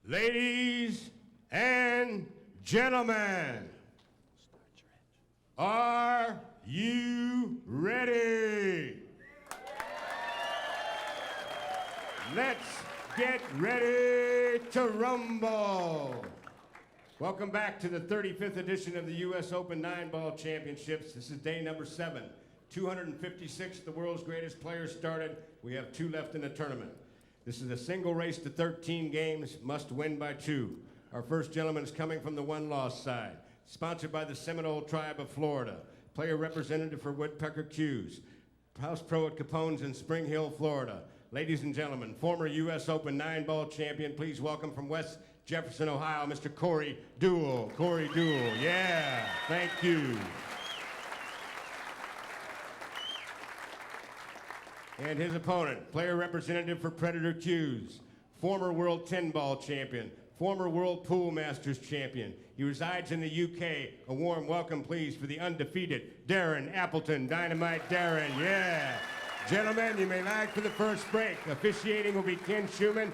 Ladies and gentlemen, are you ready? Let's get ready to rumble. Welcome back to the 35th edition of the U.S. Open 9-Ball Championships. This is day number 7. 256 of the world's greatest players started. We have 2 left in the tournament. This is a single race to 13 games, must win by 2. Our first gentleman is coming from the one-loss side. Sponsored by the Seminole Tribe of Florida. Player representative for Woodpecker Q's. House pro at Capone's in Spring Hill, Florida. Ladies and gentlemen, former U.S. Open 9-Ball champion, please welcome from West Jefferson, Ohio, Mr. Corey Deuel. Corey Deuel, yeah, thank you. And his opponent, player representative for Predator Q's, former World 10-Ball champion, former World Pool Masters champion. He resides in the UK. A warm welcome, please, for the undefeated Darren Appleton. Dynamite Darren, yeah. Gentlemen, you may lag for the first break. Officiating will be Ken Schumann.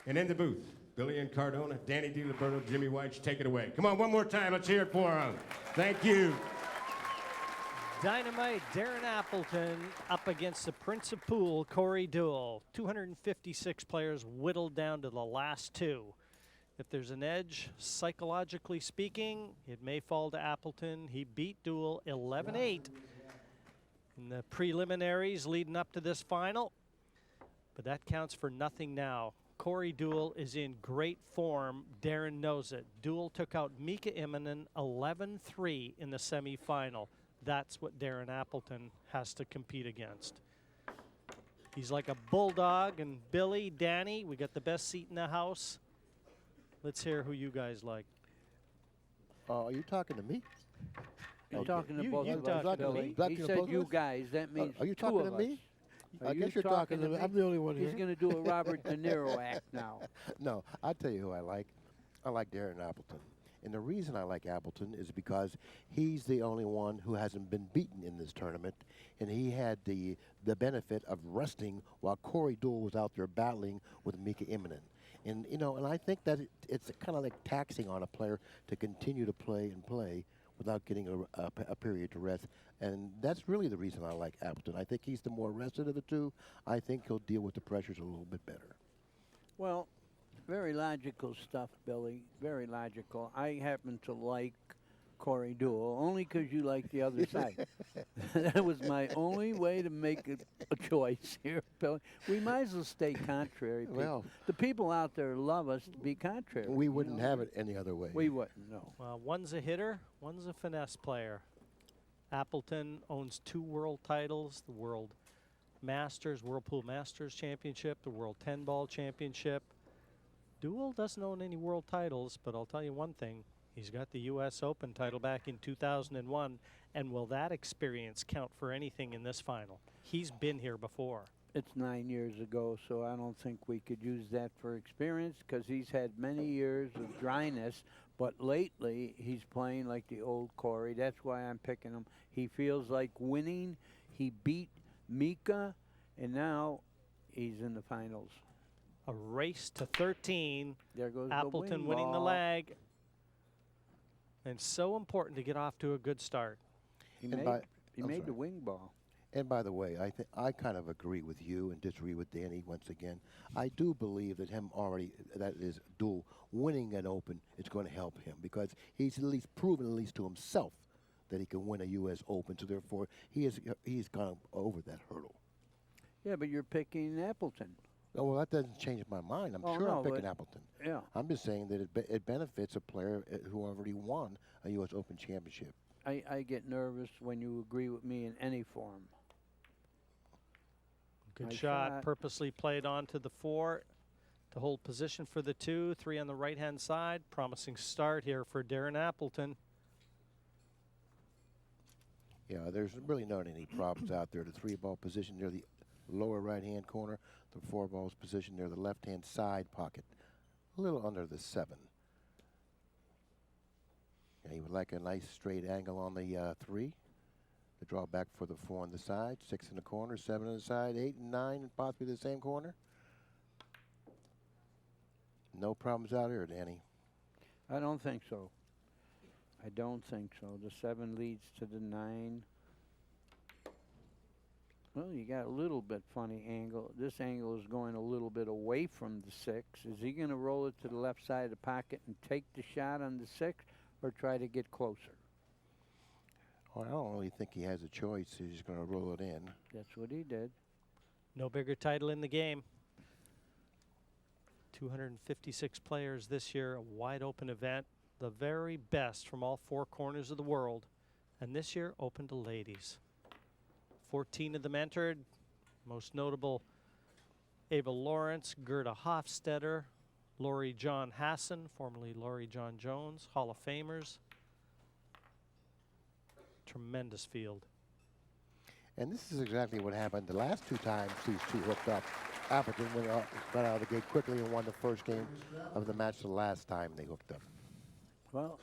And in the booth, Billy and Incardona, Danny DiLiberto, Jimmy Wych, take it away. Come on, one more time. Let's hear it for him. Thank you. Dynamite Darren Appleton up against the Prince of Pool, Corey Deuel. 256 players whittled down to the last 2. If there's an edge, psychologically speaking, it may fall to Appleton. He beat Deuel 11-8 in the preliminaries leading up to this final, but that counts for nothing now. Corey Deuel is in great form. Darren knows it. Deuel took out Mika Immonen 11-3 in the semifinal. That's what Darren Appleton has to compete against. He's like a bulldog, and Billy, Danny, we got the best seat in the house. Let's hear who you guys like. Are you talking to me? You're talking to both of talking us, to Billy. me? He said you guys. That means Are you two talking of to me? us. I guess you're talking to me. I'm the only one here. He's going to do a Robert De Niro act now. No, I'll tell you who I like. I like Darren Appleton. And the reason I like Appleton is because he's the only one who hasn't been beaten in this tournament, and he had the benefit of resting while Corey Deuel was out there battling with Mika Immonen. And you know, and I think that it's kind of like taxing on a player to continue to play and play without getting a period to rest. And that's really the reason I like Appleton. I think he's the more rested of the 2. I think he'll deal with the pressures a little bit better. Well, very logical stuff, Billy. Very logical. I happen to like Corey Deuel only because you like the other side. That was my only way to make a choice here, Billy. We might as well stay contrary. Well, the people out there love us to be contrary. we wouldn't have it any other way. We wouldn't, no. Well, one's a hitter, one's a finesse player. Appleton owns 2 world titles, the World Masters, Whirlpool Masters Championship, the World 10-Ball Championship. Deuel doesn't own any world titles, but I'll tell you one thing. He's got the U.S. Open title back in 2001, and will that experience count for anything in this final? He's been here before. It's 9 years ago, so I don't think we could use that for experience because he's had many years of dryness, but lately he's playing like the old Corey. That's why I'm picking him. He feels like winning. He beat Mika, and now he's in the finals. A race to 13. There goes Appleton the winning the ball. leg. And so important to get off to a good start. He And made the wing ball. And by the way, I kind of agree with you and disagree with Danny once again. I do believe that that is Deuel winning an Open is going to help him because he's at least proven, at least to himself, that he can win a U.S. Open. So therefore, he's gone over that hurdle. Yeah, but you're picking Appleton. Oh, well, that doesn't change my mind. I'm sure I'm picking Appleton. Yeah. I'm just saying that it benefits a player who already won a U.S. Open championship. I get nervous when you agree with me in any form. Good shot, purposely played on to the 4 to hold position for the 2, 3 on the right-hand side. Promising start here for Darren Appleton. Yeah, there's really not any problems out there. The 3-ball position near the lower right-hand corner. The 4-ball's position near the left-hand side pocket. A little under the 7. And he would like a nice straight angle on the 3. The draw back for the 4 on the side, 6 in the corner, 7 on the side, 8 and 9, and possibly the same corner. No problems out here, Danny. I don't think so. I don't think so. The 7 leads to the 9. Well, you got a little bit funny angle. This angle is going a little bit away from the 6. Is he going to roll it to the left side of the pocket and take the shot on the 6, or try to get closer? Well, I don't really think he has a choice. He's going to roll it in. That's what he did. No bigger title in the game. 256 players this year, a wide open event. The very best from all 4 corners of the world. And this year, open to ladies. 14 of them entered. Most notable, Ava Lawrence, Gerda Hofstetter, Laurie John Hassan, formerly Laurie John Jones, Hall of Famers. Tremendous field. And this is exactly what happened the last 2 times these 2 hooked up. Appleton got out of the gate quickly and won the first game of the match the last time they hooked up. Well,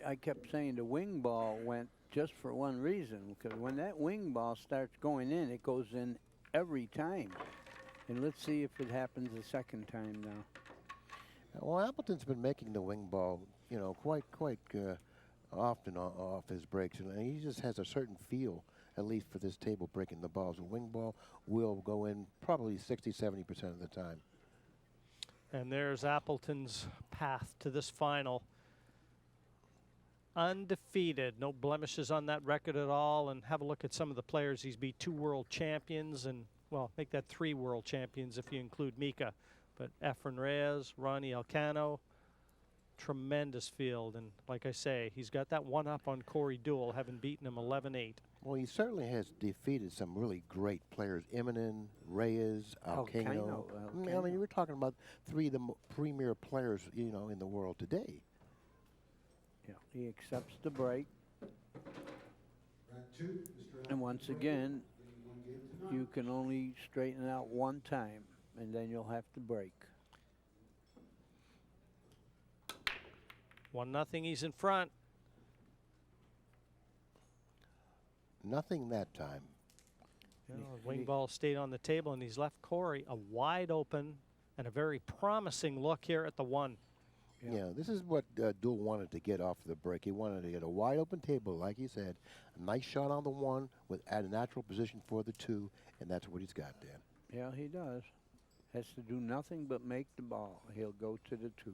I kept saying the wing ball went just for one reason, because when that wing ball starts going in, it goes in every time. And let's see if it happens a second time now. Well, Appleton's been making the wing ball, you know, quite often off his breaks, and he just has a certain feel, at least for this table, breaking the balls. A wing ball will go in probably 60–70% of the time. And there's Appleton's path to this final. Undefeated, no blemishes on that record at all. And have a look at some of the players. He's beat 2 world champions, and, well, make that 3 world champions if you include Mika. But Efren Reyes, Ronnie Elcano, tremendous field. And like I say, he's got that one up on Corey Deuel, having beaten him 11-8. Well, he certainly has defeated some really great players. Eminem, Reyes, Elcano. I mean, we're talking about 3 of the premier players, you know, in the world today. Yeah, he accepts the break. And once again, you can only straighten out 1 time, and then you'll have to break. 1-0, he's in front. Nothing that time. You know, wing ball stayed on the table, and he's left Corey a wide open and a very promising look here at the 1. Yeah, this is what Deuel wanted to get off the break. He wanted to get a wide open table, like he said, a nice shot on the 1 with at a natural position for the 2, and that's what he's got, Dan. Yeah, he does. Has to do nothing but make the ball. He'll go to the 2.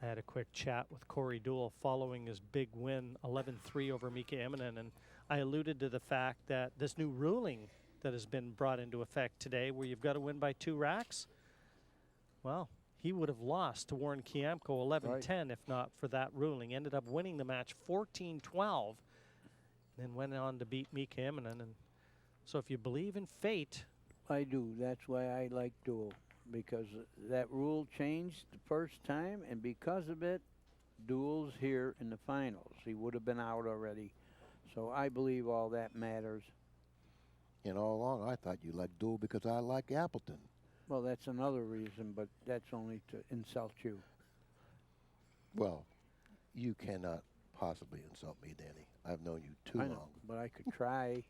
I had a quick chat with Corey Deuel following his big win, 11-3 over Mika Immonen, and I alluded to the fact that this new ruling that has been brought into effect today, where you've got to win by 2 racks, well, he would have lost to Warren Kiamko 11-10 if not for that ruling. Ended up winning the match 14-12, then went on to beat Mika Immonen. And so if you believe in fate. I do. That's why I like Deuel, because that rule changed the first time, and because of it, Deuel's here in the finals. He would have been out already. So I believe all that matters. And all along, I thought you liked Deuel because I like Appleton. Well, that's another reason, but that's only to insult you. Well, you cannot possibly insult me, Danny. I've known you too long. But I could try.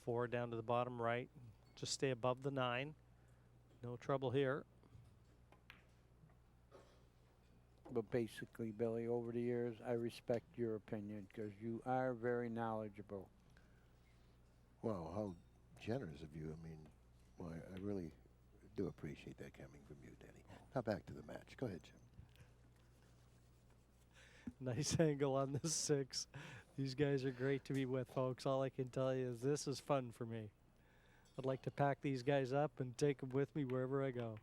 4 down to the bottom right. Just stay above the 9. No trouble here. But basically, Billy, over the years, I respect your opinion because you are very knowledgeable. Well, how generous of you. I mean, well, I really do appreciate that coming from you, Danny. Now back to the match. Go ahead, Jim. Nice angle on this 6. These guys are great to be with, folks. All I can tell you is this is fun for me. I'd like to pack these guys up and take them with me wherever I go.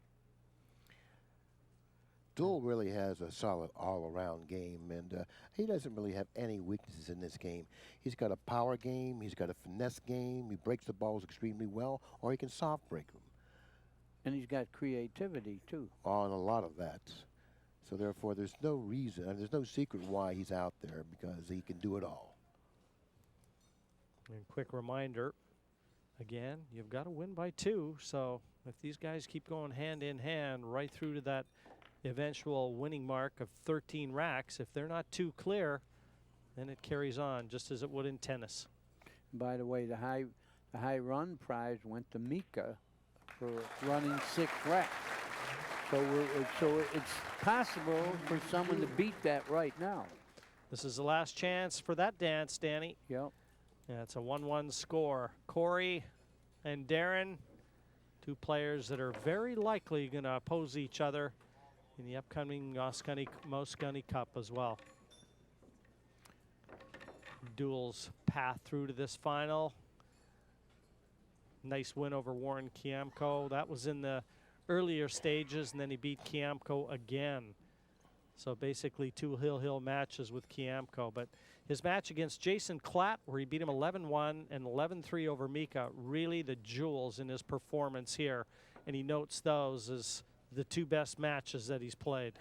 Deuel really has a solid all-around game, and he doesn't really have any weaknesses in this game. He's got a power game, he's got a finesse game, he breaks the balls extremely well, or he can soft break them. And he's got creativity, too. On a lot of that. So therefore, there's no reason, and there's no secret why he's out there, because he can do it all. And quick reminder, again, you've got to win by 2, so if these guys keep going hand in hand right through to that eventual winning mark of 13 racks, if they're not too clear, Then it carries on just as it would in tennis. By the way, the high run prize went to Mika for running 6 racks. So it's possible for someone to beat that right now. This is the last chance for that dance, Danny. Yep. Yeah, it's a 1-1 score. Corey and Darren, 2 players that are very likely going to oppose each other in the upcoming Mosconi Cup as well. Deuel's path through to this final. Nice win over Warren Kiamko. That was in the earlier stages, and then he beat Kiamko again. So basically 2 hill matches with Kiamko. But his match against Jason Klatt, where he beat him 11-1 and 11-3 over Mika, really the jewels in his performance here. And he notes those as the 2 best matches that he's played.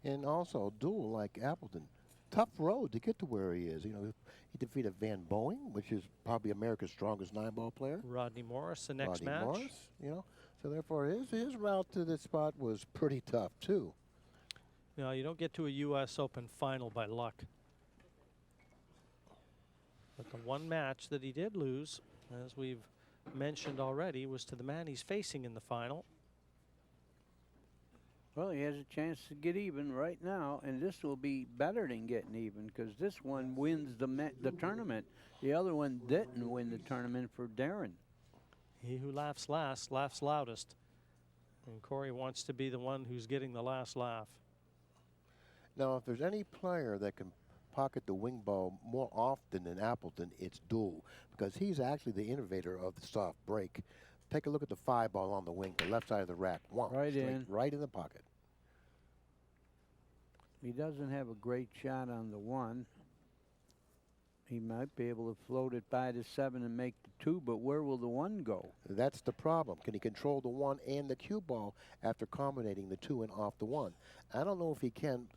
And also, Deuel, like Appleton, tough road to get to where he is. You know, he defeated Van Boeing, which is probably America's strongest 9-ball player. Rodney Morris, the next match. Rodney Morris, you know. So therefore, his route to this spot was pretty tough, too. No, you don't get to a U.S. Open final by luck. But the one match that he did lose, as we've mentioned already, was to the man he's facing in the final. Well, he has a chance to get even right now, and this will be better than getting even because this one wins the tournament. The other one didn't win the tournament for Darren. He who laughs last laughs loudest. And Corey wants to be the one who's getting the last laugh. Now, if there's any player that can pocket the wing ball more often than Appleton, it's Deuel, because he's actually the innovator of the soft break. Take a look at the 5-ball on the wing, the left side of the rack. Right in. Right in the pocket. He doesn't have a great shot on the 1. He might be able to float it by the 7 and make the 2, but where will the 1 go? That's the problem. Can he control the 1 and the cue ball after combinating the 2 and off the 1? I don't know if he can.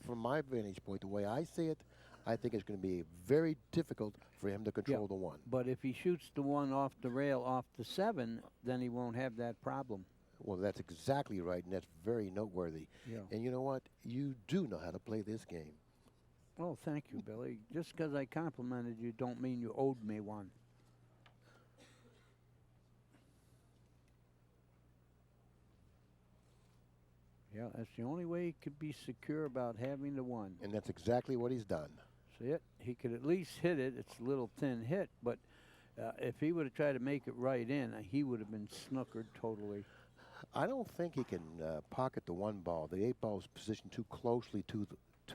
From my vantage point, the way I see it, I think it's going to be very difficult for him to control the 1. But if he shoots the 1 off the rail off the 7, then he won't have that problem. Well, that's exactly right, and that's very noteworthy. Yeah. And you know what? You do know how to play this game. Oh, thank you, Billy. Just because I complimented you don't mean you owed me one. Yeah, that's the only way he could be secure about having the 1. And that's exactly what he's done. See it? He could at least hit it. It's a little thin hit, but if he would have tried to make it right in, he would have been snookered totally. I don't think he can pocket the 1 ball. The 8 ball is positioned too closely to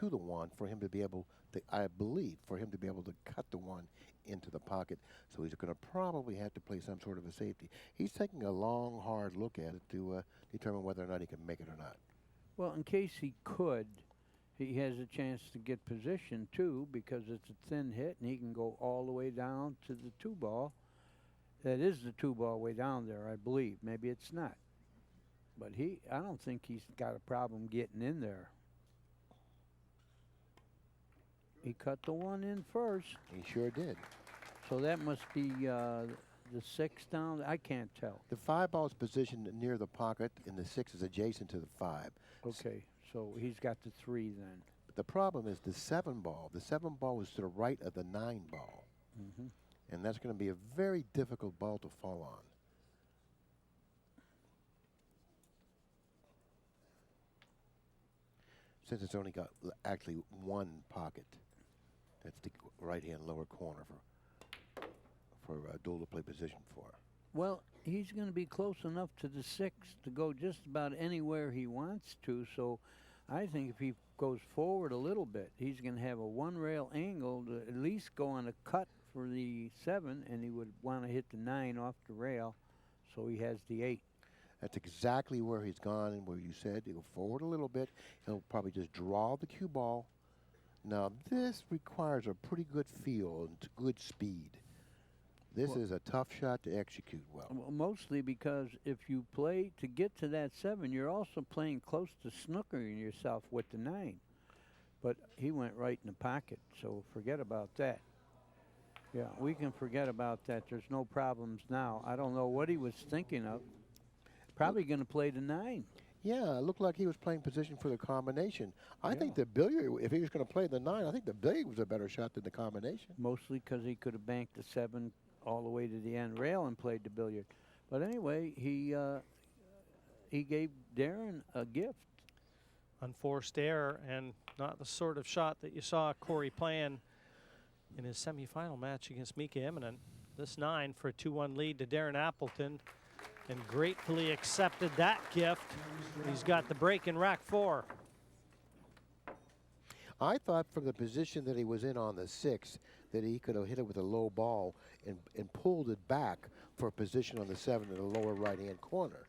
the 1 for him to be able to, I believe, for him to be able to cut the 1 into the pocket. So he's going to probably have to play some sort of a safety. He's taking a long, hard look at it to determine whether or not he can make it or not. Well, in case he could, he has a chance to get position too, because it's a thin hit and he can go all the way down to the 2 ball. That is the 2 ball way down there, I believe. Maybe it's not. But I don't think he's got a problem getting in there. He cut the 1 in first. He sure did. So that must be the 6 down. I can't tell. The 5 ball is positioned near the pocket, and the 6 is adjacent to the 5. Okay, so he's got the 3 then. But the problem is the 7 ball. The 7 ball is to the right of the 9 ball. Mm-hmm. And that's going to be a very difficult ball to fall on. Since it's only got actually 1 pocket. That's the right-hand lower corner for Deuel to play position for. Well, he's going to be close enough to the 6 to go just about anywhere he wants to. So I think if he goes forward a little bit, he's going to have a 1 rail angle to at least go on a cut for the 7, and he would want to hit the 9 off the rail, so he has the 8. That's exactly where he's gone and where you said he'll go forward a little bit. He'll probably just draw the cue ball. Now, this requires a pretty good feel and good speed. This is a tough shot to execute well. Mostly because if you play to get to that 7, you're also playing close to snookering yourself with the 9. But he went right in the pocket, so forget about that. Yeah, we can forget about that. There's no problems now. I don't know what he was thinking of. Probably going to play the 9. Yeah, it looked like he was playing position for the combination. I think the billiard, if he was going to play the 9, I think the billiard was a better shot than the combination. Mostly because he could have banked the 7 all the way to the end rail and played the billiard. But anyway, he gave Darren a gift. Unforced error, and not the sort of shot that you saw Corey playing in his semifinal match against Mika Immonen. This 9 for a 2-1 lead to Darren Appleton, and gratefully accepted that gift. He's got the break in rack 4. I thought from the position that he was in on the 6 that he could have hit it with a low ball and pulled it back for a position on the 7 in the lower right-hand corner.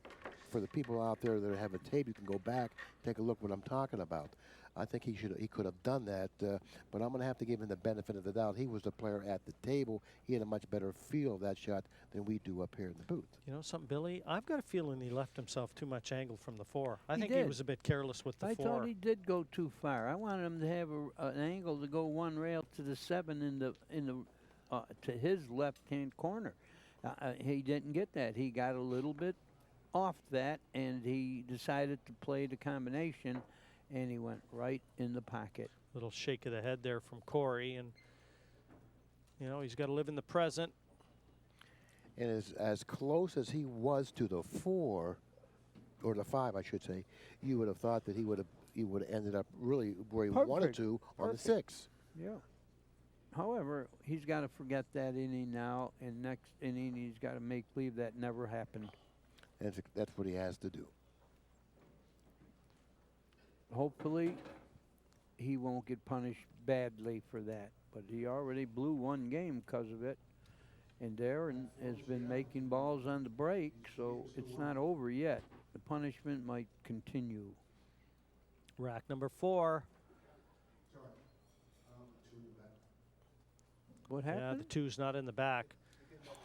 For the people out there that have a tape, you can go back, take a look what I'm talking about. I think he could have done that, but I'm going to have to give him the benefit of the doubt. He was the player at the table. He had a much better feel of that shot than we do up here in the booth. You know something, Billy? I've got a feeling he left himself too much angle from the 4. I think did. he was a bit careless with the 4. I thought he did go too far. I wanted him to have an angle to go 1 rail to the 7 to his left-hand corner. He didn't get that. He got a little bit off that, and he decided to play the combination, and he went right in the pocket. Little shake of the head there from Corey, and you know he's got to live in the present. And as close as he was to the 4, or the 5, I should say, you would have thought that he would have ended up really where he wanted to on the 6. Yeah. However, he's got to forget that inning now, and next inning he's got to make believe that never happened. That's what he has to do. Hopefully, he won't get punished badly for that. But he already blew 1 game because of it. And Darren has been making balls on the break, so it's not over yet. The punishment might continue. Rack number 4. What happened? Yeah, the 2's not in the back.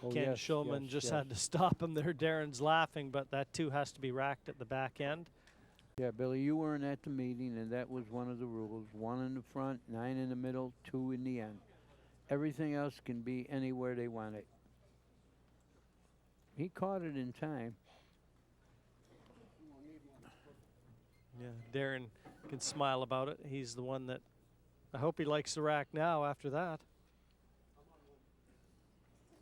Oh, Ken yes, Shulman yes, just yes. had to stop him there. Darren's laughing, but that 2 has to be racked at the back end. Yeah, Billy, you weren't at the meeting, and that was one of the rules. 1 in the front, 9 in the middle, 2 in the end. Everything else can be anywhere they want it. He caught it in time. Yeah, Darren can smile about it. He's the one that, I hope he likes the rack now after that.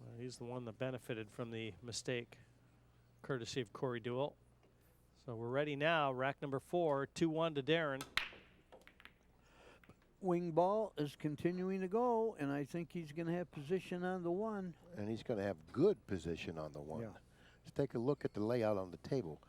Well, he's the one that benefited from the mistake, courtesy of Corey Deuel. So we're ready now. Rack number 4, 2-1 to Darren. Wing ball is continuing to go, and I think he's going to have position on the 1. And he's going to have good position on the 1. Yeah. Let's take a look at the layout on the table.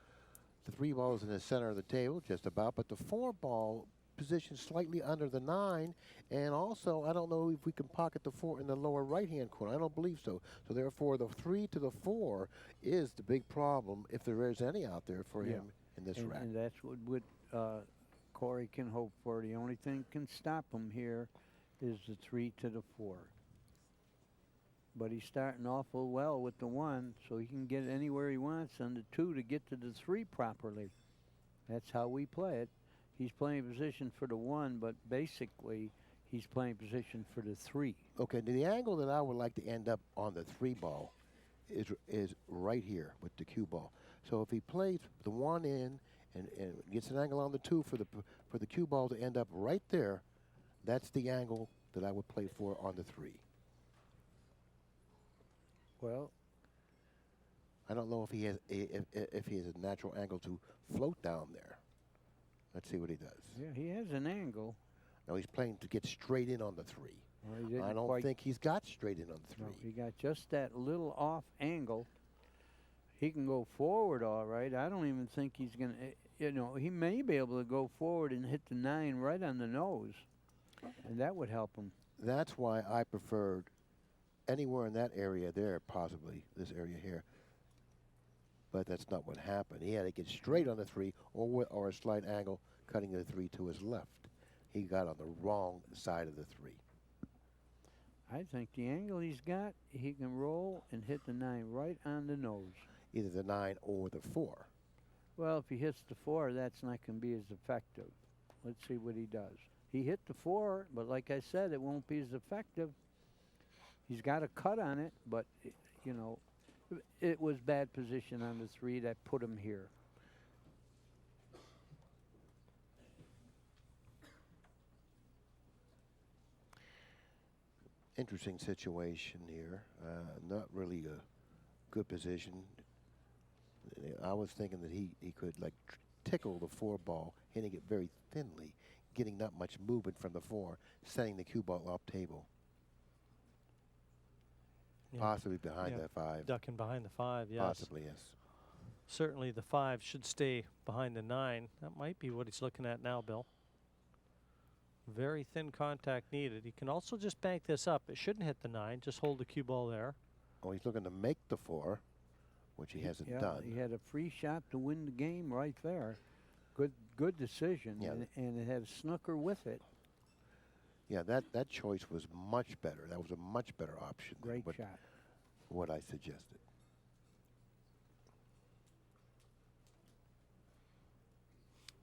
The 3 ball is in the center of the table, just about, but the 4 ball positioned slightly under the 9, and also I don't know if we can pocket the 4 in the lower right-hand corner. I don't believe so. So therefore, the 3 to the 4 is the big problem, if there is any out there for him in this rack. And that's what Corey can hope for. The only thing can stop him here is the 3 to the 4. But he's starting awful well with the 1, so he can get anywhere he wants on the 2 to get to the 3 properly. That's how we play it. He's playing position for the 1, but basically he's playing position for the 3. Okay, the angle that I would like to end up on the 3 ball is right here with the cue ball. So if he plays the 1 in and gets an angle on the 2 for the cue ball to end up right there, that's the angle that I would play for on the 3. Well, I don't know if he has a natural angle to float down there. Let's see what he does. yeah, he has an angle. No, he's playing to get straight in on the 3. Well, he didn't I don't quite- think he's got straight in on the 3. No, he got just that little off angle. He can go forward all right. I don't even think he's going to, you know, he may be able to go forward and hit the 9 right on the nose, and that would help him. That's why I preferred anywhere in that area there, possibly this area here. But that's not what happened. He had to get straight on the 3 or a slight angle cutting the 3 to his left. He got on the wrong side of the 3. I think the angle he's got, he can roll and hit the 9 right on the nose. Either the 9 or the 4. Well, if he hits the 4, that's not going to be as effective. Let's see what he does. He hit the 4, but like I said, it won't be as effective. He's got a cut on it, but, you know, it was bad position on the 3 that put him here. interesting situation here. Not really a good position. I was thinking that he could like tickle the 4 ball, hitting it very thinly, getting not much movement from the 4, sending the cue ball up table. Yeah. Possibly behind that 5. Ducking behind the 5, yes. Possibly, yes. Certainly the 5 should stay behind the 9. That might be what he's looking at now, Bill. Very thin contact needed. He can also just bank this up. It shouldn't hit the 9. Just hold the cue ball there. Oh, he's looking to make the 4, which he hasn't done. He had a free shot to win the game right there. Good decision, Yeah. and it had a snooker with it. Yeah, that choice was much better. That was a much better option Great than shot. what I suggested.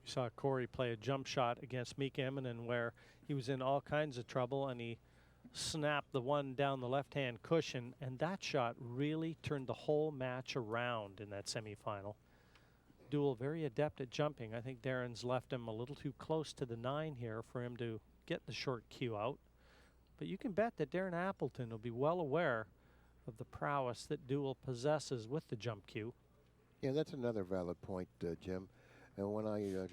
You saw Corey play a jump shot against Mika Immonen where he was in all kinds of trouble and he snapped the one down the left-hand cushion, and that shot really turned the whole match around in that semifinal. Deuel very adept at jumping. I think Darren's left him a little too close to the 9 here for him to get the short cue out. But you can bet that Darren Appleton will be well aware of the prowess that Deuel possesses with the jump cue. Yeah, that's another valid point, Jim. And when I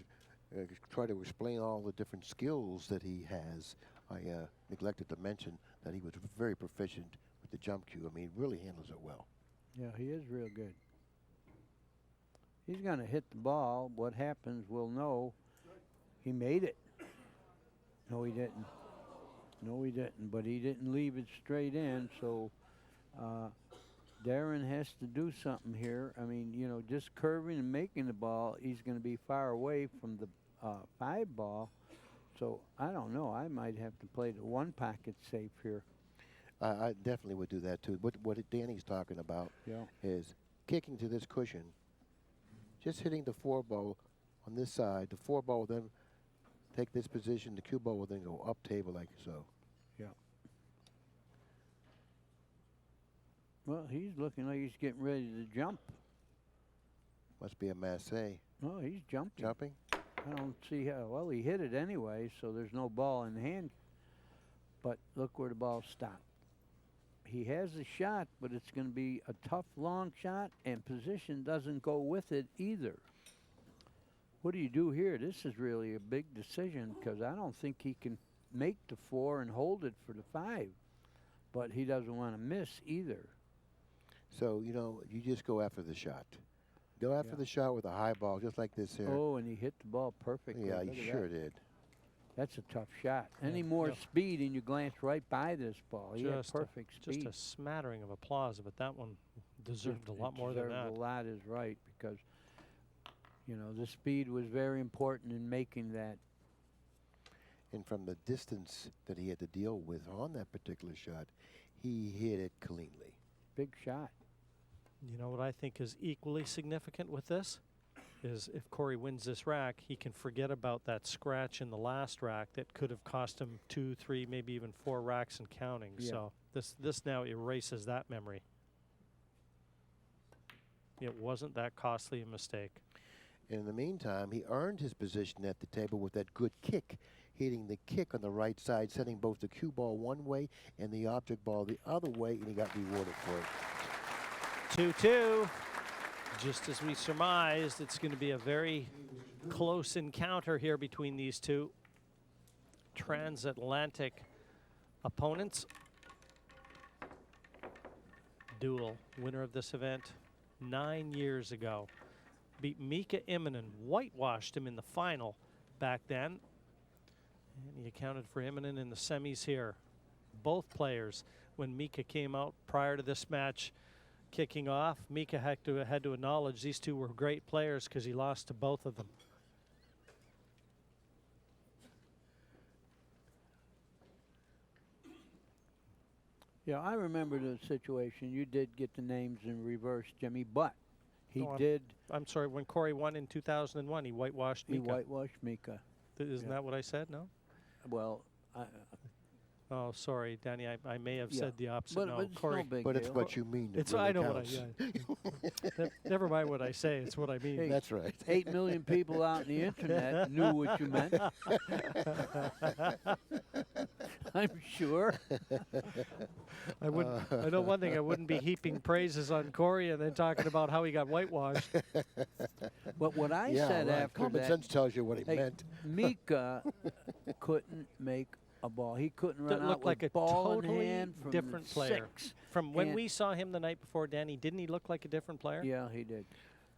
try to explain all the different skills that he has, I neglected to mention that he was very proficient with the jump cue. I mean, he really handles it well. Yeah, he is real good. He's going to hit the ball. What happens, we'll know. He made it. No, he didn't. No, he didn't. But he didn't leave it straight in, so Darren has to do something here. I mean, you know, just curving and making the ball, he's going to be far away from the 5 ball. So I don't know. I might have to play the 1 pocket safe here. I definitely would do that too. What Danny's talking about is kicking to this cushion, just hitting the 4 ball on this side. The 4 ball will then take this position. The cue ball will then go up table like so. Yeah. Well, he's looking like he's getting ready to jump. Must be a masse. Oh, he's jumping. Jumping? I don't see how. Well, he hit it anyway, so there's no ball in hand. But look where the ball stopped. He has a shot, but it's going to be a tough, long shot, and position doesn't go with it either. What do you do here? This is really a big decision because I don't think he can make the 4 and hold it for the 5. But he doesn't want to miss either. So, you know, you just go after the shot. Go after the shot with a high ball, just like this here. Oh, and he hit the ball perfectly. Yeah, Look he at sure that. did. That's a tough shot. Yeah, Any more yeah. speed and you glance right by this ball. He had perfect speed. Just a smattering of applause, but that one deserved a lot more than that. A lot is right because, you know, the speed was very important in making that. And from the distance that he had to deal with on that particular shot, he hit it cleanly. Big shot. You know what I think is equally significant with this is if Corey wins this rack, he can forget about that scratch in the last rack that could have cost him 2, 3, maybe even 4 racks and counting. Yeah. So this now erases that memory. It wasn't that costly a mistake. In the meantime, he earned his position at the table with that good kick, hitting the kick on the right side, sending both the cue ball one way and the object ball the other way, and he got rewarded for it. 2-2. Just as we surmised, it's going to be a very close encounter here between these two transatlantic opponents. Deuel, winner of this event 9 years ago, beat Mika Immonen, whitewashed him in the final back then. And he accounted for Immonen in the semis here. Both players, when Mika came out prior to this match kicking off, Mika had to acknowledge these two were great players because he lost to both of them. Yeah, I remember the situation. You did get the names in reverse, Jimmy, but he No, did. I'm sorry, when Corey won in 2001, he whitewashed He Mika. whitewashed Mika. Isn't that what I said? No? Well, Oh, sorry, Danny. I may have said the opposite. but No, it's Corey. no big But deal. it's what you mean. It's really I know counts. what I. Never mind what I say. It's what I mean. Hey, That's right. 8 million people out on the internet knew what you meant. I'm sure. I wouldn't. I know one thing. I wouldn't be heaping praises on Corey and then talking about how he got whitewashed. But what I Yeah, said right. after Common that, sense tells you what he hey, meant. Mika couldn't make a ball. He couldn't That run out looked like with a ball in totally hand from different the player. 6. From when And- we saw him the night before, Danny, didn't he look like a different player? Yeah, he did.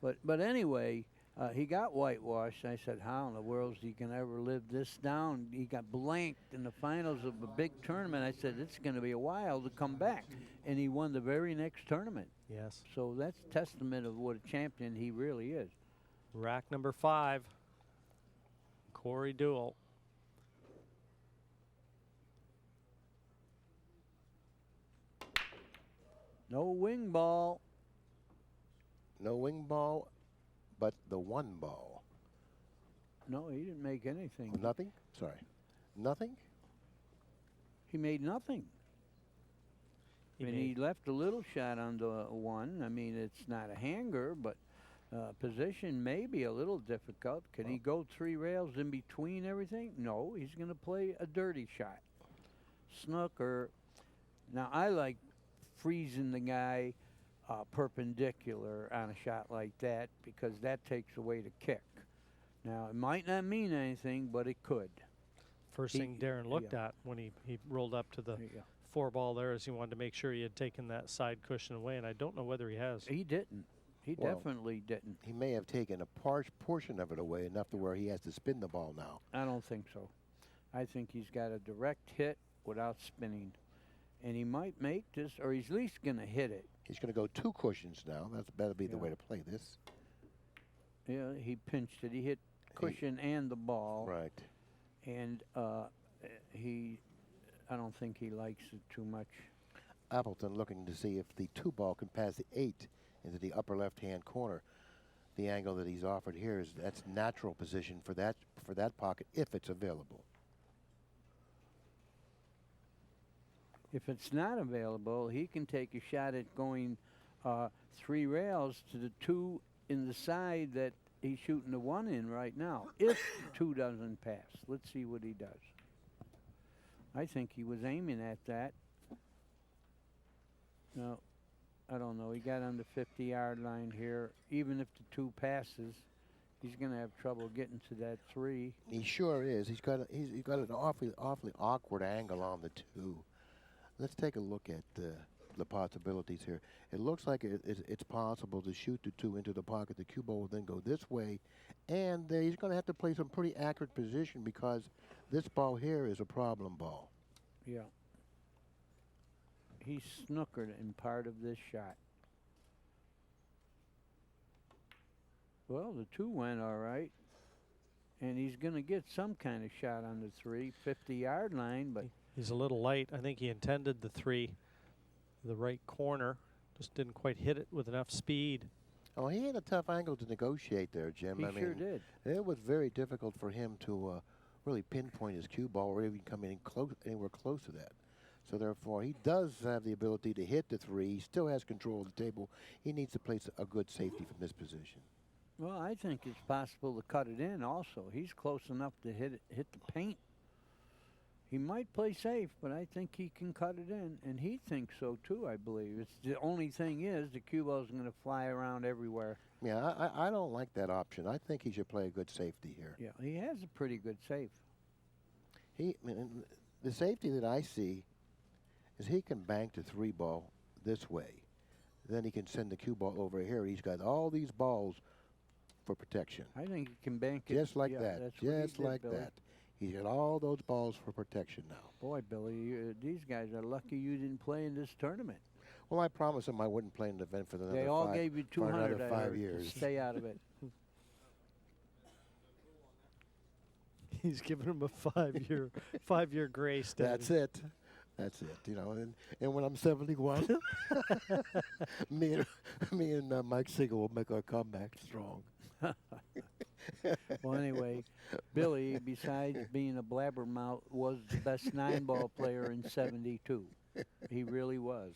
But anyway, he got whitewashed. I said, how in the world is he going to ever live this down? He got blanked in the finals of a big tournament. I said, it's going to be a while to come back. And he won the very next tournament. Yes. So that's testament of what a champion he really is. Rack number 5. Corey Deuel. No wing ball. No wing ball, but the 1 ball. No, he didn't make anything. Nothing? Sorry. Nothing? He made nothing. And he left a little shot on the 1. I mean, it's not a hanger, but position may be a little difficult. Can he go 3 rails in between everything? No, he's going to play a dirty shot. Snooker. Now, I like freezing the guy perpendicular on a shot like that because that takes away the kick. Now, it might not mean anything, but it could. First He- thing Darren looked at when he rolled up to the Yeah. 4 ball there is he wanted to make sure he had taken that side cushion away, and I don't know whether he has. He didn't. He Well, definitely didn't. He may have taken a portion of it away enough to where he has to spin the ball now. I don't think so. I think he's got a direct hit without spinning. And he might make this, or he's at least going to hit it. He's going to go 2 cushions now. That's better be the Yeah. way to play this. Yeah, he pinched it. He hit cushion and the ball. Right. And I don't think he likes it too much. Appleton looking to see if the 2 ball can pass the 8 into the upper left-hand corner. The angle that he's offered here is that's natural position for that pocket if it's available. If it's not available, he can take a shot at going 3 rails to the 2 in the side that he's shooting the 1 in right now. If 2 doesn't pass, let's see what he does. I think he was aiming at that. No, I don't know. He got on the 50-yard line here. Even if the 2 passes, he's going to have trouble getting to that 3. He sure is. He's got an awfully awkward angle on the 2. Let's take a look at the possibilities here. It looks like it's possible to shoot the 2 into the pocket. The cue ball will then go this way, and he's going to have to play some pretty accurate position because this ball here is a problem ball. Yeah. He snookered in part of this shot. Well, the 2 went all right. And he's going to get some kind of shot on the 3, 50-yard line, but He's a little light. I think he intended the 3, the right corner. Just didn't quite hit it with enough speed. Oh, he had a tough angle to negotiate there, Jim. he I sure mean, did. it was very difficult for him to really pinpoint his cue ball or even come in anywhere close to that. So therefore, he does have the ability to hit the 3. He still has control of the table. He needs to place a good safety from this position. Well, I think it's possible to cut it in also. He's close enough to hit the paint. He might play safe, but I think he can cut it in, and he thinks so too, I believe. It's the only thing is the cue ball's going to fly around everywhere. Yeah, I don't like that option. I think he should play a good safety here. Yeah, he has a pretty good safe. The safety that I see is he can bank the 3 ball this way. Then he can send the cue ball over here. He's got all these balls for protection. I think he can bank it. Just like yeah, that. that's what he Just did, like Billy. that. He's got all those balls for protection now. Boy, Billy, these guys are lucky you didn't play in this tournament. Well, I promised him I wouldn't play an event for another They all gave you for 200 another I 5 heard, years. to stay out of it. He's giving him a 5-year grace. Danny. That's it. That's it. You know, and when I'm 71, me and Mike Siegel will make our comeback strong. Well, anyway, Billy, besides being a blabbermouth, was the best 9-ball player in '72. He really was.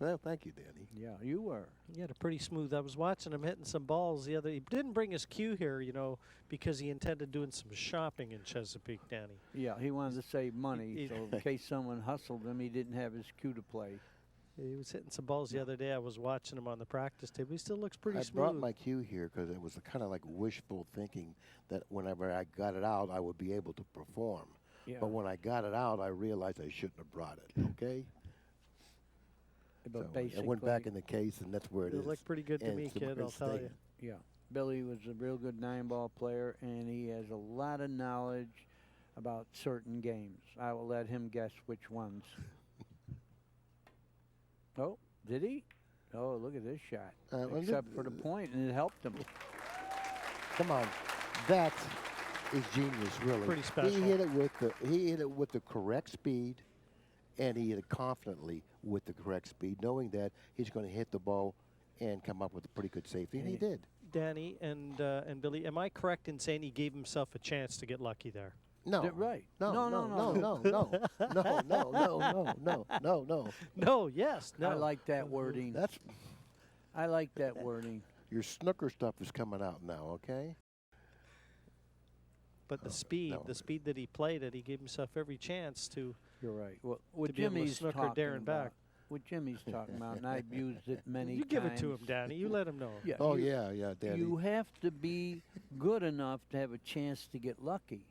Well, thank you, Danny. Yeah, you were. He had a pretty smooth. I was watching him hitting some balls the other. He didn't bring his cue here, you know, because he intended doing some shopping in Chesapeake, Danny. Yeah, he wanted to save money, he- so in case someone hustled him, he didn't have his cue to play. He was hitting some balls the other day. I was watching him on the practice table. He still looks pretty I smooth. brought my cue here because it was kind of like wishful thinking that whenever I got it out, I would be able to perform. Yeah. But when I got it out, I realized I shouldn't have brought it, okay? But So basically, it went back in the case, and that's where it You is. look pretty good to And me, it's the kid, I'll best tell thing. you. yeah, Billy was a real good 9-ball player, and he has a lot of knowledge about certain games. I will let him guess which ones. Oh, did he? Oh, look at this shot. Well, Except for the point, and it helped him. Come on, that is genius, really. Pretty special. He hit it with the correct speed, and he hit it confidently with the correct speed, knowing that he's going to hit the ball and come up with a pretty good safety, and he did. Danny and Billy, am I correct in saying he gave himself a chance to get lucky there? No, Right. no, No, no, no, no, no, no, no, no, no, no, no. No, yes, no. I like that wording. That's I like that wording. your snooker stuff is coming out now, okay? But the Oh, speed, no. the speed that he played at, he gave himself every chance to. You're right. Well, what To be able to Jimmy's snooker talking Darren about, back. what Jimmy's talking about, and I've used it many You times. give it to him, Danny. You let him know. Yeah, Oh, you- yeah, Danny. You have to be good enough to have a chance to get lucky.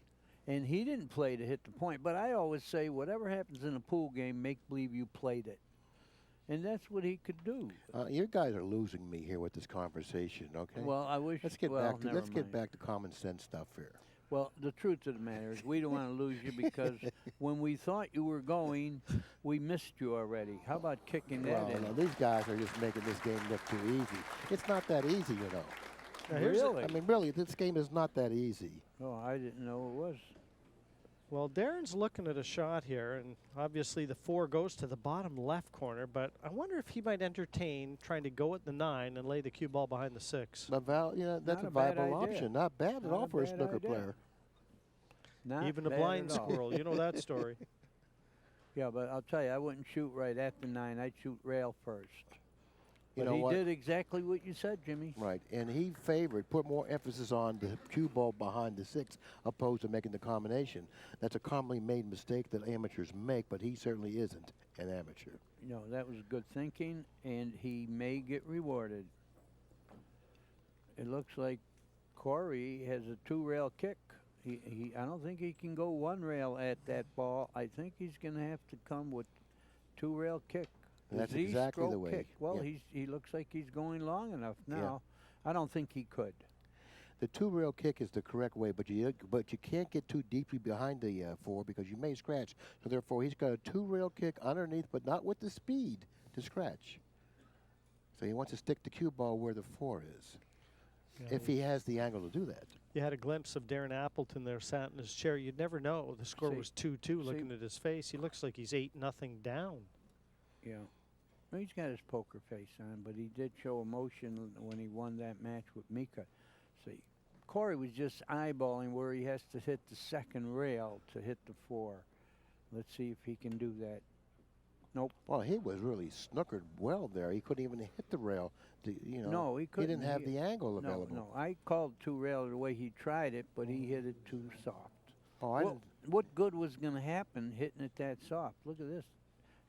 And he didn't play to hit the point. But I always say, whatever happens in a pool game, make believe you played it. And that's what he could do. You guys are losing me here with this conversation, okay? Well, I wish. let's get well, back to never let's get mind. back to common sense stuff here. Well, the truth of the matter is, we don't want to lose you because when we thought you were going, we missed you already. How about kicking that Well, in? no, these guys are just making this game look too easy. It's not that easy, you know. Now, here's a- Really? I mean, really, this game is not that easy. Oh, I didn't know it was. Well, Darren's looking at a shot here, and obviously the 4 goes to the bottom left corner, but I wonder if he might entertain trying to go at the 9 and lay the cue ball behind the 6. But that's Not a a bad viable idea. option. Not bad at Not all a for a bad snooker idea. player. Not Even a bad blind at all. squirrel, you know that story. Yeah, but I'll tell you, I wouldn't shoot right at the 9. I'd shoot rail first. You But know he what? did exactly what you said, Jimmy. Right, and he put more emphasis on the cue ball behind the 6 opposed to making the combination. That's a commonly made mistake that amateurs make, but he certainly isn't an amateur. You know, that was good thinking, and he may get rewarded. It looks like Corey has a 2-rail kick. I don't think he can go 1 rail at that ball. I think he's going to have to come with 2-rail kick. And that's Z exactly the stroke way. kick. Well, yeah. he looks like he's going long enough Yeah. now. I don't think he could. The 2-rail kick is the correct way, but you can't get too deeply behind the 4 because you may scratch. So therefore, he's got a 2-rail kick underneath, but not with the speed to scratch. So he wants to stick the cue ball where the 4 is, if he has the angle to do that. You had a glimpse of Darren Appleton there, sat in his chair. You'd never know. The score See- was 2-2. Looking see- at his face, he looks like he's 8-0 down. Yeah. Well, he's got his poker face on, but he did show emotion when he won that match with Mika. See, Corey was just eyeballing where he has to hit the 2nd rail to hit the 4. Let's see if he can do that. Nope. Well, he was really snookered well there. He couldn't even hit the rail. No, he couldn't. He didn't have He- the angle No, available. no. I called 2-rail the way he tried it, but he hit it too soft. Oh, I What, didn't. what good was going to happen hitting it that soft? Look at this.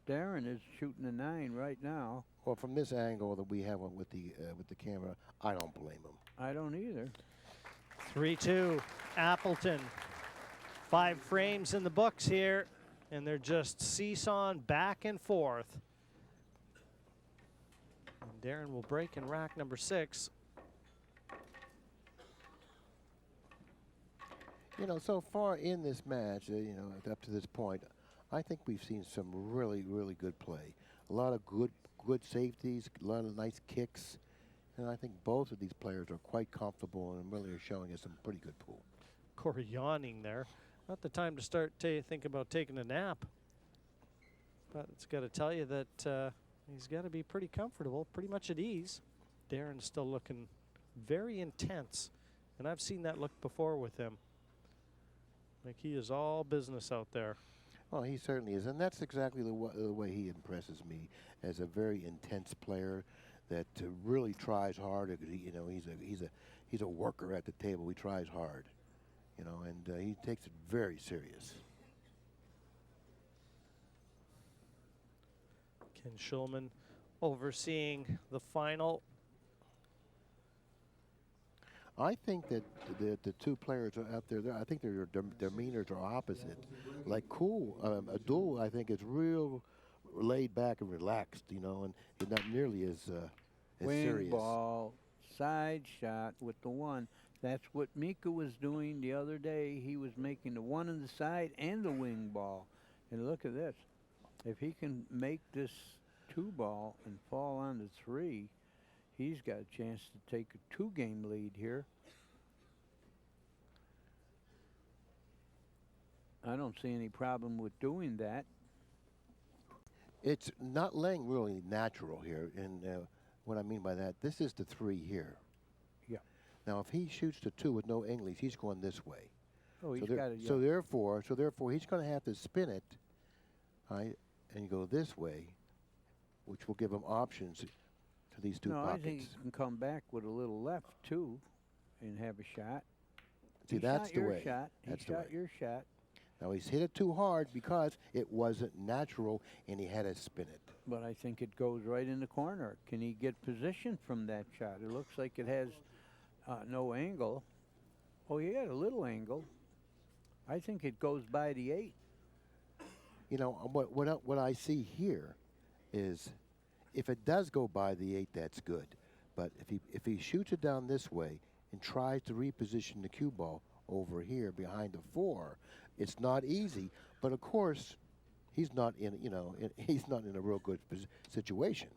Darren is shooting a 9 right now. Well, from this angle that we have with the camera, I don't blame him. I don't either. 3-2, Appleton. 5 frames in the books here, and they're just seesawing back and forth. And Darren will break in rack number 6. You know, so far in this match, up to this point, I think we've seen some really, really good play. A lot of good safeties, a lot of nice kicks, and I think both of these players are quite comfortable and really are showing us some pretty good pool. Corey yawning there. Not the time to start think about taking a nap. But it's got to tell you that he's got to be pretty comfortable, pretty much at ease. Darren's still looking very intense, and I've seen that look before with him. Like he is all business out there. Well, he certainly is, and that's exactly the way he impresses me, as a very intense player that really tries hard. You know, he's a worker at the table. He tries hard, you know, and he takes it very serious. Ken Schulman overseeing the final. I think that the two players are out there, I think their demeanors are opposite. Like Deuel, I think, is real laid back and relaxed, you know, and he's not nearly as Wing serious. ball, side shot with the one. That's what Mika was doing the other day. He was making the one on the side and the wing ball. And look at this. If he can make this 2-ball and fall on the 3, he's got a chance to take a 2-game lead here. I don't see any problem with doing that. It's not laying really natural here, and what I mean by that, this is the 3 here. Yeah. Now, if he shoots the 2 with no English, he's going this way. Oh, he's so got it. Yeah. So therefore, he's going to have to spin it, right, and go this way, which will give him options to these 2 pockets. I think he can come back with a little left too, and have a shot. See, that's the way. He shot your shot. Now he's hit it too hard because it wasn't natural, and he had to spin it. But I think it goes right in the corner. Can he get position from that shot? It looks like it has no angle. Oh, he had a little angle. I think it goes by the 8. You know, what I see here is, if it does go by the 8, that's good. But if he shoots it down this way and tries to reposition the cue ball over here behind the 4, it's not easy. But of course, he's not in he's not in a real good situation.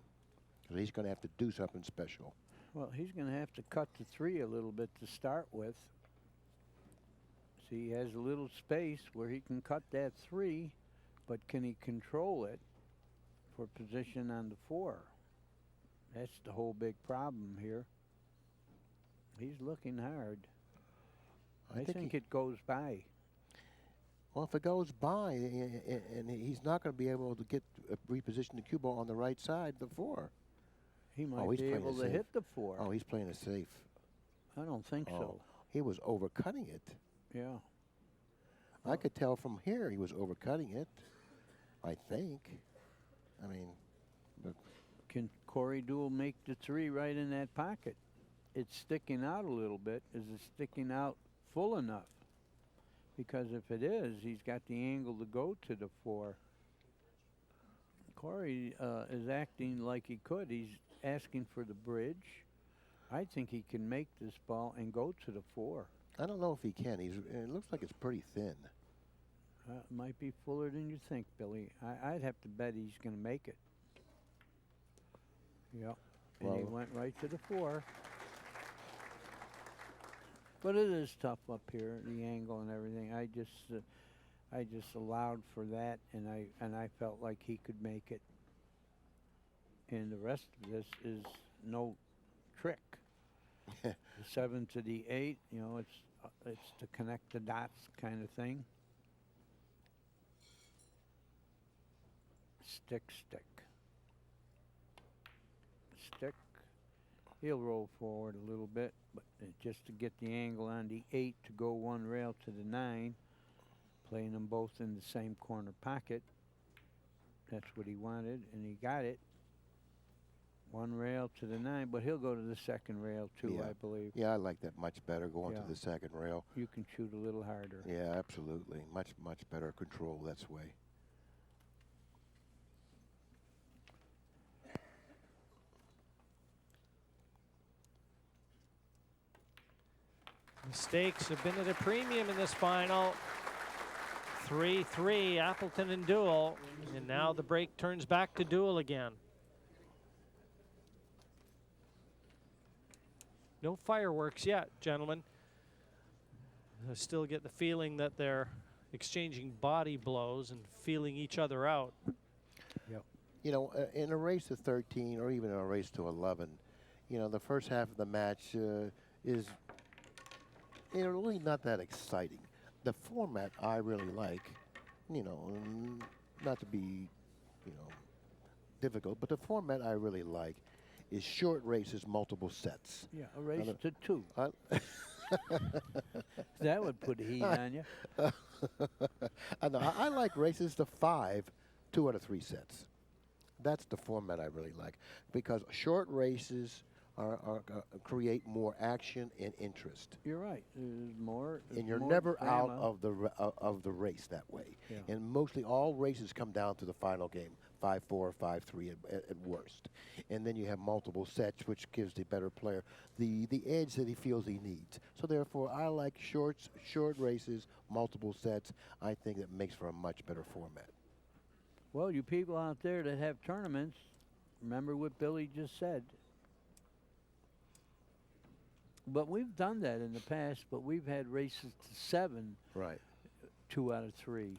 So he's going to have to do something special. Well, he's going to have to cut the 3 a little bit to start with. See, he has a little space where he can cut that 3, but can he control it for position on the 4? That's the whole big problem here. He's looking hard. I think it goes by. Well, if it goes by, and he's not going to be able to get reposition the cue ball on the right side, the 4. He might be able to hit the 4. Oh, he's playing it safe. I don't think so. He was overcutting it. Yeah. I could tell from here he was overcutting it, I think. I mean, but can Corey Deuel make the 3 right in that pocket? It's sticking out a little bit. Is it sticking out full enough? Because if it is, he's got the angle to go to the 4. Corey is acting like he could. He's asking for the bridge. I think he can make this ball and go to the 4. I don't know if he can. It looks like it's pretty thin. It might be fuller than you think, Billy. I'd have to bet he's going to make it. Yep. And he went right to the 4. But it is tough up here, the angle and everything. I just allowed for that, and I felt like he could make it. And the rest of this is no trick. The 7 to the 8, you know, it's to connect the dots kind of thing. Stick. He'll roll forward a little bit, but just to get the angle on the 8 to go 1 rail to the 9, playing them both in the same corner pocket. That's what he wanted, and he got it. 1 rail to the 9, but he'll go to the 2nd rail too, I believe. Yeah, I like that much better, going to the 2nd rail. You can shoot a little harder. Yeah, absolutely. Much better control that way. Mistakes have been at a premium in this final. 3-3, Appleton and Deuel. And now the break turns back to Deuel again. No fireworks yet, gentlemen. I still get the feeling that they're exchanging body blows and feeling each other out. Yep. You know, in a race to 13 or even a race to 11, you know, the first half of the match is really not that exciting. The format I really like you know, not to be, you know, difficult, but the format I really like is short races, multiple sets. Yeah, a race to 2. I, That would put heat on you. I like races to 5, 2 out of 3 sets. That's the format I really like, because short races create more action and interest. You're right. There's more. And you're more never out drama. of the race that way. Yeah. And mostly all races come down to the final game, 5-4, 5-3 at worst. And then you have multiple sets, which gives the better player the edge that he feels he needs. So therefore, I like short races, multiple sets. I think that makes for a much better format. Well, you people out there that have tournaments, remember what Billy just said. But we've done that in the past, but we've had races to 7, Right. 2 out of 3.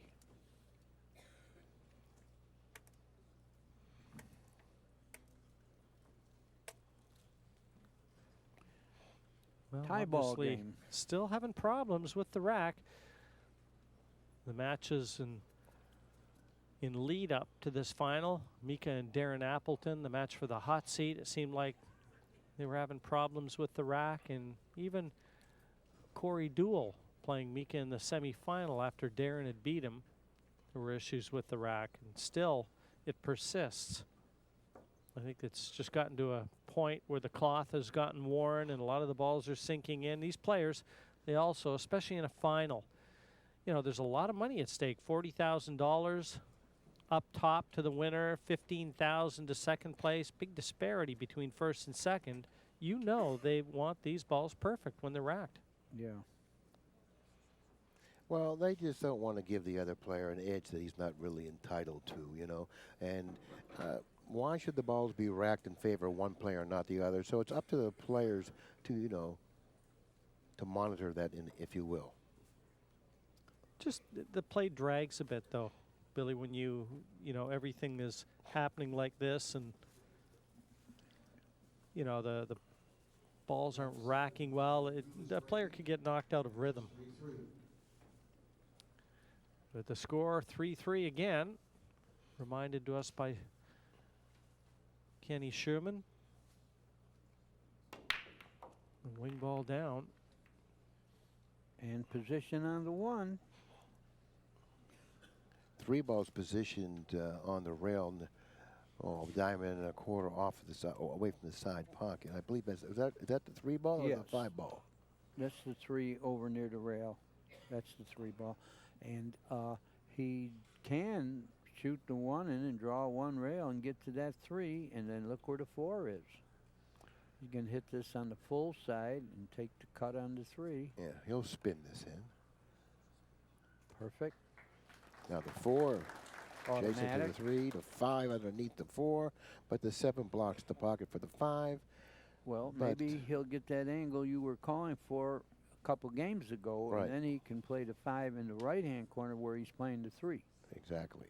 Well, Tie ball obviously game. still having problems with the rack. The matches in lead up to this final, Mika and Darren Appleton, the match for the hot seat, it seemed like they were having problems with the rack, and even Corey Deuel playing Mika in the semifinal after Darren had beat him. There were issues with the rack, and still it persists. I think it's just gotten to a point where the cloth has gotten worn and a lot of the balls are sinking in. These players, they also, especially in a final, you know, there's a lot of money at stake. $40,000 up top to the winner, $15,000 to second place. Big disparity between first and second. You know they want these balls perfect when they're racked. Yeah. Well, they just don't want to give the other player an edge that he's not really entitled to, you know. And why should the balls be racked in favor of one player and not the other? So it's up to the players to, you know, to monitor that, if you will. Just the play drags a bit, though, Billy, when you know, everything is happening like this, and you know, the balls aren't racking well. The player could get knocked out of rhythm. But the score 3-3 again, reminded to us by Kenny Schumann. And wing ball down. And position on the 1. 3 balls positioned on the rail, diamond and a quarter off of the side, away from the side pocket. I believe is that the 3 ball or Yes. the 5 ball? That's the 3 over near the rail. That's the 3 ball. And he can shoot the 1 in and draw 1 rail and get to that 3, and then look where the 4 is. You can hit this on the full side and take the cut on the 3. Yeah, he'll spin this in. Perfect. Now the 4 chasing to the Automatic. 3, the 5 underneath the 4, but the 7 blocks the pocket for the 5. Well, But- maybe he'll get that angle you were calling for a couple games ago, Right. and then he can play the 5 in the right-hand corner where he's playing the 3. Exactly.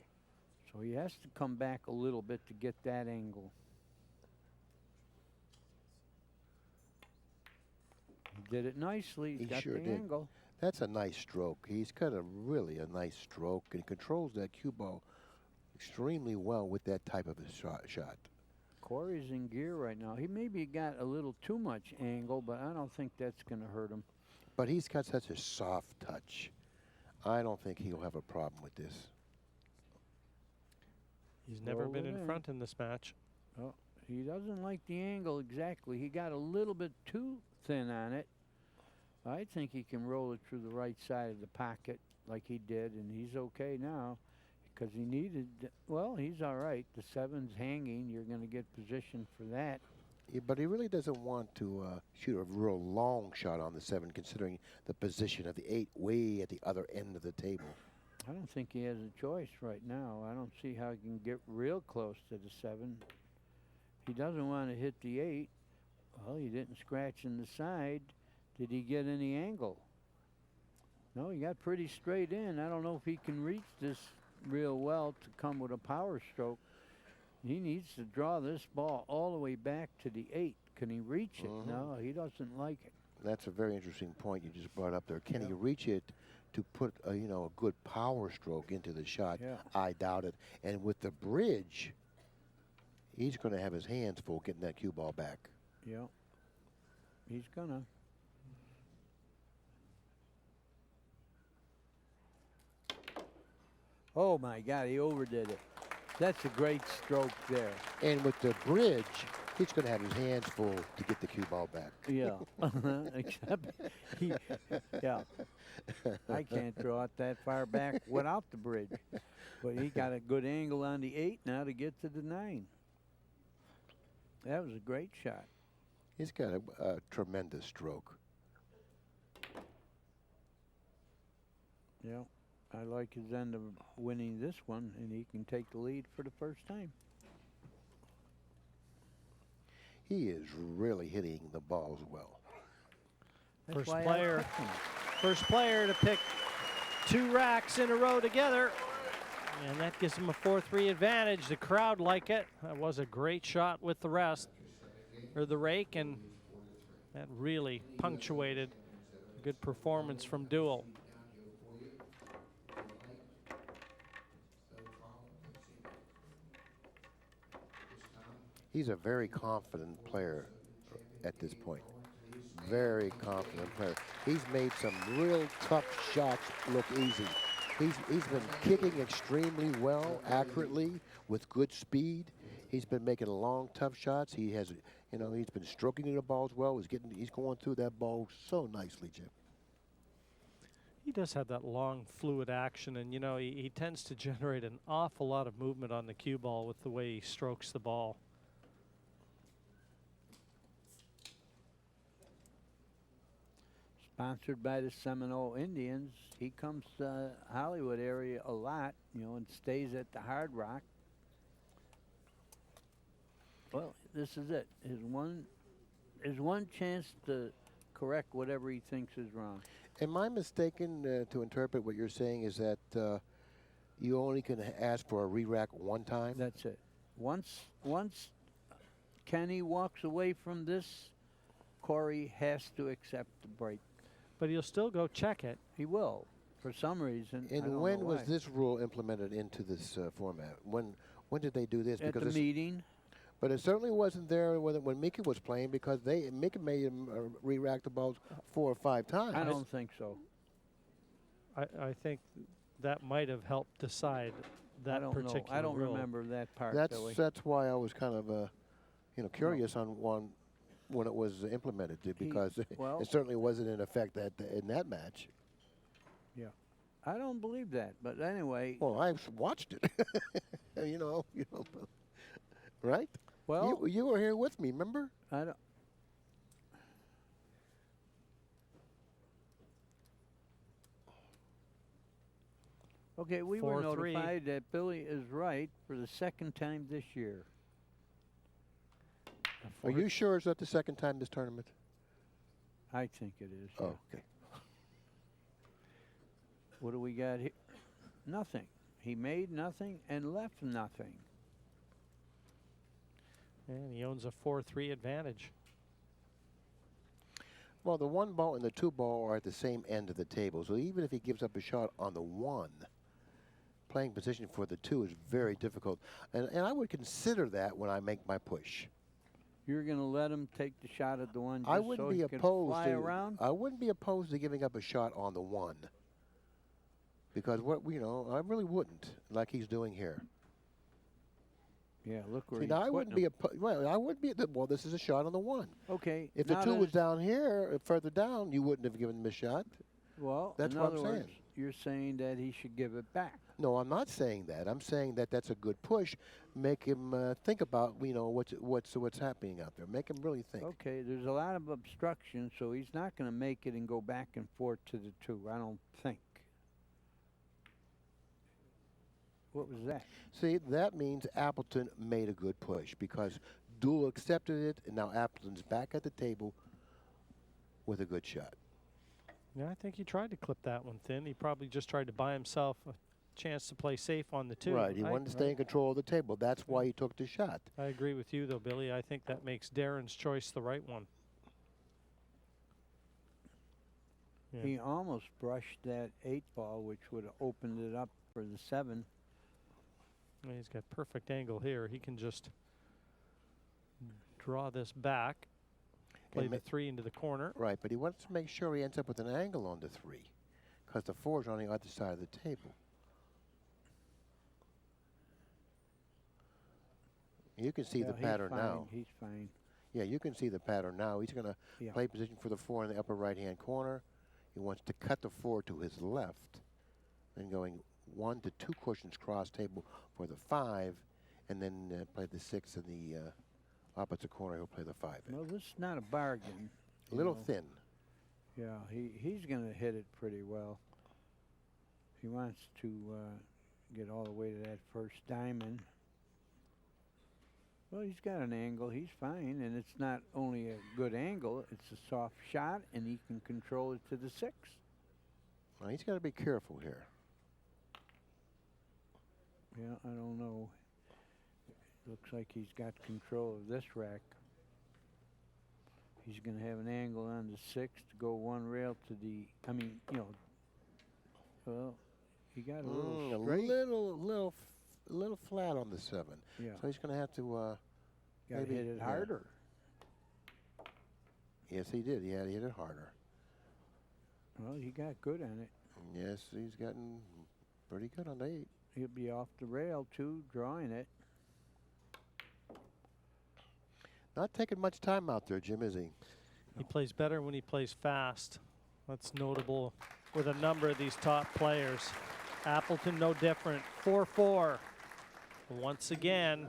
So he has to come back a little bit to get that angle. He did it nicely. He's He got sure the did. angle. That's a nice stroke. He's got really a nice stroke and controls that cue ball extremely well with that type of a shot. Corey's in gear right now. He maybe got a little too much angle, but I don't think that's going to hurt him. But he's got such a soft touch. I don't think he'll have a problem with this. He's never Roll been it in in. front in this match. Oh, he doesn't like the angle exactly. He got a little bit too thin on it. I think he can roll it through the right side of the pocket like he did, and he's okay now because he needed, well, he's all right. The 7's hanging. You're going to get position for that. Yeah, but he really doesn't want to shoot a real long shot on the 7, considering the position of the 8 way at the other end of the table. I don't think he has a choice right now. I don't see how he can get real close to the 7. He doesn't want to hit the 8. Well, he didn't scratch in the side. Did he get any angle? No, he got pretty straight in. I don't know if he can reach this real well to come with a power stroke. He needs to draw this ball all the way back to the 8. Can he reach it? No, he doesn't like it. That's a very interesting point you just brought up there. Can Yeah. he reach it to put a, you know, a good power stroke into the shot. Yeah. I doubt it. And with the bridge, he's going to have his hands full getting that cue ball back. Yeah. He's gonna. Oh my God, he overdid it. That's a great stroke there. And with the bridge, he's going to have his hands full to get the cue ball back. Yeah. Except he, yeah. I can't draw it that far back without the bridge. But he got a good angle on the 8 now to get to the 9. That was a great shot. He's got a tremendous stroke. Yeah. I like his end of winning this one, and he can take the lead for the first time. He is really hitting the balls well. That's First why I player. picked him. First player to pick 2 racks in a row together. And that gives him a 4-3 advantage. The crowd like it. That was a great shot with the rest, or the rake, and that really punctuated a good performance from Deuel. He's a very confident player at this point. Very confident player. He's made some real tough shots look easy. He's been kicking extremely well, accurately, with good speed. He's been making long, tough shots. He has, you know, he's been stroking the balls well. He's going through that ball so nicely, Jim. He does have that long, fluid action, and you know he tends to generate an awful lot of movement on the cue ball with the way he strokes the ball. Sponsored by the Seminole Indians. He comes to Hollywood area a lot, you know, and stays at the Hard Rock. Well, this is it. His one chance to correct whatever he thinks is wrong. Am I mistaken to interpret what you're saying is that you only can ask for a re-rack one time? That's it. Once Kenny walks away from this, Corey has to accept the break. But he'll still go check it. He will, for some reason. I And don't when know was why. this rule implemented into this format? When did they do this? At the it's- meeting? But it certainly wasn't there when Mickey was playing, because Mickey made him re-rack the balls 4 or 5 times. I don't think so. I think that might have helped decide that I don't particular know. I don't rule. remember that part, Billy. That's why I was kind of you know, curious on when it was implemented, because well- it certainly wasn't in effect in that match. Yeah. I don't believe that, but anyway. Well, I watched it. you know, right? Well, you were here with me, remember? I don't. Okay, we were 4-3. notified that Billy is right for the second time this year. Are you sure it's not the second time this tournament? I think it is. Yeah. Oh, okay. What do we got here? Nothing. He made nothing and left nothing. And he owns a 4-3 advantage. Well, the 1 ball and the 2 ball are at the same end of the table, so even if he gives up a shot on the 1, playing position for the 2 is very difficult. And I would consider that when I make my push. You're going to let him take the shot at the 1 just I wouldn't so be he can opposed fly around? I wouldn't be opposed to giving up a shot on the 1, because I really wouldn't, like he's doing here. Yeah, look where See, he's now I putting wouldn't be him. I wouldn't be. Well, this is a shot on the 1. Okay. If the now 2 that was it's- down here, further down, you wouldn't have given him a shot. Well, That's in what I'm other saying. words, you're saying that he should give it back. No, I'm not saying that. I'm saying that that's a good push. Make him think about what's happening out there. Make him really think. Okay, there's a lot of obstruction, so he's not going to make it and go back and forth to the 2, I don't think. What was that? See, that means Appleton made a good push, because Deuel accepted it, and now Appleton's back at the table with a good shot. Yeah, I think he tried to clip that one thin. He probably just tried to buy himself a chance to play safe on the 2. Right, he wanted to stay in control of the table. That's why he took the shot. I agree with you, though, Billy. I think that makes Darren's choice the right one. Yeah. He almost brushed that 8-ball, which would have opened it up for the 7. Well, he's got perfect angle here. He can just draw this back, play the 3 into the corner. Right, but he wants to make sure he ends up with an angle on the 3, because the 4 is on the other side of the table. You can see the pattern now. He's fine. Yeah, you can see the pattern now. He's going to play position for the 4 in the upper right-hand corner. He wants to cut the 4 to his left, then going 1 to 2 cushions cross table for the 5, and then play the 6 in the opposite corner. He'll play the 5 in. Well, this is not a bargain. A little thin. Yeah, he's going to hit it pretty well. He wants to get all the way to that first diamond. Well, he's got an angle. He's fine, and it's not only a good angle, it's a soft shot, and he can control it to the 6. Well, he's got to be careful here. Yeah, I don't know. Looks like he's got control of this rack. He's going to have an angle on the 6 to go 1 rail to the, I mean, you know, well, he got a little straight. A little flat on the 7. Yeah. So he's going to have to got to hit it harder. Yes, he did. He had to hit it harder. Well, he got good on it. Yes, he's gotten pretty good on the 8. He'll be off the rail, too, drawing it. Not taking much time out there, Jim, is he? He plays better when he plays fast. That's notable with a number of these top players. Appleton no different, 4-4. Once again,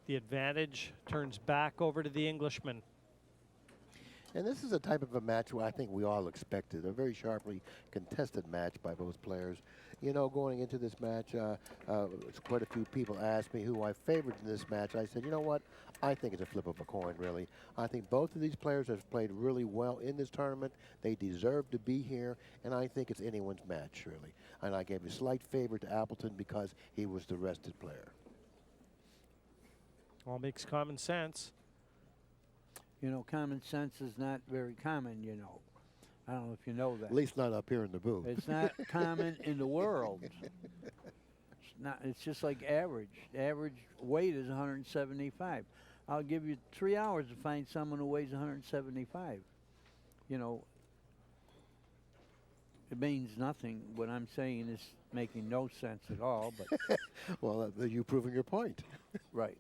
the advantage turns back over to the Englishman. And this is a type of a match where I think we all expected, a very sharply contested match by both players. You know, going into this match, quite a few people asked me who I favored in this match. I said, you know what? I think it's a flip of a coin, really. I think both of these players have played really well in this tournament. They deserve to be here, and I think it's anyone's match, really. And I gave a slight favor to Appleton because he was the rested player. All makes common sense. You know, common sense is not very common, you know. I don't know if you know that. At least not up here in the booth. It's not common in the world. It's not. It's just like average. Average weight is 175. I'll give you 3 hours to find someone who weighs 175. You know, it means nothing. What I'm saying is making no sense at all. But well, you've proven your point. Right.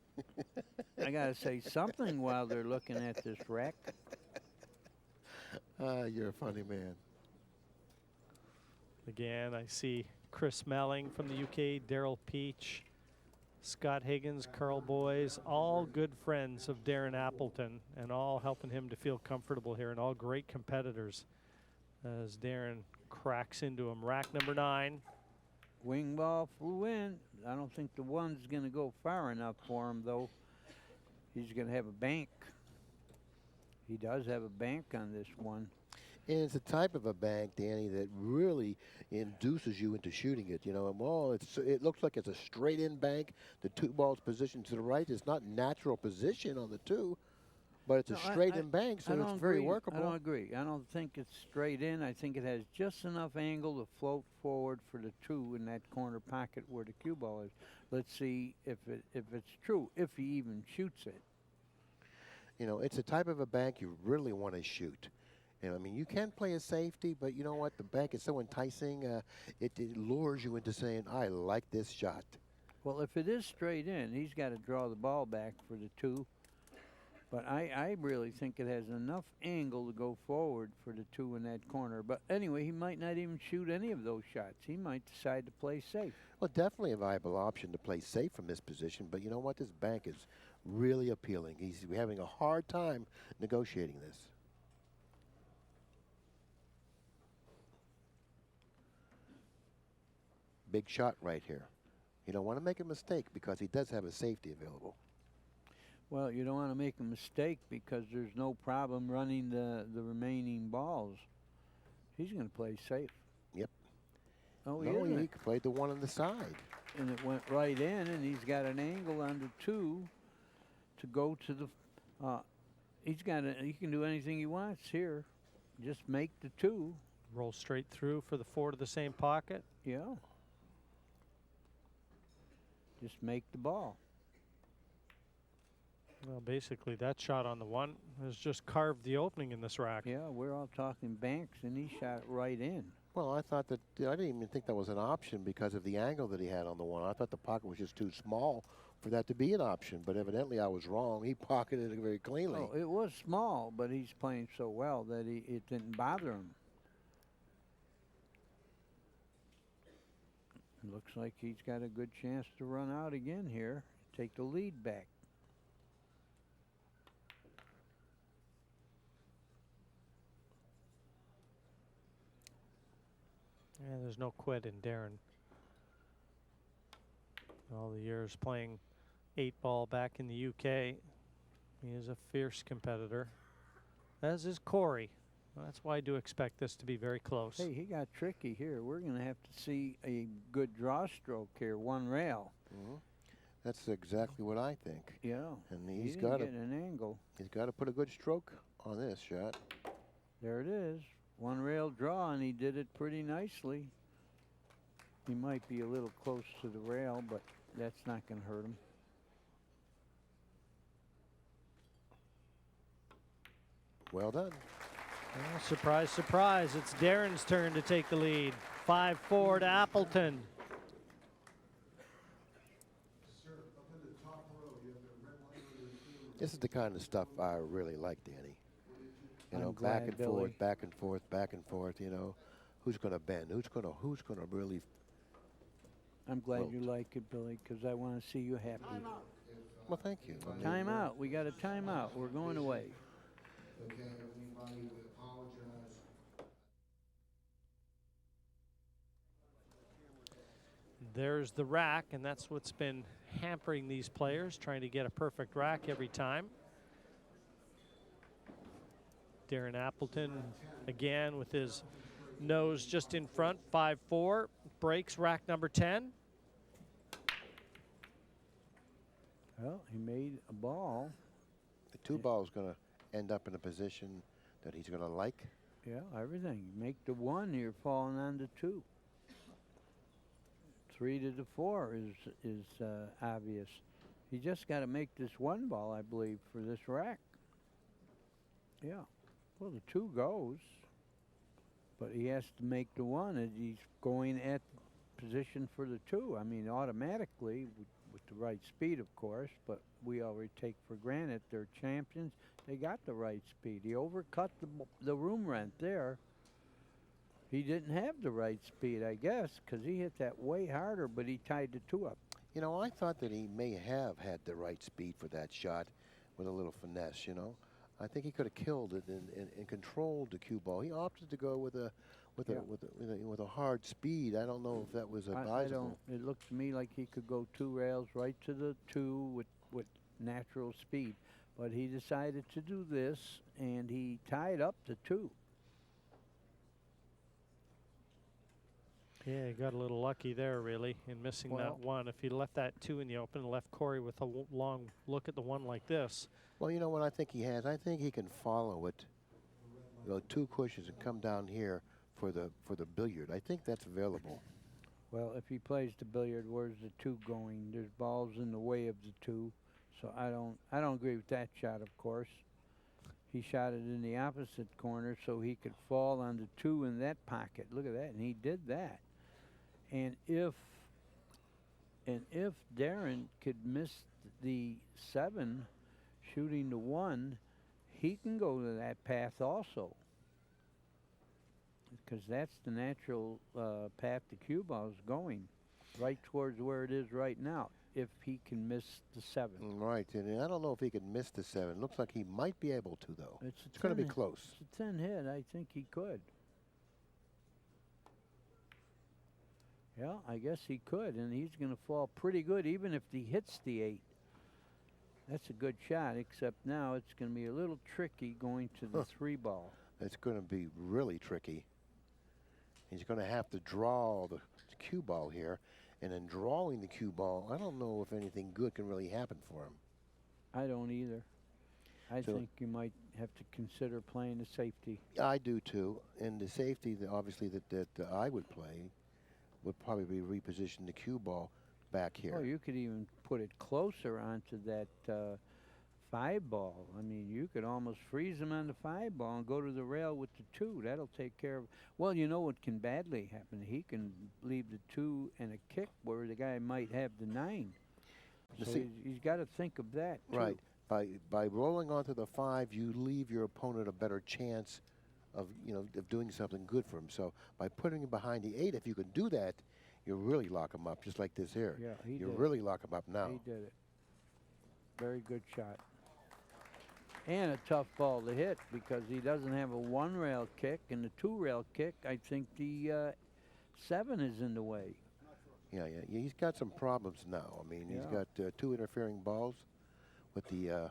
I got to say something while they're looking at this rack. You're a funny man. Again, I see Chris Melling from the UK, Daryl Peach, Scott Higgins, Carl Boys, all good friends of Darren Appleton and all helping him to feel comfortable here, and all great competitors as Darren cracks into him. Rack number 9. Wing ball flew in. I don't think the 1's going to go far enough for him, though. He's going to have a bank. He does have a bank on this one. And it's a type of a bank, Danny, that really induces you into shooting it. You know, well, it looks like it's a straight-in bank. The 2 balls positioned to the right. It's not natural position on the 2, but it's a straight-in bank, so it's very workable. I don't agree. I don't think it's straight in. I think it has just enough angle to float forward for the 2 in that corner pocket where the cue ball is. Let's see if it's true, if he even shoots it. You know, it's a type of a bank you really want to shoot. You know, I mean, you can play a safety, but you know what? The bank is so enticing. It lures you into saying, I like this shot. Well, if it is straight in, he's got to draw the ball back for the 2. But I really think it has enough angle to go forward for the 2 in that corner. But anyway, he might not even shoot any of those shots. He might decide to play safe. Well, definitely a viable option to play safe from this position. But you know what? This bank is really appealing. He's having a hard time negotiating this. Big shot right here. You don't want to make a mistake because he does have a safety available. Well, you don't want to make a mistake because there's no problem running the remaining balls. He's going to play safe. Yep. Oh, no, he played the 1 on the side. And it went right in, and he's got an angle on the 2 to go to the. He can do anything he wants here. just make the 2. Roll straight through for the 4 to the same pocket. Yeah. Just make the ball. Well, basically, that shot on the 1 has just carved the opening in this rack. Yeah, we're all talking banks, and he shot it right in. Well, I thought that, I didn't even think that was an option because of the angle that he had on the 1. I thought the pocket was just too small for that to be an option, but evidently I was wrong. He pocketed it very cleanly. Oh, it was small, but he's playing so well that it didn't bother him. Looks like he's got a good chance to run out again here, take the lead back. Yeah, there's no quit in Darren. All the years playing 8-ball back in the UK, he is a fierce competitor, as is Corey. Well, that's why I do expect this to be very close. Hey, he got tricky here. We're going to have to see a good draw stroke here, 1 rail. That's exactly what I think. Yeah, And he's he's got got to an angle. he's got to put a good stroke on this shot. There it is, 1 rail draw, and he did it pretty nicely. He might be a little close to the rail, but that's not going to hurt him. Well done. Well, surprise, surprise. It's Darren's turn to take the lead. 5-4 to Appleton. This is the kind of stuff I really like, Danny. You know, I'm back glad, and Billy. forth, back and forth, back and forth. You know, who's going to bend? Who's going to really? I'm glad Float. you like it, Billy, because I want to see you happy. Well, thank you. I mean, Timeout. We got a timeout. We're going away. Okay, everybody would apologize. There's the rack, and that's what's been hampering these players, trying to get a perfect rack every time. Darren Appleton, again, with his nose just in front, 5-4, breaks rack number 10. Well, he made a ball. The 2 ball is going to end up in a position that he's going to like. Yeah, everything. You make the 1, you're falling on the 2. 3 to the 4 is obvious. He just got to make this 1 ball, I believe, for this rack. Yeah. Well, the 2 goes, but he has to make the 1, and he's going at position for the 2. I mean, automatically, with the right speed, of course, but we already take for granted they're champions. They got the right speed. He overcut the room rent there. He didn't have the right speed, I guess, because he hit that way harder, but he tied the 2 up. You know, I thought that he may have had the right speed for that shot with a little finesse, you know. I think he could have killed it and controlled the cue ball. He opted to go with a hard speed. I don't know if that was advisable. It looked to me like he could go 2 rails right to the 2 with natural speed, but he decided to do this, and he tied up the 2. Yeah, he got a little lucky there, really, in missing that 1. If he left that 2 in the open and left Corey with a long look at the 1 like this. Well, you know what I think he has? I think he can follow it, you know, 2 cushions and come down here for the billiard. I think that's available. Well, if he plays the billiard, where's the 2 going? There's balls in the way of the 2, so I don't agree with that shot, of course. He shot it in the opposite corner so he could fall on the 2 in that pocket. Look at that, and he did that. And if Darren could miss the 7 shooting the 1, he can go to that path also, because that's the natural path the cue ball is going, right towards where it is right now, if he can miss the 7. Right, and I don't know if he could miss the 7. Looks like he might be able to, though. It's going to be close. It's a 10 hit. I think he could. Yeah, I guess he could, and he's going to fall pretty good even if he hits the 8. That's a good shot, except now it's going to be a little tricky going to the 3 ball. It's going to be really tricky. He's going to have to draw the cue ball here, and in drawing the cue ball, I don't know if anything good can really happen for him. I don't either. I think you might have to consider playing the safety. I do too. And the safety, obviously, that I would play would probably be reposition the cue ball back here. Oh, you could even put it closer onto that 5 ball. I mean, you could almost freeze him on the 5 ball and go to the rail with the 2. That'll take care of. Well, you know what can badly happen? He can leave the 2 and a kick where the guy might have the 9. So he's got to think of that too. Right. By rolling onto the 5, you leave your opponent a better chance of of doing something good for him. So by putting him behind the 8, if you can do that, you really lock him up, just like this here. Yeah, he you did. really lock him up now. He did it. Very good shot. And a tough ball to hit because he doesn't have a 1 rail kick and the 2 rail kick. I think the 7 is in the way. Yeah, he's got some problems now. I mean, he's got 2 interfering balls with the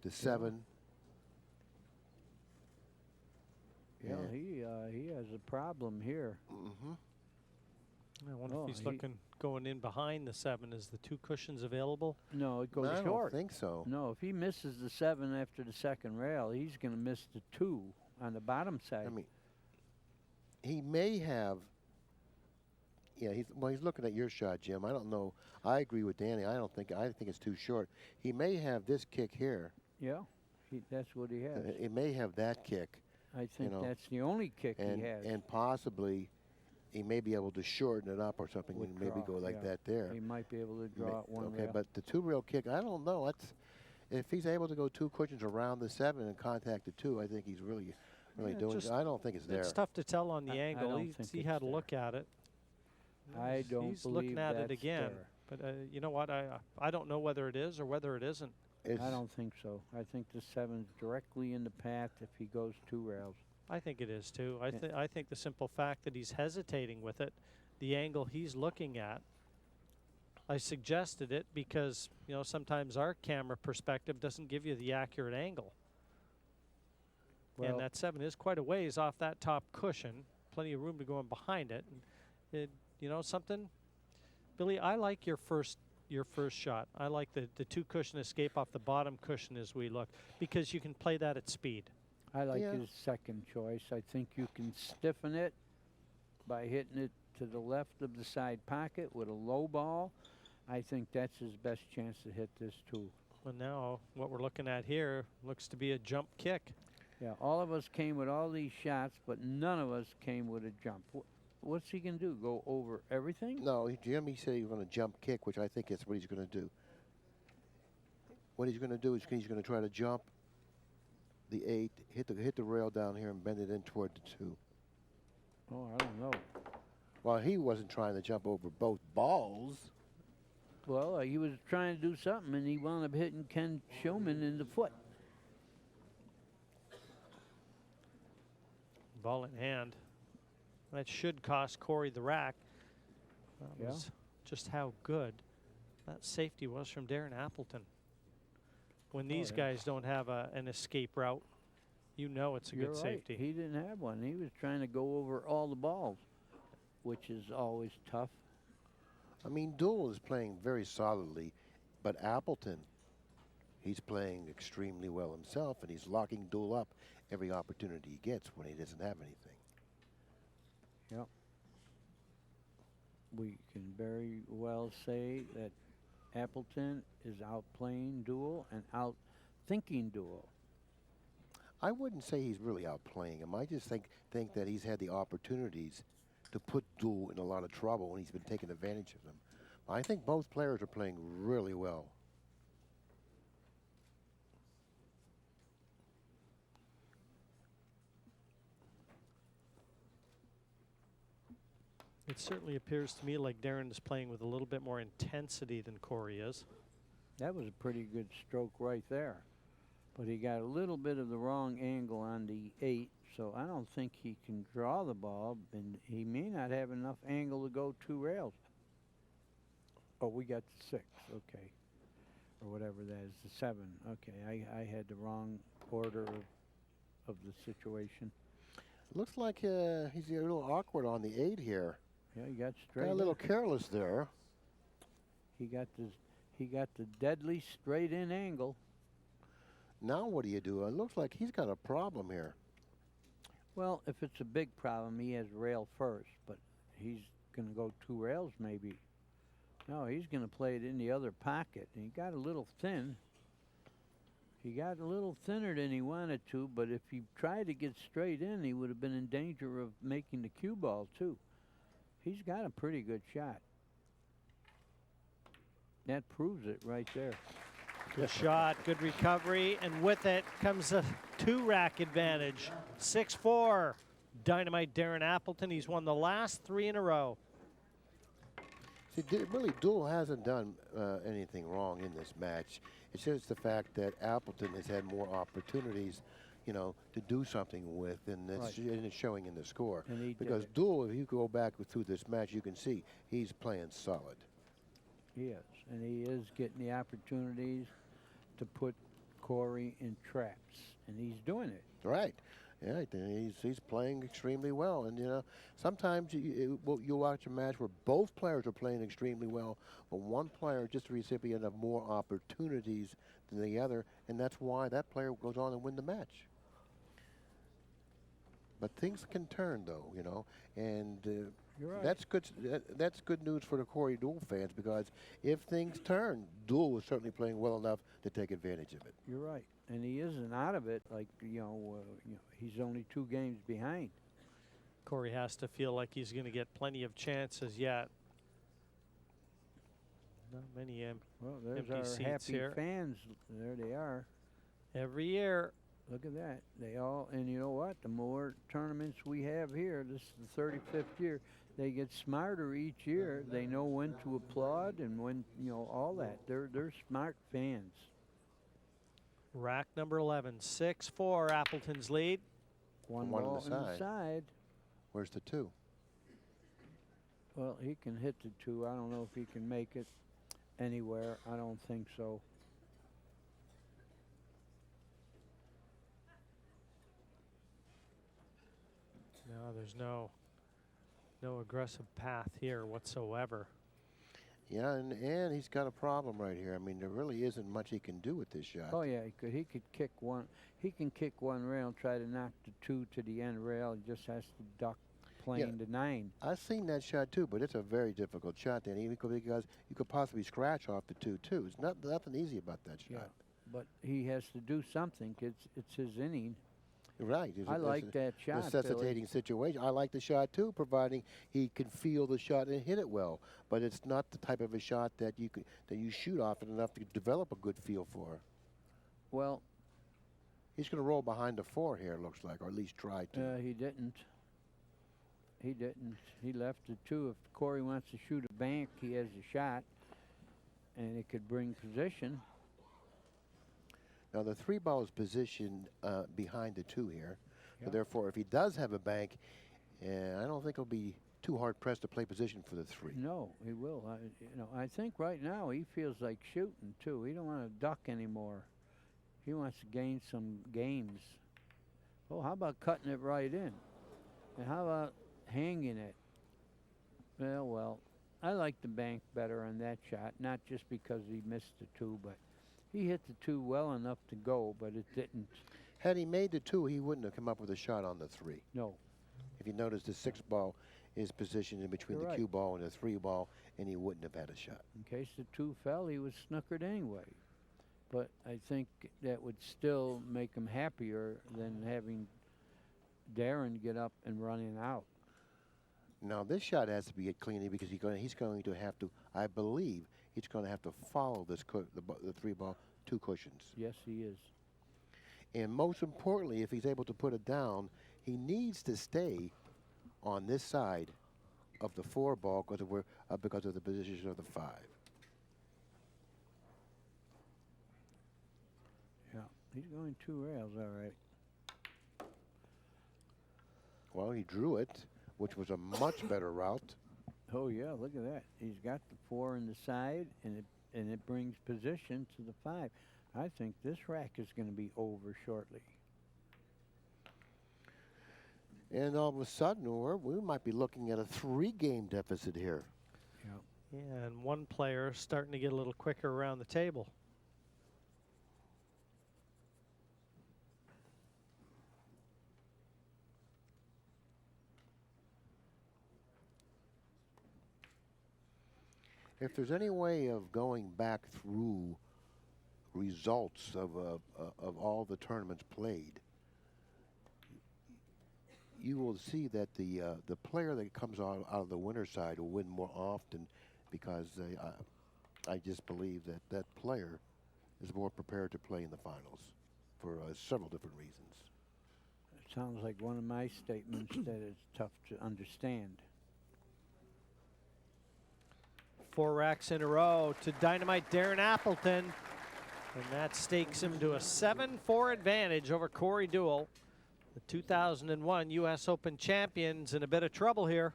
7. Yeah, he has a problem here. Mm-hmm. I wonder if he's going in behind the 7. Is the 2 cushions available? No, it goes I short. don't think so. No, if he misses the 7 after the 2nd rail, he's going to miss the 2 on the bottom side. I mean, he may have. Yeah, he's looking at your shot, Jim. I don't know. I agree with Danny. I think it's too short. He may have this kick here. Yeah, that's what he has. It may have that kick. I think that's the only kick he has. And possibly he may be able to shorten it up or something and maybe go like that there. He might be able to draw it 1 Okay, rail. but the 2 rail kick, I don't know. If he's able to go 2 cushions around the 7 and contact the 2, I think he's really doing it. I don't think it's there. It's tough to tell on the I angle. don't think He it's had a there. look at it. I don't He's believe looking at it that's again. there. But you know what? I don't know whether it is or whether it isn't. I don't think so. I think the 7's directly in the path if he goes 2 rails. I think it is too. I think the simple fact that he's hesitating with it, the angle he's looking at. I suggested it because sometimes our camera perspective doesn't give you the accurate angle. Well, And that 7 is quite a ways off that top cushion. Plenty of room to go in behind it. And something, Billy, I like your first shot. I like the 2 cushion escape off the bottom cushion as we look because you can play that at speed. I like his second choice. I think you can stiffen it by hitting it to the left of the side pocket with a low ball. I think that's his best chance to hit this too. Well, now what we're looking at here looks to be a jump kick. Yeah, all of us came with all these shots, but none of us came with a jump. What's he going to do, go over everything? No, Jim, he said he was going to jump kick, which I think is what he's going to do. What he's going to do is he's going to try to jump the 8, hit the rail down here and bend it in toward the 2. Oh, I don't know. Well, he wasn't trying to jump over both balls. Well, he was trying to do something, and he wound up hitting Ken Shulman in the foot. Ball in hand. That should cost Corey the rack. That was just how good that safety was from Darren Appleton. When these guys don't have an escape route, it's a good safety. He didn't have one. He was trying to go over all the balls, which is always tough. I mean, Deuel is playing very solidly, but Appleton, he's playing extremely well himself, and he's locking Deuel up every opportunity he gets when he doesn't have anything. Yep. We can very well say that Appleton is outplaying Deuel and outthinking Deuel. I wouldn't say he's really outplaying him. I just think that he's had the opportunities to put Deuel in a lot of trouble, and he's been taking advantage of them. I think both players are playing really well. It certainly appears to me like Darren is playing with a little bit more intensity than Corey is. That was a pretty good stroke right there. But he got a little bit of the wrong angle on the 8, so I don't think he can draw the ball, and he may not have enough angle to go 2 rails. Oh, we got the 6, okay. Or whatever that is, the 7. Okay, I had the wrong order of the situation. Looks like he's a little awkward on the 8 here. Yeah, he got straight. Got a little careless there. He got the deadly straight in angle. Now what do you do? It looks like he's got a problem here. Well, if it's a big problem, he has rail first, but he's going to go 2 rails maybe. No, he's going to play it in the other pocket. And he got a little thin. He got a little thinner than he wanted to, but if he tried to get straight in, he would have been in danger of making the cue ball, too. He's got a pretty good shot. That proves it right there. Good shot, good recovery, and with it comes a 2-rack advantage. 6-4, Dynamite Darren Appleton. He's won the last 3 in a row. See, really, Deuel hasn't done anything wrong in this match. It's just the fact that Appleton has had more opportunities, you know, to do something with, and it's showing in the score. Because Deuel, if you go back through this match, you can see he's playing solid. He is, and he is getting the opportunities to put Corey in traps, and he's doing it. Right. Yeah, he's playing extremely well, and you know sometimes you watch a match where both players are playing extremely well, but one player just the recipient of more opportunities than the other, and that's why that player goes on and win the match. But things can turn, though, you know, and You're right. that's good. That's good news for the Corey Deuel fans, because if things turn, Deuel was certainly playing well enough to take advantage of it. You're right, and he isn't out of it. Like he's only 2 games behind. Corey has to feel like he's going to get plenty of chances yet. Not many Well, there's empty our seats happy here. fans. There they are. Every year. Look at that. They all, and you know what? The more tournaments we have here, this is the 35th year, they get smarter each year. They know when to applaud and when, you know, all that. They're smart fans. Rack number 11, 6-4, Appleton's lead. One on ball the on the side. Where's the 2? Well, he can hit the 2. I don't know if he can make it anywhere. I don't think so. No, there's no aggressive path here whatsoever. Yeah, and he's got a problem right here. I mean, there really isn't much he can do with this shot. Oh yeah, he could. He could kick one. He can kick 1 rail and try to knock the 2 to the end rail. He just has to duck playing the 9. I've seen that shot too, but it's a very difficult shot. Then even because you could possibly scratch off the 2 too. It's nothing easy about that shot. Yeah, but he has to do something. It's his inning. Right. I like that shot, Necessitating situation. I like the shot too, providing he can feel the shot and hit it well. But it's not the type of a shot that you shoot often enough to develop a good feel for. Well, he's going to roll behind the 4 here, it looks like, or at least try to. He didn't. He didn't. He left the 2. If Corey wants to shoot a bank, he has a shot, and it could bring position. Now the 3 ball is positioned behind the 2 here. Yeah. So therefore, if he does have a bank, I don't think he'll be too hard pressed to play position for the 3. No, he will. I think right now he feels like shooting too. He don't want to duck anymore. He wants to gain some games. Oh, how about cutting it right in? And how about hanging it? Well, I like the bank better on that shot, not just because he missed the 2, but he hit the 2 well enough to go, but it didn't. Had he made the 2, he wouldn't have come up with a shot on the 3. No. If you notice, the 6 ball is positioned in between the cue ball and the 3 ball, and he wouldn't have had a shot. In case the 2 fell, he was snookered anyway. But I think that would still make him happier than having Darren get up and running out. Now this shot has to be cleanly because he's going to have to, I believe, he's going to have to follow this the 3 ball 2 cushions. Yes, he is. And most importantly, if he's able to put it down, he needs to stay on this side of the 4 ball because of the position of the 5. Yeah, he's going 2 rails, all right. Well, he drew it, which was a much better route. Oh yeah, look at that. He's got the 4 in the side, and it brings position to the 5. I think this rack is going to be over shortly. And all of a sudden, we might be looking at a 3-game deficit here. Yeah, and one player starting to get a little quicker around the table. If there's any way of going back through results of all the tournaments played, you will see that the player that comes out of the winner's side will win more often, because I just believe that that player is more prepared to play in the finals for several different reasons. It sounds like one of my statements that it's tough to understand. 4 racks in a row to Dynamite Darren Appleton. And that stakes him to a 7-4 advantage over Corey Deuel. The 2001 U.S. Open champions in a bit of trouble here.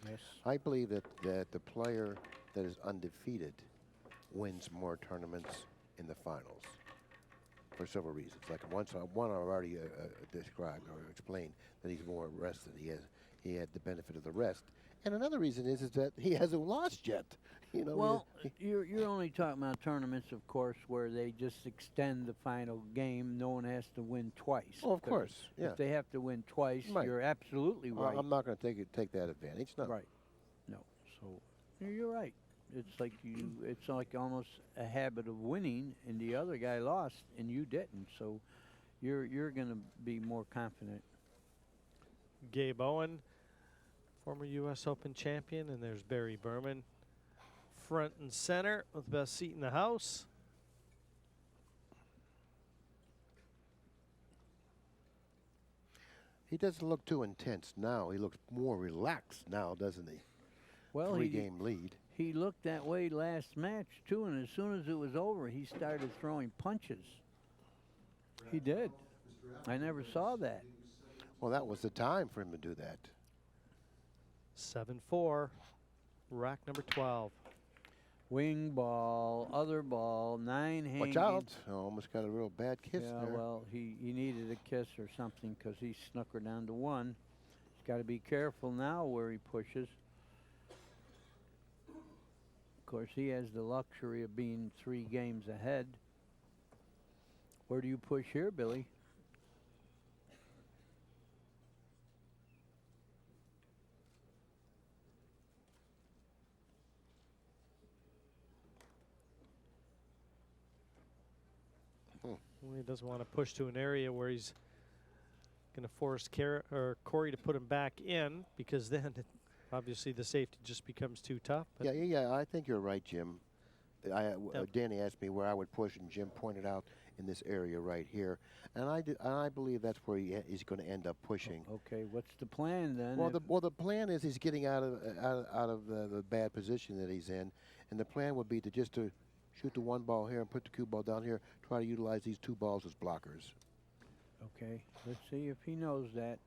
Yes. I believe that the player that is undefeated wins more tournaments in the finals for several reasons. Like one I've already described or explained, that he's more rested. He had the benefit of the rest. And another reason is that he hasn't lost yet. You know. Well, you're only talking about tournaments, of course, where they just extend the final game. No one has to win twice. Oh, of course. Yeah. If they have to win twice, Right. you're absolutely right. I'm not going to take that advantage. No. Right. No. So you're right. It's like it's like almost a habit of winning, and the other guy lost and you didn't. So you're going to be more confident. Gabe Owen, former U.S. Open champion, and there's Barry Berman, front and center with the best seat in the house. He doesn't look too intense now. He looks more relaxed now, doesn't he? Well, Three-game lead. He looked that way last match too, and as soon as it was over, he started throwing punches. He did. I never saw that. Well, that was the time for him to do that. 7-4, rack number 12. Wing ball, other ball, 9 hanging. Watch out. Almost got a real bad kiss Yeah, there. well, he needed a kiss or something because he snuck her down to 1. He's got to be careful now where he pushes. Of course, he has the luxury of being 3 games ahead. Where do you push here, Billy? Well, he doesn't want to push to an area where he's going to force Corey to put him back in, because then obviously the safety just becomes too tough. But Yeah, I think you're right, Jim. Danny asked me where I would push, and Jim pointed out in this area right here. And I believe that's where he's going to end up pushing. Okay, what's the plan then? Well, the plan is he's getting out of the bad position that he's in, and the plan would be to shoot the 1 ball here and put the cue ball down here, try to utilize these 2 balls as blockers. Okay, let's see if he knows that.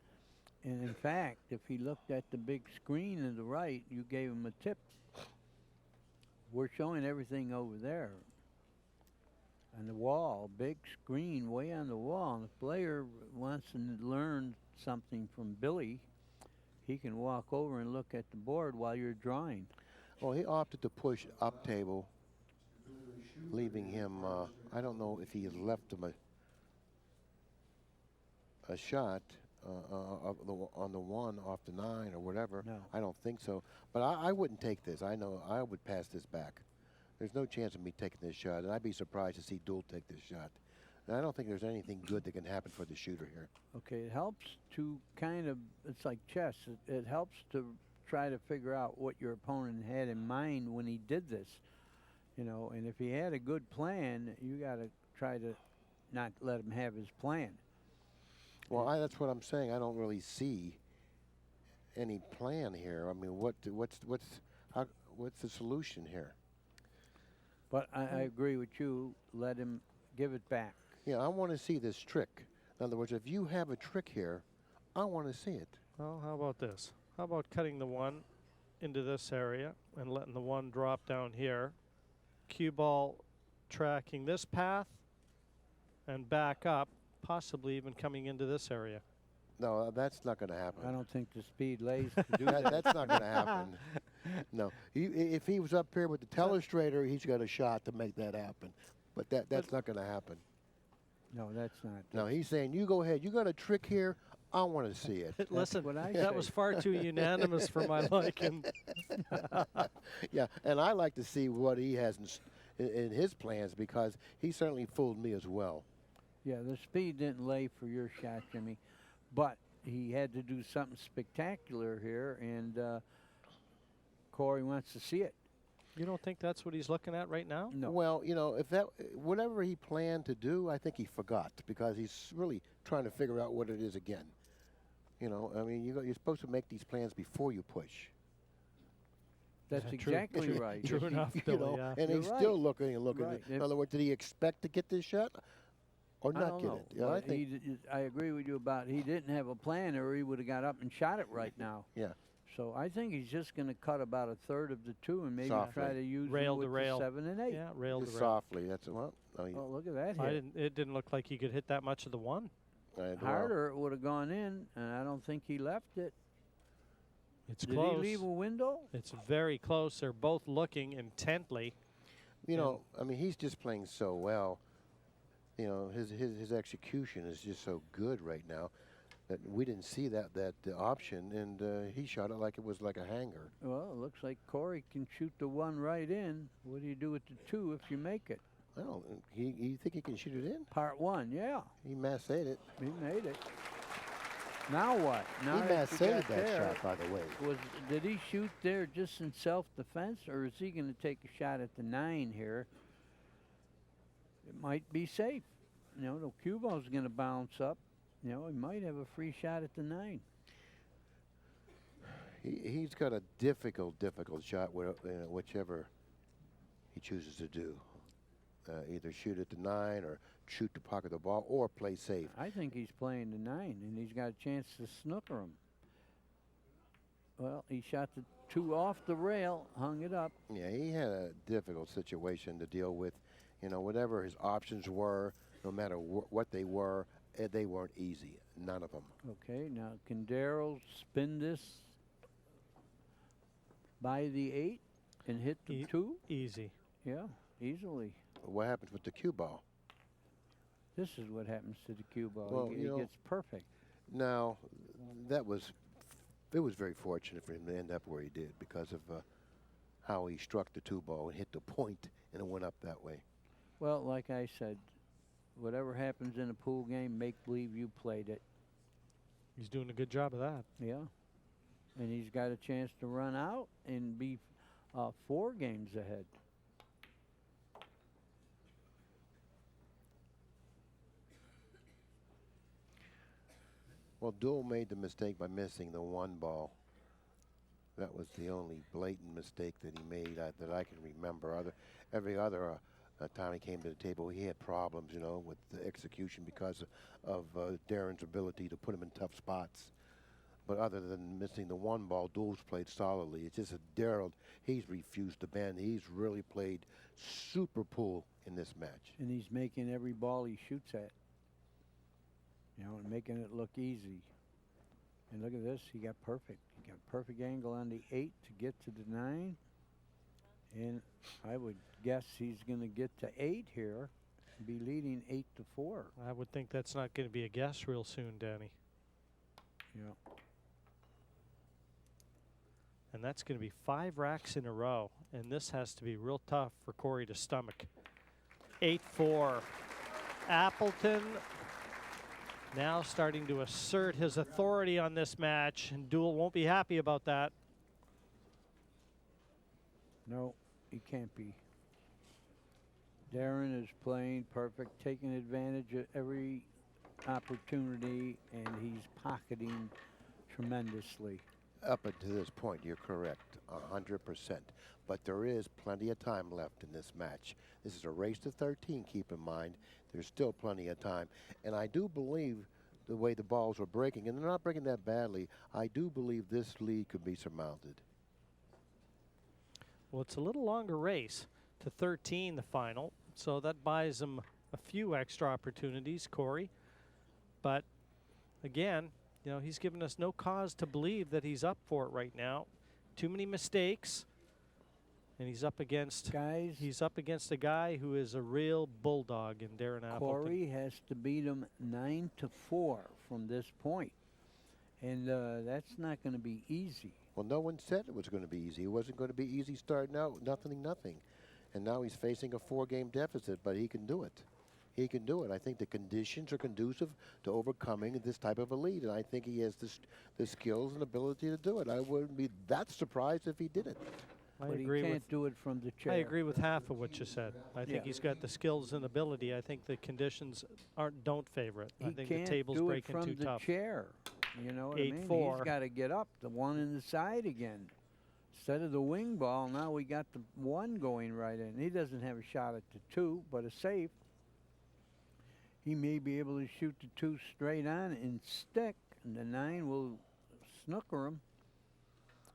And in fact, if he looked at the big screen to the right, you gave him a tip. We're showing everything over there. On the wall, big screen way on the wall. And if the player wants to learn something from Billy, he can walk over and look at the board while you're drawing. Well, he opted to push up table, leaving him, I don't know if he left him a shot on the 1 off the 9 or whatever. No. I don't think so. But I wouldn't take this. I know I would pass this back. There's no chance of me taking this shot, and I'd be surprised to see Deuel take this shot. And I don't think there's anything good that can happen for the shooter here. Okay, it helps to kind of, it's like chess. It helps to try to figure out what your opponent had in mind when he did this. You know, and if he had a good plan, you got to try to not let him have his plan. Well, that's what I'm saying. I don't really see any plan here. I mean, what's the solution here? But I agree with you. Let him give it back. Yeah, I want to see this trick. In other words, if you have a trick here, I want to see it. well, how about this? How about cutting the 1 into this area and letting the 1 drop down here? Cue ball tracking this path and back up, possibly even coming into this area. No, that's not going to happen. I don't think the speed lays to do that. That's not going to happen. No. If he was up here with the telestrator, he's got a shot to make that happen. But that's not going to happen. No, that's not. No, he's saying, you go ahead. You got a trick here. I want to see it. Listen, what I that say. was far too unanimous for my liking. Yeah, and I like to see what he has in his plans because he certainly fooled me as well. Yeah, the speed didn't lay for your shot, Jimmy, but he had to do something spectacular here, and Corey wants to see it. You don't think that's what he's looking at right now? No. Well, you know, if that whatever he planned to do, I think he forgot because he's really trying to figure out what it is again. You know, I mean, you're supposed to make these plans before you push. That's Yeah, true. exactly right. True enough, You Billy, know, yeah. and You're he's right. still looking and looking. Right. In other words, did he expect to get this shot or I not don't get know, it? You know, I but think. I agree with you about he didn't have a plan, or he would have got up and shot it right now. Yeah. So I think he's just going to cut about a third of the two and maybe Softly. try to use Rail them to with rail. the 7 and 8. Yeah, rail to Just rail. softly. That's well. No, Oh, look at that I hit. it didn't look like he could hit that much of the one. Harder, it would have gone in, and I don't think he left it. It's Did close. he leave a window? It's very close. They're both looking intently. You know, I mean, he's just playing so well. You know, his execution is just so good right now that we didn't see that option, and he shot it like it was like a hanger. Well, it looks like Corey can shoot the one right in. What do you do with the two if you make it? Well, you think he can shoot it in? Part one, yeah. He massed it. He made it. Now what? Now He that you massed got that there, shot, by the way. Did he shoot there just in self-defense, or is he going to take a shot at the 9 here? It might be safe. You know, the cue ball's going to bounce up. You know, he might have a free shot at the 9. He's got a difficult shot, whichever he chooses to do. Either shoot at the 9 or shoot to pocket the ball or play safe. I think he's playing the 9, and he's got a chance to snooker him. Well, he shot the 2 off the rail, hung it up. Yeah, he had a difficult situation to deal with. You know, whatever his options were, no matter what they weren't easy. None of them. Okay, now can Darrell spin this by the 8 and hit the 2? Easy. Yeah, easily. What happens with the cue ball? This is what happens to the cue ball. Well, It you know, gets perfect. Now, it was very fortunate for him to end up where he did because of how he struck the 2 ball and hit the point, and it went up that way. Well, like I said, whatever happens in a pool game, make believe you played it. He's doing a good job of that. Yeah. And he's got a chance to run out and be 4 games ahead. Well, Deuel made the mistake by missing the 1 ball. That was the only blatant mistake that he made that I can remember. Every other time he came to the table, he had problems, you know, with the execution because of Darren's ability to put him in tough spots. But other than missing the 1 ball, Deuel's played solidly. It's just that Darrell, he's refused to bend. He's really played super pool in this match. And he's making every ball he shoots at. You know, and making it look easy. And look at this, he got perfect. He got perfect angle on the 8 to get to the 9. And I would guess he's going to get to 8 here, be leading 8-4. I would think that's not going to be a guess real soon, Danny. Yeah. And that's going to be 5 racks in a row. And this has to be real tough for Corey to stomach. 8-4. Appleton now starting to assert his authority on this match, and Deuel won't be happy about that. No, he can't be. Darren is playing perfect, taking advantage of every opportunity, and he's pocketing tremendously. Up until this point, you're correct, 100%. But there is plenty of time left in this match. This is a race to 13, keep in mind. There's still plenty of time. And I do believe the way the balls are breaking, and they're not breaking that badly, I do believe this lead could be surmounted. Well, it's a little longer race to 13, the final, so that buys him a few extra opportunities, Corey. But again, you know, he's given us no cause to believe that he's up for it right now. Too many mistakes, and he's up against a guy who is a real bulldog in Darren Appleton. Corey has to beat him 9-4 from this point. And that's not going to be easy. Well, no one said it was going to be easy. It wasn't going to be easy starting out, nothing. And now he's facing a 4-game deficit, but he can do it. He can do it. I think the conditions are conducive to overcoming this type of a lead, and I think he has the skills and ability to do it. I wouldn't be that surprised if he did it. But he can't do it from the chair. I agree with half of what you said. I think he's got the skills and ability. I think the conditions don't favor it. I think the table's breaking too tough. He can't do it from the chair. You know what I mean? 8-4. He's got to get up, the one in the side again. Instead of the wing ball, now we got the one going right in. He doesn't have a shot at the 2, but a safe. He may be able to shoot the 2 straight on and stick, and the 9 will snooker him.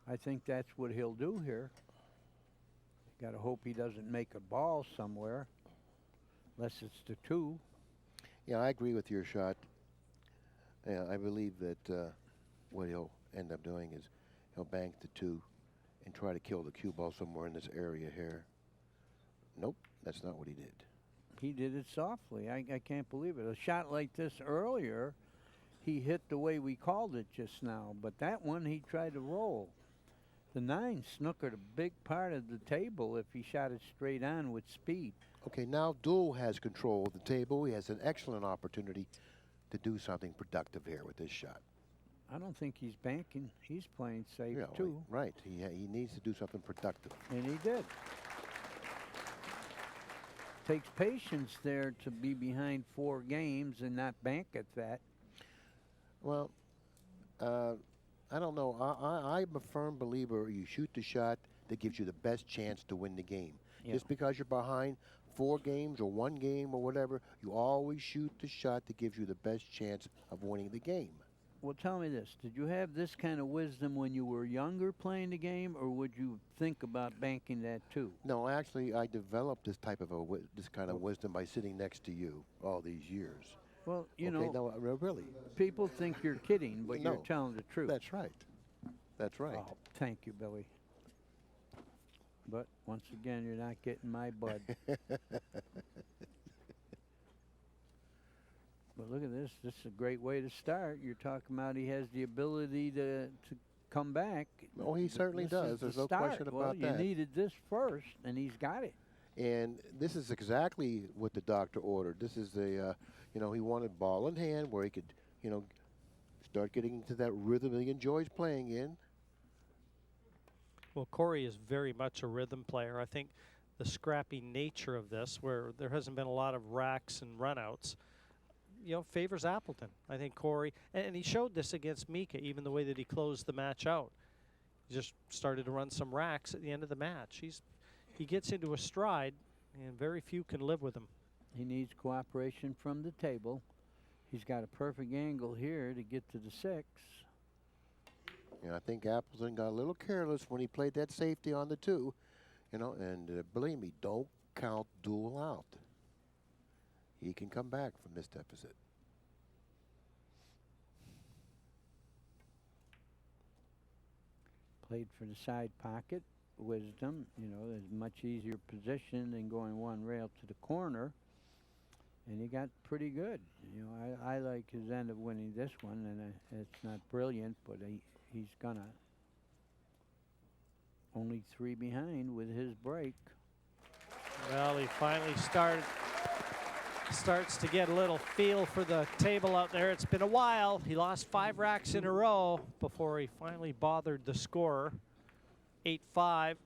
I think that's what he'll do here. Got to hope he doesn't make a ball somewhere, unless it's the 2. Yeah, I agree with your shot. Yeah, I believe that what he'll end up doing is he'll bank the 2 and try to kill the cue ball somewhere in this area here. Nope, that's not what he did. He did it softly. I can't believe it. A shot like this earlier, he hit the way we called it just now, but that one he tried to roll. The 9 snookered a big part of the table if he shot it straight on with speed. Okay, now Deuel has control of the table. He has an excellent opportunity to do something productive here with this shot. I don't think he's banking. He's playing safe, Yeah, too. right. He needs to do something productive. And he did. Takes patience there to be behind 4 games and not bank at that. Well, I don't know. I'm a firm believer you shoot the shot that gives you the best chance to win the game. Yeah. Just because you're behind 4 games or 1 game or whatever, you always shoot the shot that gives you the best chance of winning the game. Well, tell me this. Did you have this kind of wisdom when you were younger playing the game, or would you think about banking that too? No, actually, I developed this type of this kind of wisdom by sitting next to you all these years. Well, you okay, know, no, really. people think you're kidding, but No. you're telling the truth. That's right. That's right. Oh, thank you, Billy. But once again, you're not getting my bud. But look at this. This is a great way to start. You're talking about he has the ability to come back. Oh, he certainly This does. is There's the no start. question Well, about that. you needed this first, and he's got it. And this is exactly what the doctor ordered. This is the, you know, he wanted ball in hand where he could, you know, start getting into that rhythm he enjoys playing in. Well, Corey is very much a rhythm player. I think the scrappy nature of this, where there hasn't been a lot of racks and runouts, you know, favors Appleton. I think Corey, and he showed this against Mika, even the way that he closed the match out. He just started to run some racks at the end of the match. He gets into a stride, and very few can live with him. He needs cooperation from the table. He's got a perfect angle here to get to the 6. You know, I think Appleton got a little careless when he played that safety on the 2, you know, and believe me, don't count Deuel out. He can come back from this deficit. Played for the side pocket. Wisdom, you know, is much easier position than going 1 rail to the corner. And he got pretty good. You know, I like his end of winning this one, and it's not brilliant, but he's gonna. Only 3 behind with his break. Well, he finally starts to get a little feel for the table out there. It's been a while. He lost 5 racks in a row before he finally bothered the scorer. 8-5.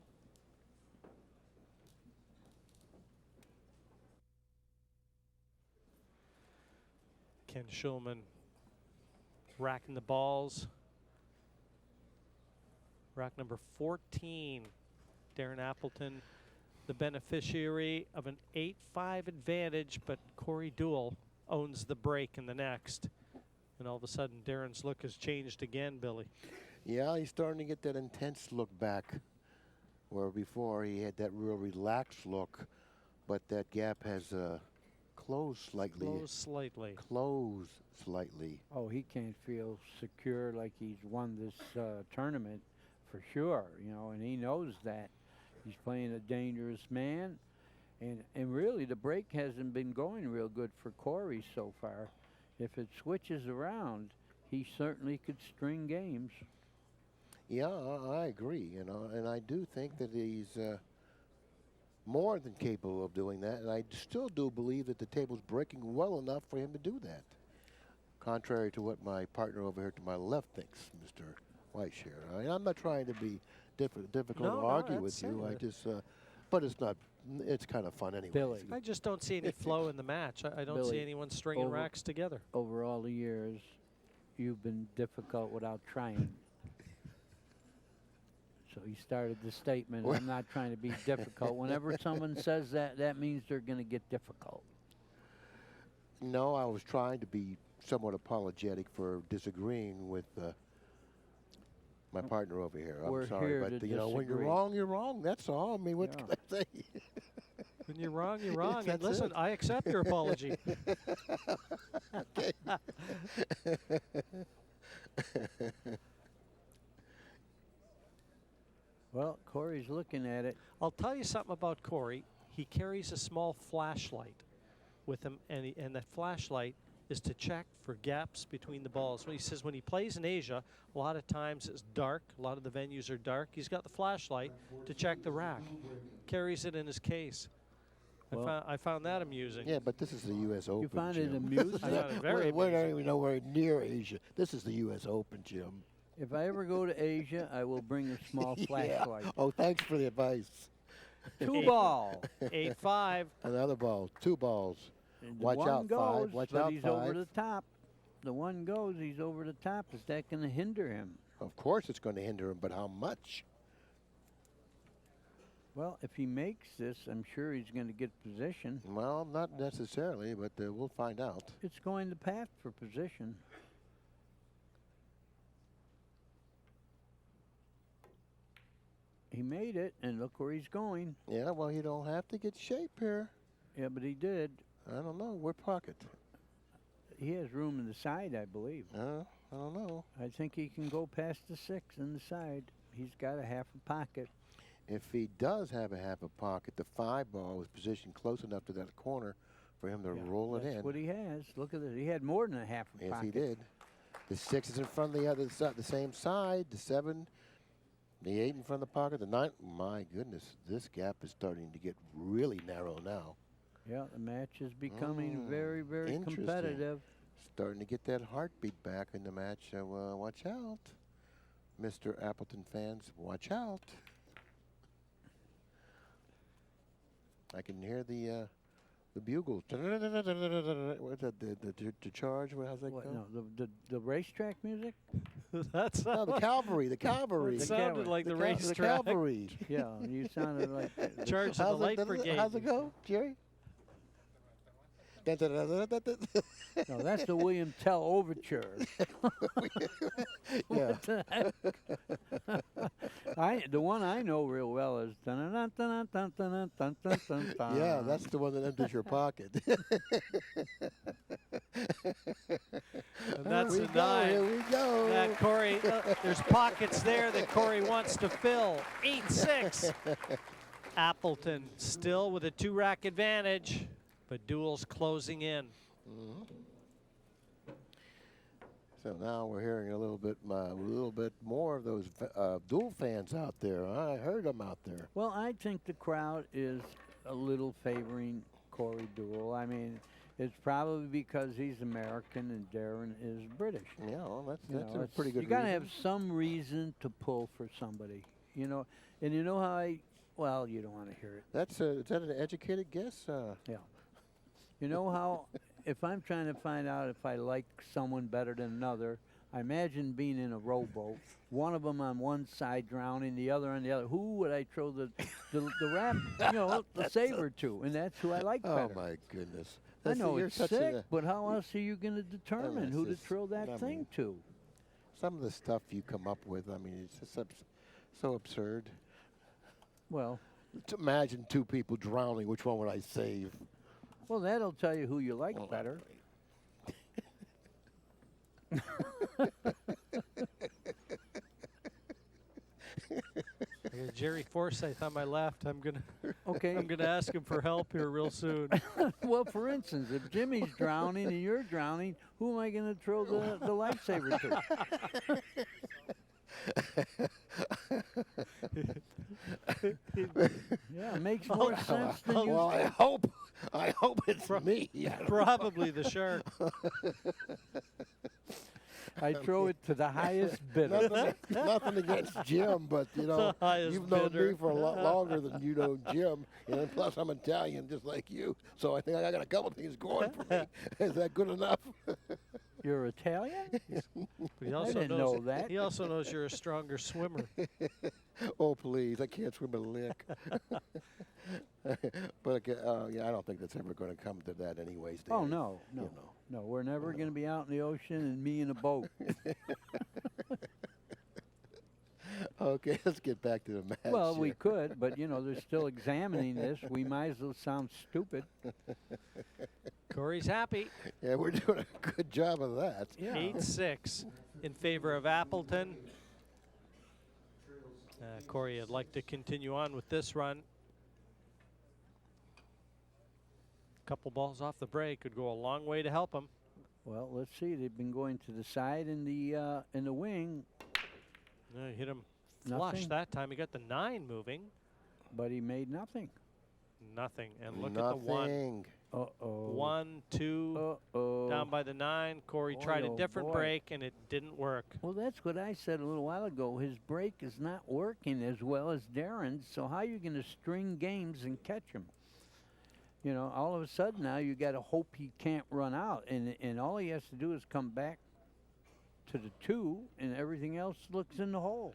Ken Schulman racking the balls. Rack number 14. Darren Appleton, the beneficiary of an 8-5 advantage, but Corey Deuel owns the break in the next. And all of a sudden, Darren's look has changed again, Billy. Yeah, he's starting to get that intense look back, where before he had that real relaxed look, but that gap has closed slightly. Closed slightly. Oh, he can't feel secure like he's won this tournament for sure, you know, and he knows that. He's playing a dangerous man, and really the break hasn't been going real good for Corey so far. If it switches around, he certainly could string games. Yeah, I agree, you know, and I do think that he's more than capable of doing that, and I still do believe that the table's breaking well enough for him to do that, contrary to what my partner over here to my left thinks, Mr. Weiss here. I mean, I'm not trying to be difficult No, to argue with that's you. I it. just, but it's not. It's kind of fun anyway. Billy. I just don't see any flow in the match. I don't Billy, see anyone stringing over- racks together. Over all the years, you've been difficult without trying. So he started the statement, I'm not trying to be difficult. Whenever someone says that, that means they're going to get difficult. No, I was trying to be somewhat apologetic for disagreeing with my partner over here. We're I'm sorry, here but to you know, when you're disagree. wrong, you're wrong. That's all. I mean, what Yeah. can I say? When you're wrong, you're wrong. And That's listen, it. I accept your apology. Well, Corey's looking at it. I'll tell you something about Corey. He carries a small flashlight with him, and that flashlight is to check for gaps between the balls. He says when he plays in Asia, a lot of times it's dark. A lot of the venues are dark. He's got the flashlight to check the rack. Carries it in his case. Well- I found that amusing. Yeah, but this is the U.S. Open. You find it Jim. amusing? I found it very We're not amusing. even nowhere near Asia. This is the U.S. Open, Jim. If I ever go to Asia, I will bring a small Yeah. flashlight. Oh, thanks for the advice. 2 ball. 8-5. Another ball, 2 balls. And the Watch one out, goes, 5. Watch but out, he's 5. over the top. The one goes, he's over the top. Is that going to hinder him? Of course it's going to hinder him, but how much? Well, if he makes this, I'm sure he's going to get position. Well, not necessarily, but we'll find out. It's going the path for position. He made it, and look where he's going. Yeah, well, you don't have to get shape here. Yeah, but he did. I don't know. Where pocket? He has room in the side, I believe. I don't know. I think he can go past the 6 in the side. He's got a half a pocket. If he does have a half a pocket, the 5 ball was positioned close enough to that corner for him to Yeah, roll it that's in. what he has. Look at this. He had more than a half a Yes, pocket. he did. The 6 is in front of the other side, the same side. The 7, the 8 in front of the pocket. The 9. My goodness, this gap is starting to get really narrow now. Yeah, the match is becoming very, very interesting. competitive. Starting to get that heartbeat back in the match. So watch out, Mr. Appleton fans. Watch out. I can hear the bugles. What's that? The charge? How's that What, go? no, the racetrack music? That's No, the cavalry. The cavalry. It The sounded cavalry. like the The racetrack. cavalry. Yeah, you sounded like Charge of the How's light it, brigade. how's it go, Jerry? no, that's the William Tell overture. Yeah. The one I know real well is dun dun dun dun dun dun dun dun dun. Yeah, that's the one that empties your pocket. And that's Here a we go, 9. Here we go. That Corey, there's pockets there that Corey wants to fill. 8-6. Appleton still with a 2-rack advantage, but Deuel's closing in. So now we're hearing a little bit more of those Deuel fans out there. I heard them out there. Well, I think the crowd is a little favoring Corey Deuel. I mean, it's probably because he's American and Darren is British. Yeah, well, that's You know, a pretty good You got to reason. have some reason to pull for somebody, you know. And you know how well, you don't want to hear it. That's is that an educated guess? Yeah. You know how, if I'm trying to find out if I like someone better than another, I imagine being in a rowboat, one of them on one side drowning, the other on the other. Who would I throw the raft, the saber to? And that's who I like Oh better. my goodness! I That's- know you're it's such sick, a- but how else are you going to determine it's who to just- throw that I thing mean- to? Some of the stuff you come up with, I mean, it's just so absurd. Well, To imagine 2 people drowning, which one would I save? well, that'll tell you who you like Well, better. got Jerry Forsyth on my left. I'm gonna Okay. I'm gonna ask him for help here real soon. Well, for instance, if Jimmy's drowning and you're drowning, who am I going to throw the lightsaber to? Yeah, it makes more sense than you. Well, I hope it's me. Probably the shark. I throw it to the highest bidder. Nothing against Jim, but you know, The highest you've known bidder. me for a lot longer than you know Jim, and plus I'm Italian, just like you. So I think I got a couple things going for me. Is that good enough? You're Italian? But he also didn't knows, know that. He also knows you're a stronger swimmer. Oh please, I can't swim a lick. But yeah, I don't think that's ever going to come to that, anyways. Oh Danny. no, no, You know. no. We're never going to be out in the ocean and me in a boat. Okay, let's get back to the match. Well, we here. could, but you know, they're still examining this. We might as well sound stupid. Corey's happy. Yeah, we're doing a good job of that. Yeah. 8-6 in favor of Appleton. Corey would like to continue on with this run. Couple balls off the break could go a long way to help him. Well, let's see. They've been going to the side in the wing, No, he hit him flush Nothing. that time. He got the 9 moving. but he made nothing. Nothing. And look at the 1. Nothing. Uh-oh. 1, 2, Uh-oh. down by the 9. Corey Boy, tried a oh different boy. break, and it didn't work. Well, that's what I said a little while ago. His break is not working as well as Darren's, so how are you going to string games and catch him? You know, all of a sudden now you got to hope he can't run out, and all he has to do is come back to the 2, and everything else looks in the hole.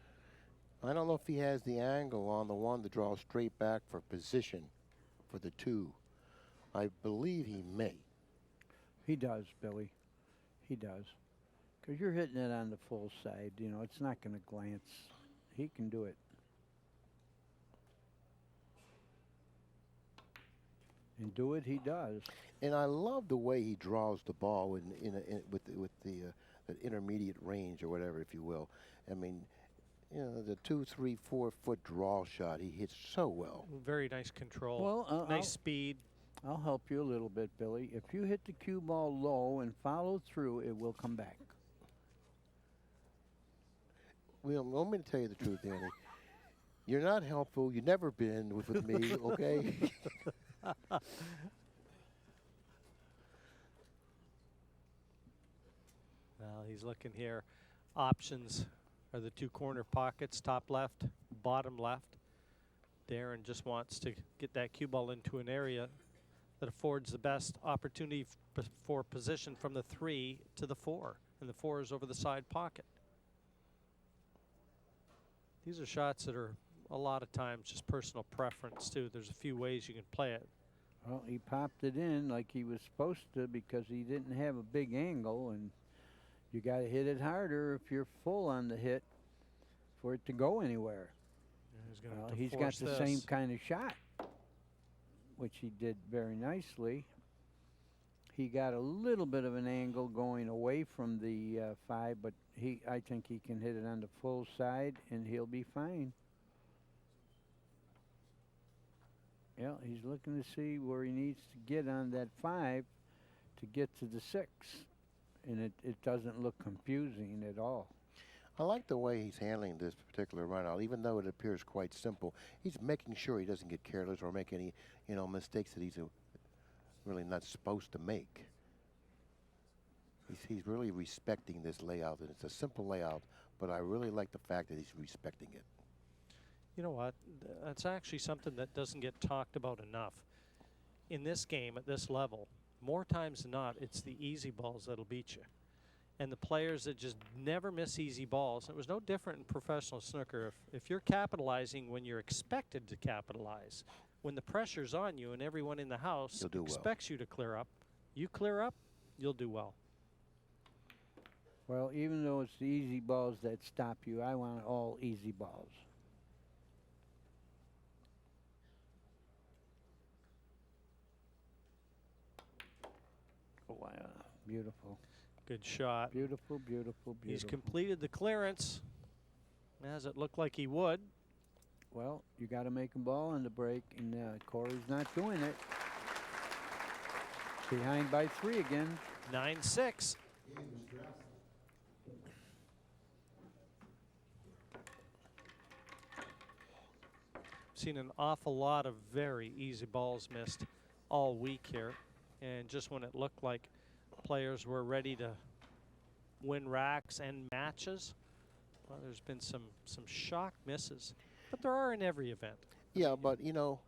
I don't know if he has the angle on the 1 to draw straight back for position for the 2. I believe he may. He does, Billy. He does. Because you're hitting it on the full side. You know, it's not going to glance. He can do it. And do it, he does. And I love the way he draws the ball with the that intermediate range or whatever, if you will. I mean, you know, the 2, 3, 4 foot draw shot he hits so well. Very nice control. Well, nice speed. I'll help you a little bit, Billy. If you hit the cue ball low and follow through, it will come back. Well, want me to tell you the truth, Danny. You're not helpful. You've never been with me, okay? Well, he's looking here. Options are the 2 corner pockets, top left, bottom left. Darren just wants to get that cue ball into an area that affords the best opportunity for position from the 3 to the 4, and the 4 is over the side pocket. These are shots that are a lot of times just personal preference too. There's a few ways you can play it. Well, he popped it in like he was supposed to because he didn't have a big angle, and you got to hit it harder if you're full on the hit for it to go anywhere. He's gonna Well, have to he's got force the same this. kind of shot, which he did very nicely. He got a little bit of an angle going away from the 5, but I think he can hit it on the full side, and he'll be fine. Yeah, he's looking to see where he needs to get on that 5 to get to the 6, and it doesn't look confusing at all. I like the way he's handling this particular run out, even though it appears quite simple. He's making sure he doesn't get careless or make any, you know, mistakes that he's really not supposed to make. He's really respecting this layout, and it's a simple layout, but I really like the fact that he's respecting it. You know what? That's actually something that doesn't get talked about enough. In this game, at this level, more times than not, it's the easy balls that'll beat you. And the players that just never miss easy balls. It was no different in professional snooker. If you're capitalizing when you're expected to capitalize, when the pressure's on you and everyone in the house You'll do well. expects you to clear up, you clear up, you'll do well. Well, even though it's the easy balls that stop you, I want all easy balls. Oh, wow. Beautiful. Good shot. Beautiful, beautiful, beautiful. He's completed the clearance, as it looked like he would. Well, you got to make a ball on the break, and Corey's not doing it. Behind by 3 again. 9-6. Seen an awful lot of very easy balls missed all week here. And just when it looked like players were ready to win racks and matches, well, there's been some shock misses. But there are in every event. Yeah, but you know,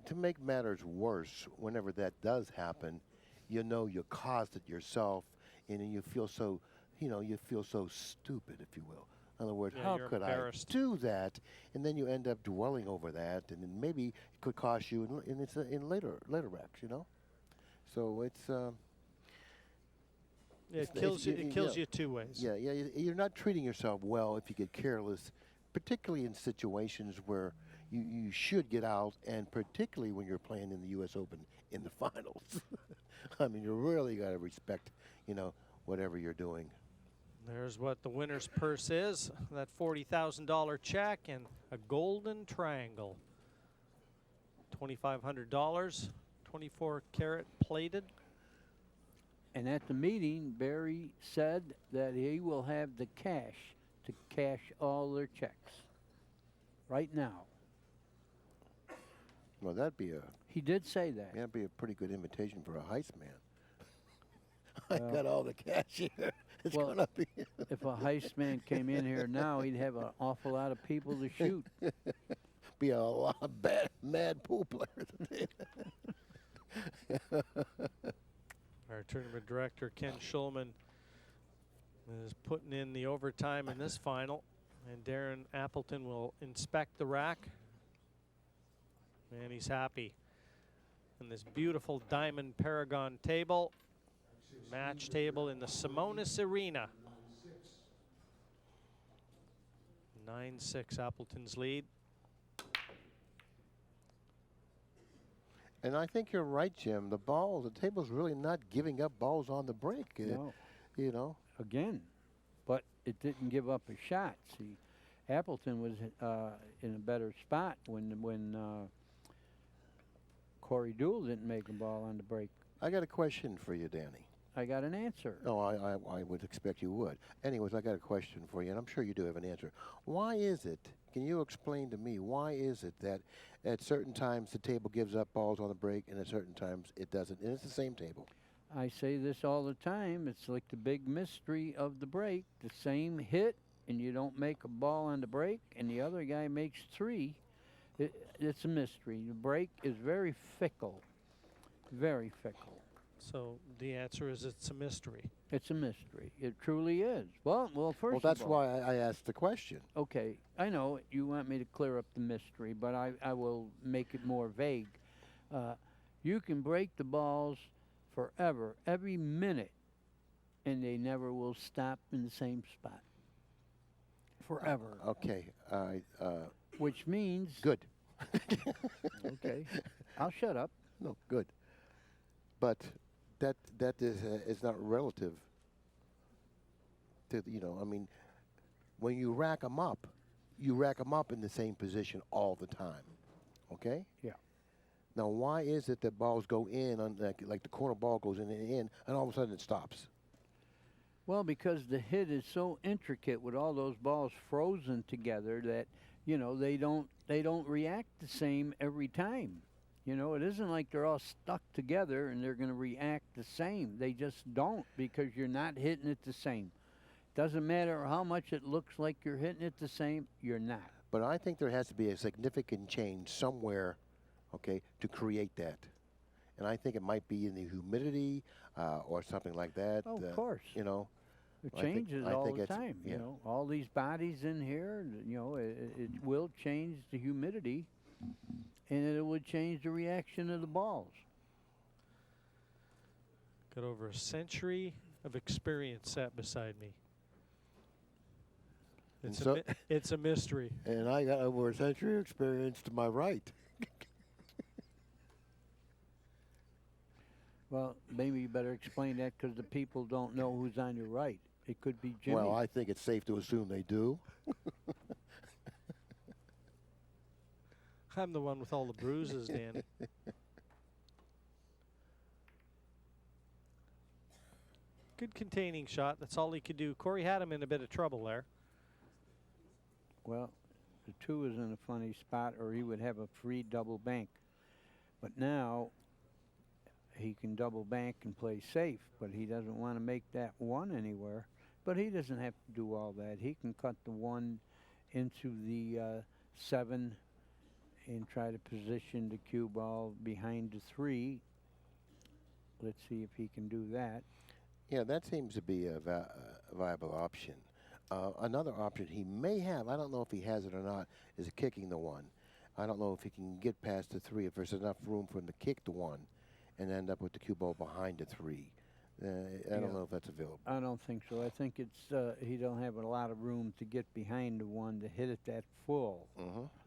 to make matters worse, whenever that does happen, you know you caused it yourself, and then you feel so, you know, you feel so stupid, if you will. In other words, Yeah, how you're could I embarrassed. do that? And then you end up dwelling over that, and then maybe it could cost you in later racks, you know. So it's It kills you. It kills you 2 ways. yeah, you're not treating yourself well if you get careless, particularly in situations where you should get out, and particularly when you're playing in the U.S. Open in the finals. I mean, you really got to respect, you know, whatever you're doing. There's what the winner's purse is, that $40,000 check and a golden triangle. $2,500, 24-karat plated. And at the meeting, Barry said that he will have the cash to cash all their checks right now. Well, that'd be He did say that. that'd be a pretty good invitation for a heist man. I Well- got all the cash here. It's Well, gonna be If a heist man came in here now, he'd have an awful lot of people to shoot. be a lot of mad pool players. Our tournament director, Ken Schulman, is putting in the overtime in this final. And Darren Appleton will inspect the rack. And he's happy. And this beautiful diamond Paragon table, match table in the Simonis Arena. 9-6 Appleton's lead. And I think you're right, Jim. The table's really not giving up balls on the break. No. You know. Again, but it didn't give up a shot. See, Appleton was in a better spot when Corey Deuel didn't make a ball on the break. I got a question for you, Danny. I got an answer. Oh, I would expect you would. Anyways, I got a question for you, and I'm sure you do have an answer. Why is it, can you explain to me, why is it that at certain times the table gives up balls on the break and at certain times it doesn't? And it's the same table. I say this all the time. It's like the big mystery of the break. The same hit, and you don't make a ball on the break, and the other guy makes 3. It's a mystery. The break is very fickle. Very fickle. So the answer is it's a mystery. It's a mystery. It truly is. Well, first Well, of that's all, why I asked the question. okay, I know you want me to clear up the mystery, but I will make it more vague. You can break the balls forever, every minute, and they never will stop in the same spot. Forever. Okay. Which means... Good. Okay. I'll shut up. No, good. But that is not relative to, you know, I mean, when you rack them up in the same position all the time, okay? Yeah. Now, why is it that balls go in, on like the corner ball goes in, and all of a sudden it stops? Well, because the hit is so intricate with all those balls frozen together that, you know, they don't react the same every time. You know, it isn't like they're all stuck together and they're going to react the same. They just don't, because you're not hitting it the same. Doesn't matter how much it looks like you're hitting it the same, you're not. But I think there has to be a significant change somewhere, okay, to create that. And I think it might be in the humidity or something like that. Oh, of course. You know. It I think- changes I all think the it's- time. yeah. You know, all these bodies in here, you know, it will change the humidity, and it would change the reaction of the balls. Got over a century of experience sat beside me. And It's, so- it's a mystery. And I got over a century of experience to my right. Well, maybe you better explain that, because the people don't know who's on your right. It could be Jimmy. Well, I think it's safe to assume they do. I'm the one with all the bruises, Danny. Good containing shot. That's all he could do. Corey had him in a bit of trouble there. Well, the 2 is in a funny spot, or he would have a free double bank. But now he can double bank and play safe, but he doesn't want to make that 1 anywhere. But he doesn't have to do all that. He can cut the 1 into the 7 and try to position the cue ball behind the 3. Let's see if he can do that. Yeah, that seems to be a viable option. Another option he may have, I don't know if he has it or not, is kicking the 1. I don't know if he can get past the 3, if there's enough room for him to kick the 1 and end up with the cue ball behind the 3. I don't know if that's available. I don't think so. I think it's he don't have a lot of room to get behind the 1 to hit it that full.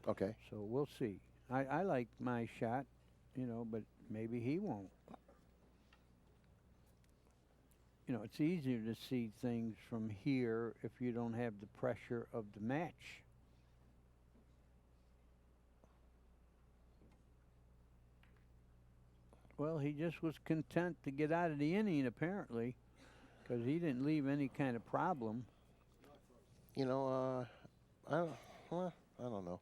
Okay. So we'll see. I like my shot, you know, but maybe he won't. You know, it's easier to see things from here if you don't have the pressure of the match. Well, he just was content to get out of the inning, apparently, because he didn't leave any kind of problem. You know, I don't know.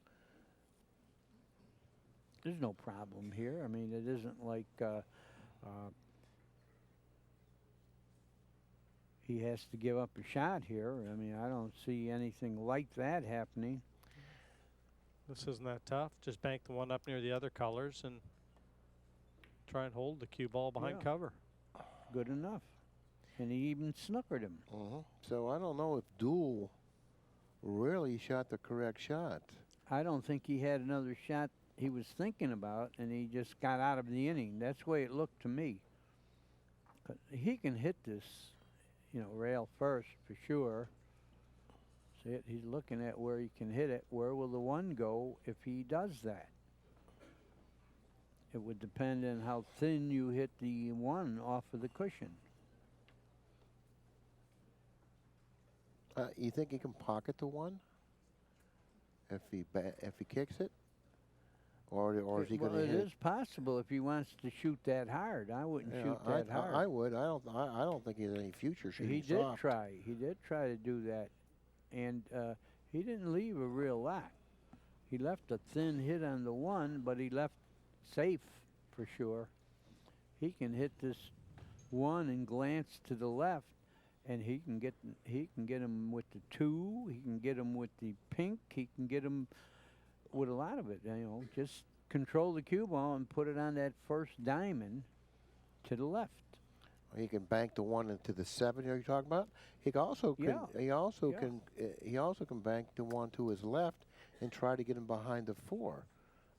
There's no problem here. I mean, it isn't like he has to give up a shot here. I mean, I don't see anything like that happening. This isn't that tough. Just bank the 1 up near the other colors and try and hold the cue ball behind cover. Good enough. And he even snookered him. So I don't know if Deuel really shot the correct shot. I don't think he had another shot he was thinking about, and he just got out of the inning. That's the way it looked to me. But he can hit this, you know, rail first for sure. See it? He's looking at where he can hit it. Where will the 1 go if he does that? It would depend on how thin you hit the 1 off of the cushion. You think he can pocket the 1 if he kicks it, or is he going to hit it? It is possible if he wants to shoot that hard. I wouldn't shoot that hard. I would. I don't think he has any future shooting. He did soft. try. He did try to do that, and he didn't leave a real lot. He left a thin hit on the 1, but he left safe for sure. He can hit this 1 and glance to the left, and he can get him with the 2. He can get him with the pink. He can get him with a lot of it. You know, just control the cue ball and put it on that first diamond to the left. He can bank the 1 into the 7. Are you talking about? He also can. He also can. He also can bank the 1 to his left and try to get him behind the 4.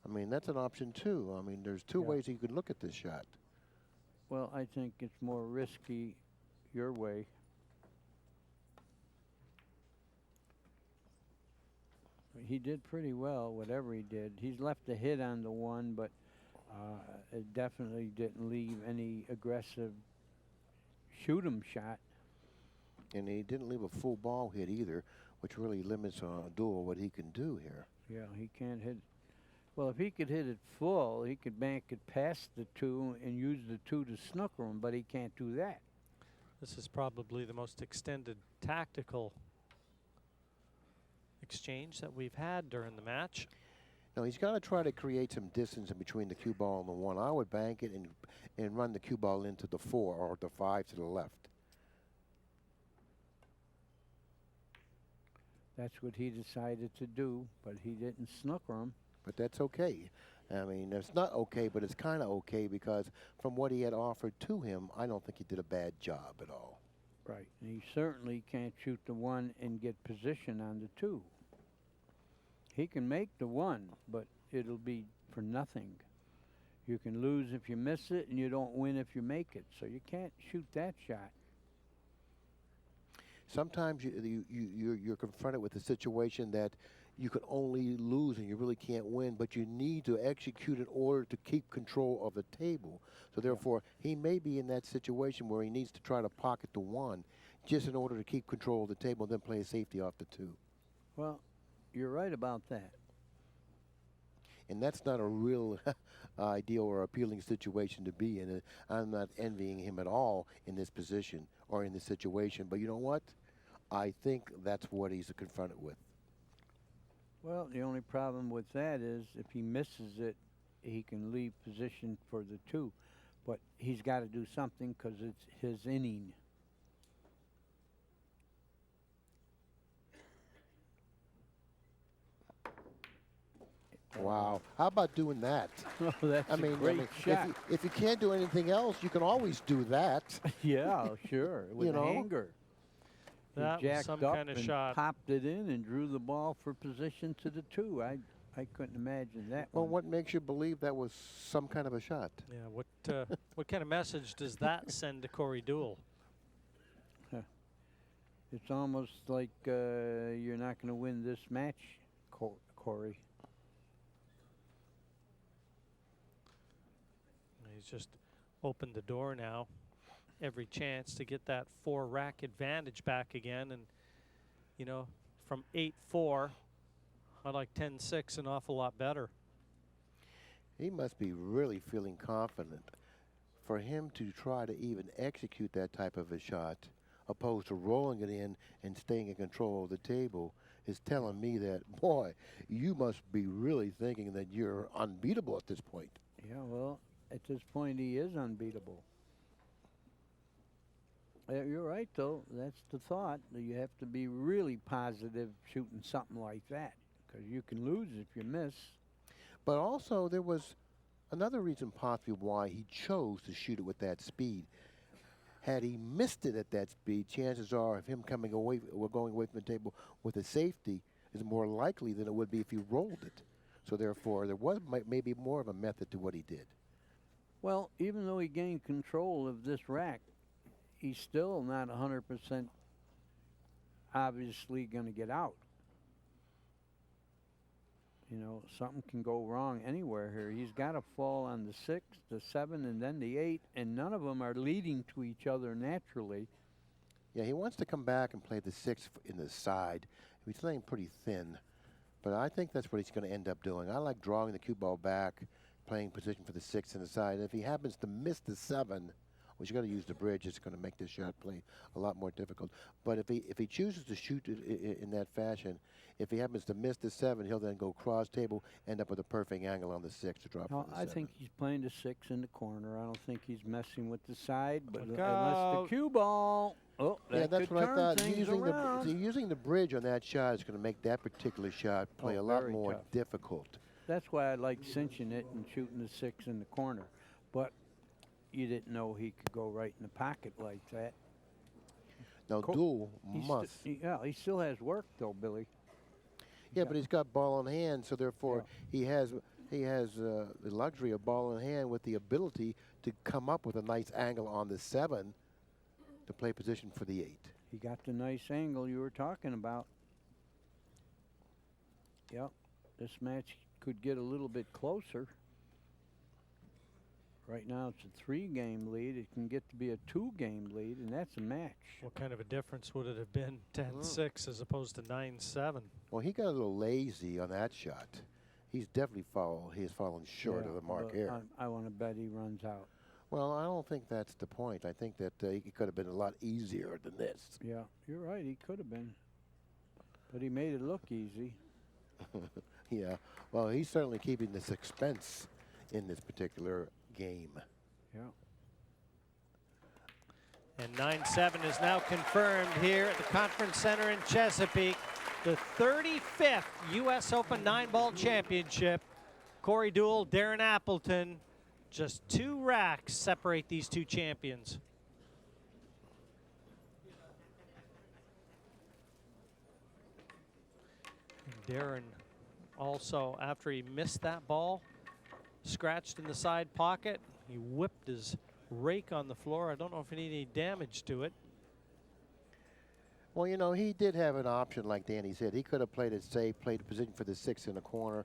I mean, that's an option too. I mean, there's 2 ways you could look at this shot. Well, I think it's more risky your way. He did pretty well, whatever he did. He's left a hit on the 1, but it definitely didn't leave any aggressive shoot-'em shot. And he didn't leave a full ball hit either, which really limits Deuel what he can do here. Yeah, he can't hit. Well, if he could hit it full, he could bank it past the 2 and use the 2 to snooker him, but he can't do that. This is probably the most extended tactical exchange that we've had during the match. No, he's got to try to create some distance in between the cue ball and the 1. I would bank it and run the cue ball into the 4 or the 5 to the left. That's what he decided to do, but he didn't snooker him. But that's okay. I mean, it's not okay, but it's kind of okay because from what he had offered to him, I don't think he did a bad job at all. Right, and he certainly can't shoot the 1 and get position on the 2. He can make the 1, but it'll be for nothing. You can lose if you miss it, and you don't win if you make it. So you can't shoot that shot. Sometimes you're confronted with a situation that you can only lose and you really can't win, but you need to execute in order to keep control of the table. So therefore, he may be in that situation where he needs to try to pocket the 1 just in order to keep control of the table and then play a safety off the 2. Well, you're right about that. And that's not a real ideal or appealing situation to be in. I'm not envying him at all in this position or in this situation. But you know what? I think that's what he's confronted with. Well, the only problem with that is if he misses it, he can leave position for the 2. But he's got to do something because it's his inning. Wow. How about doing that? Oh, that's a great shot. If you can't do anything else, you can always do that. Yeah, sure. With a hanger. That He was jacked some up kind of and shot. popped it in and drew the ball for position to the 2. I couldn't imagine that Well, one. what makes you believe that was some kind of a shot? Yeah, what kind of message does that send to Corey Deuel? It's almost like you're not going to win this match, Corey. He's just opened the door now. Every chance to get that 4-rack advantage back again. And, you know, from 8-4, I like 10-6 an awful lot better. He must be really feeling confident. For him to try to even execute that type of a shot, opposed to rolling it in and staying in control of the table, is telling me that, boy, you must be really thinking that you're unbeatable at this point. Yeah, well, at this point he is unbeatable. You're right, though. That's the thought. You have to be really positive shooting something like that, because you can lose if you miss. But also there was another reason possibly why he chose to shoot it with that speed. Had he missed it at that speed, chances are of him coming away or going away from the table with a safety is more likely than it would be if he rolled it. So therefore, there was maybe more of a method to what he did. Well, even though he gained control of this rack, he's still not 100% obviously going to get out. You know, something can go wrong anywhere here. He's got to fall on the 6, the 7, and then the 8, and none of them are leading to each other naturally. Yeah, he wants to come back and play the 6 in the side. He's playing pretty thin, but I think that's what he's going to end up doing. I like drawing the cue ball back, playing position for the 6 in the side. And if he happens to miss the 7, which you got to use the bridge, it's going to make this shot play a lot more difficult. But if he chooses to shoot it in that fashion, if he happens to miss the 7, he'll then go cross table, end up with a perfect angle on the 6 to drop. No, for the I 7. think he's playing the 6 in the corner. I don't think he's messing with the side, but Look unless out. the cue ball. Oh, that Yeah, that's could what I turn thought. things around. Using the bridge on that shot is going to make that particular shot play a lot very more tough. difficult. That's why I like cinching it and shooting the 6 in the corner. But you didn't know he could go right in the pocket like that. Now, Deuel must. Yeah, he still has work, though, Billy. Yeah, but he's got ball in hand, so therefore he has the luxury of ball in hand with the ability to come up with a nice angle on the 7 to play position for the 8. He got the nice angle you were talking about. Yep, this match could get a little bit closer. Right now it's a 3-game lead. It can get to be a 2-game lead, and that's a match. What kind of a difference would it have been, 10-6 as opposed to 9-7? Well, he got a little lazy on that shot. He's definitely fallen short of the mark here. I want to bet he runs out. Well, I don't think that's the point. I think that it could have been a lot easier than this. Yeah, you're right. He could have been. But he made it look easy. Yeah. Well, he's certainly keeping the suspense in this particular game. Yeah. And 9-7 is now confirmed here at the Conference Center in Chesapeake. The 35th U.S. Open 9-ball championship. Corey Deuel, Darren Appleton. Just 2 racks separate these 2 champions. And Darren also, after he missed that ball, scratched in the side pocket. He whipped his rake on the floor. I don't know if he needed any damage to it. Well, you know, he did have an option, like Danny said. He could have played it safe, played the position for the 6 in the corner,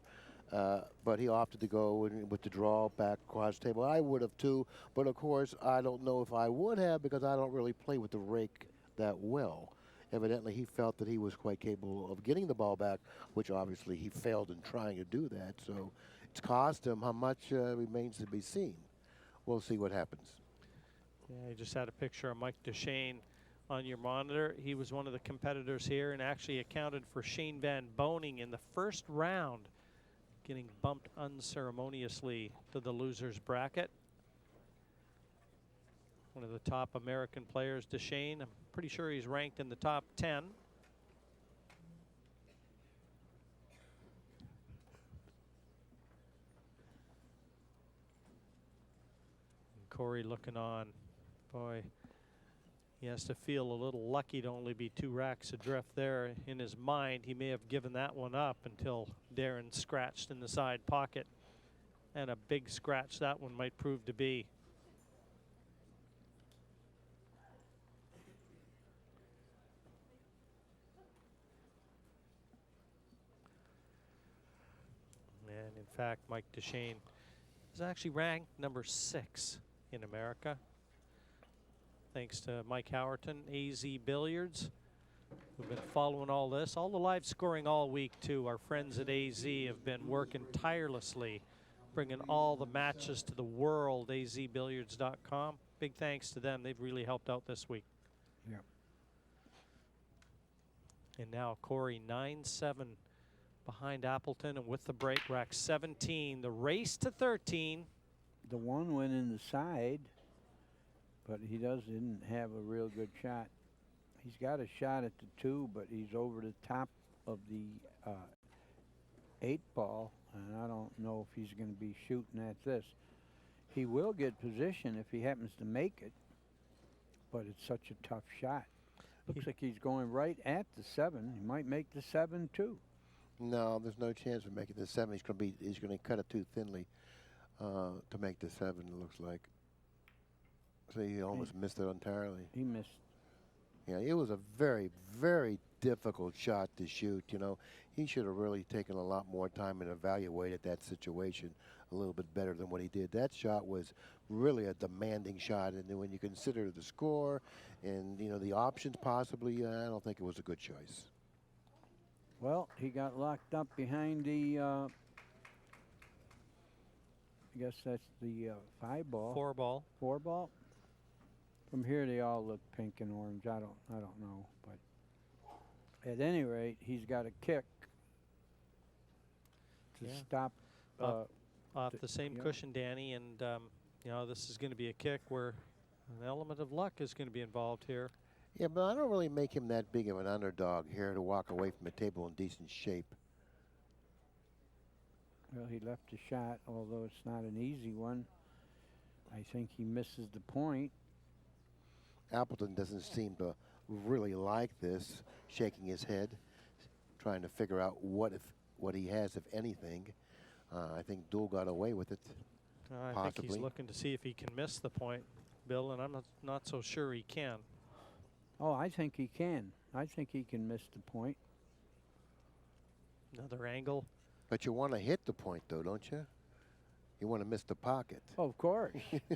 but he opted to go with the draw back across the table. I would have too, but of course, I don't know if I would have because I don't really play with the rake that well. Evidently, he felt that he was quite capable of getting the ball back, which obviously he failed in trying to do that. So it's cost him. How much remains to be seen. We'll see what happens. Yeah, I just had a picture of Mike DeShane on your monitor. He was one of the competitors here and actually accounted for Shane Van Boning in the first round, getting bumped unceremoniously to the loser's bracket. One of the top American players, DeShane. I'm pretty sure he's ranked in the top 10. And Corey looking on. Boy, he has to feel a little lucky to only be 2 racks adrift there. In his mind, he may have given that one up until Darren scratched in the side pocket. And a big scratch that one might prove to be. And in fact, Mike DeShane is actually ranked number 6 in America. Thanks to Mike Howerton, AZ Billiards, who've been following all this. All the live scoring all week, too. Our friends at AZ have been working tirelessly, bringing all the matches to the world, azbilliards.com. Big thanks to them. They've really helped out this week. Yeah. And now Corey 9-7 behind Appleton, and with the break, rack 17. The race to 13. The one went in the side, but he didn't have a real good shot. He's got a shot at the 2, but he's over the top of the 8 ball, and I don't know if he's going to be shooting at this. He will get position if he happens to make it, but it's such a tough shot. Looks like he's going right at the 7. He might make the 7 too. No, there's no chance of making the 7. He's going to cut it too thinly to make the 7. It looks like. So he almost missed it entirely. He missed. Yeah, it was a very, very difficult shot to shoot. You know, he should have really taken a lot more time and evaluated that situation a little bit better than what he did. That shot was really a demanding shot, and then when you consider the score and, you know, the options possibly, I don't think it was a good choice. Well, he got locked up behind the, I guess that's the 5 ball. 4 ball. 4 ball. From here, they all look pink and orange. I don't know, but at any rate, he's got a kick to stop. Off the same cushion, Danny, and you know, this is going to be a kick where an element of luck is going to be involved here. Yeah, but I don't really make him that big of an underdog here to walk away from the table in decent shape. Well, he left a shot, although it's not an easy one. I think he misses the point. Appleton doesn't seem to really like this, shaking his head, trying to figure out what he has, if anything. I think Deuel got away with it. I think he's looking to see if he can miss the point, Bill, and I'm not so sure he can. Oh, I think he can. I think he can miss the point. Another angle. But you want to hit the point, though, don't you? You want to miss the pocket. Oh, of course.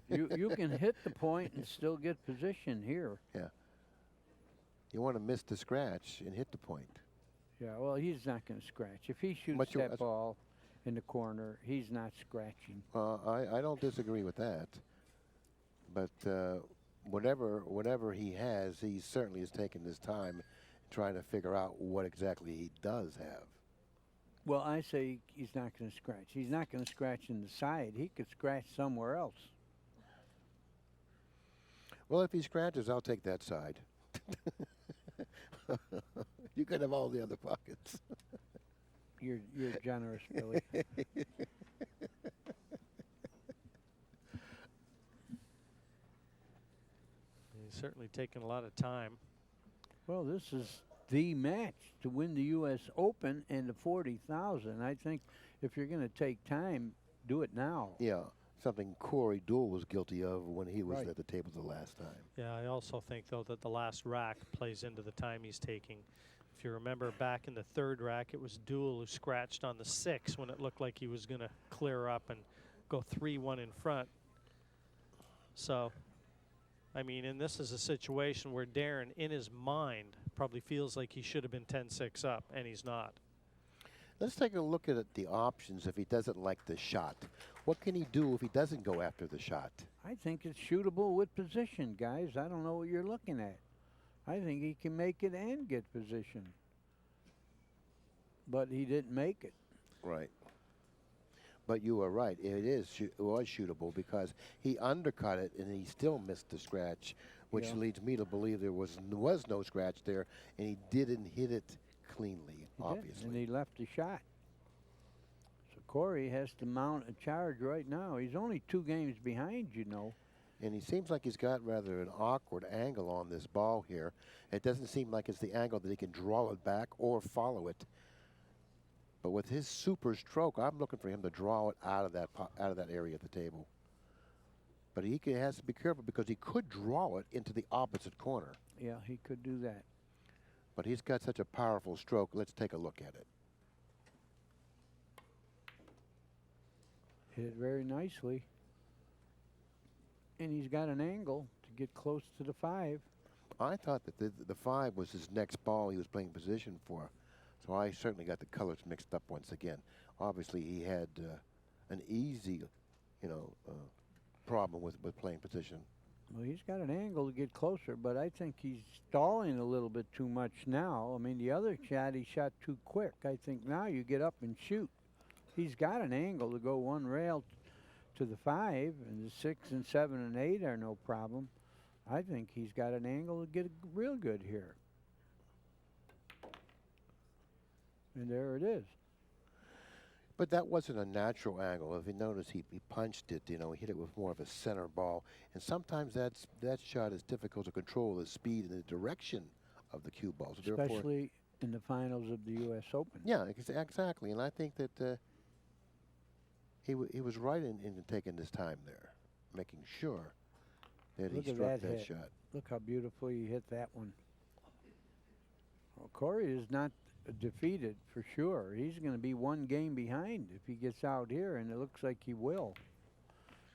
you can hit the point and still get position here. Yeah. You want to miss the scratch and hit the point. Yeah, well, he's not going to scratch. If he shoots that ball in the corner, he's not scratching. I don't disagree with that. But whatever he has, he certainly has taken his time trying to figure out what exactly he does have. Well, I say he's not going to scratch. He's not going to scratch in the side. He could scratch somewhere else. Well, if he scratches, I'll take that side. You can have all the other pockets. You're generous, Billy. He's certainly taken a lot of time. Well, this is the match to win the U.S. Open and the 40,000. I think if you're going to take time, do it now. Yeah, something Corey Deuel was guilty of when he was at the table the last time. Yeah, I also think, though, that the last rack plays into the time he's taking. If you remember back in the 3rd rack, it was Deuel who scratched on the 6 when it looked like he was going to clear up and go 3-1 in front. So, I mean, and this is a situation where Darren, in his mind, probably feels like he should have been 10-6 up, and he's not. Let's take a look at the options if he doesn't like the shot. What can he do if he doesn't go after the shot? I think it's shootable with position, guys. I don't know what you're looking at. I think he can make it and get position. But he didn't make it. Right. But you are right. It was shootable because he undercut it and he still missed the scratch, which Yeah. leads me to believe there was no scratch there, and he didn't hit it cleanly, He did, obviously. and he left the shot. So Corey has to mount a charge right now. He's only 2 games behind, you know. And he seems like he's got rather an awkward angle on this ball here. It doesn't seem like it's the angle that he can draw it back or follow it. But with his super stroke, I'm looking for him to draw it out of that area of the table. But has to be careful because he could draw it into the opposite corner. Yeah, he could do that. But he's got such a powerful stroke. Let's take a look at it. Hit it very nicely. And he's got an angle to get close to the 5. I thought that the 5 was his next ball he was playing position for. So I certainly got the colors mixed up once again. Obviously, he had an easy, problem with playing position. Well, he's got an angle to get closer, but I think he's stalling a little bit too much now. I mean, the other shot, he shot too quick. I think now you get up and shoot. He's got an angle to go one rail to the 5, and the 6 and 7 and 8 are no problem. I think he's got an angle to get real good here. And there it is. But that wasn't a natural angle. If you notice, he punched it, he hit it with more of a center ball. And sometimes that shot is difficult to control the speed and the direction of the cue ball. So Especially in the finals of the U.S. Open. Yeah, exactly. And I think that he was right in taking this time there, making sure that he struck that shot. Look how beautifully he hit that one. Well, Corey is not defeated for sure. He's going to be 1 game behind if he gets out here, and it looks like he will.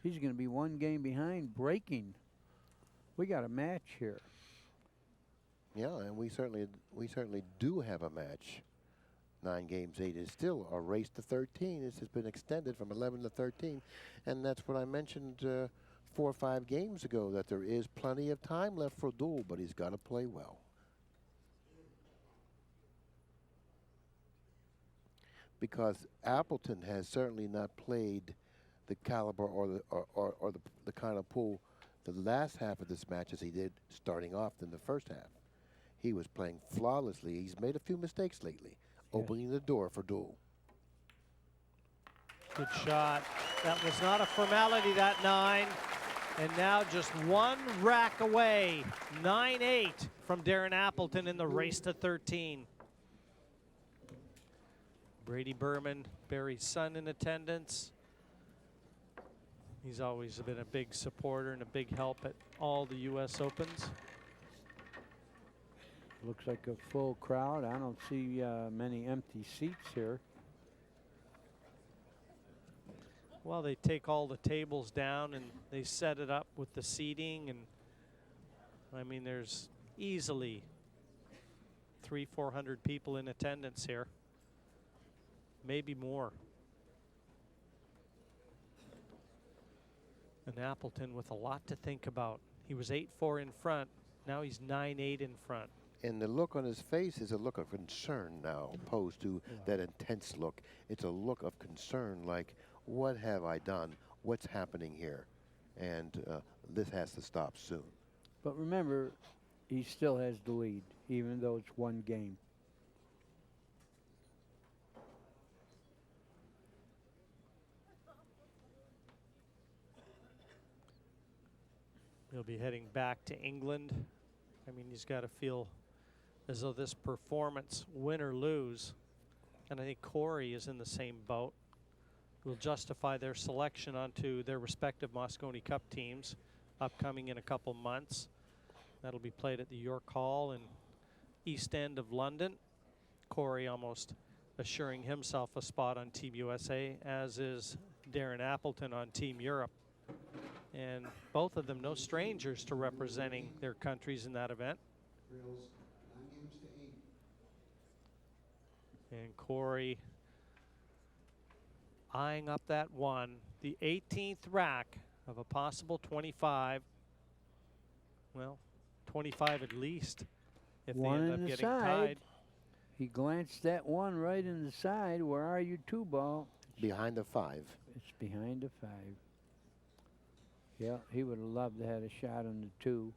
He's going to be 1 game behind breaking. We got a match here. Yeah, and we certainly do have a match. 9 games, 8 is still a race to 13. This has been extended from 11 to 13, and that's what I mentioned 4 or 5 games ago, that there is plenty of time left for Deuel, but he's got to play well. Because Appleton has certainly not played the caliber or the kind of pool the last half of this match as he did starting off in the first half. He was playing flawlessly. He's made a few mistakes lately, opening the door for Deuel. Good shot. That was not a formality, that 9. And now just 1 rack away. 9-8 from Darren Appleton in the race to 13. Brady Berman, Barry's son, in attendance. He's always been a big supporter and a big help at all the U.S. Opens. Looks like a full crowd. I don't see many empty seats here. Well, they take all the tables down and they set it up with the seating, and I mean, there's easily 300-400 people in attendance here. Maybe more. And Appleton with a lot to think about. He was 8-4 in front. Now he's 9-8 in front. And the look on his face is a look of concern now, opposed to that intense look. It's a look of concern, like, what have I done? What's happening here? And this has to stop soon. But remember, he still has the lead, even though it's 1 game. He'll be heading back to England. I mean, he's got to feel as though this performance, win or lose, and I think Corey is in the same boat, will justify their selection onto their respective Mosconi Cup teams upcoming in a couple months. That'll be played at the York Hall in East End of London. Corey almost assuring himself a spot on Team USA, as is Darren Appleton on Team Europe. And both of them no strangers to representing their countries in that event. And Corey eyeing up that one. The 18th rack of a possible 25. Well, 25 at least if One they in end up the getting side. tied. He glanced that one right in the side. Where are you, 2-ball? Behind the 5. It's behind the 5. Yeah, he would have loved to have a shot on the 2.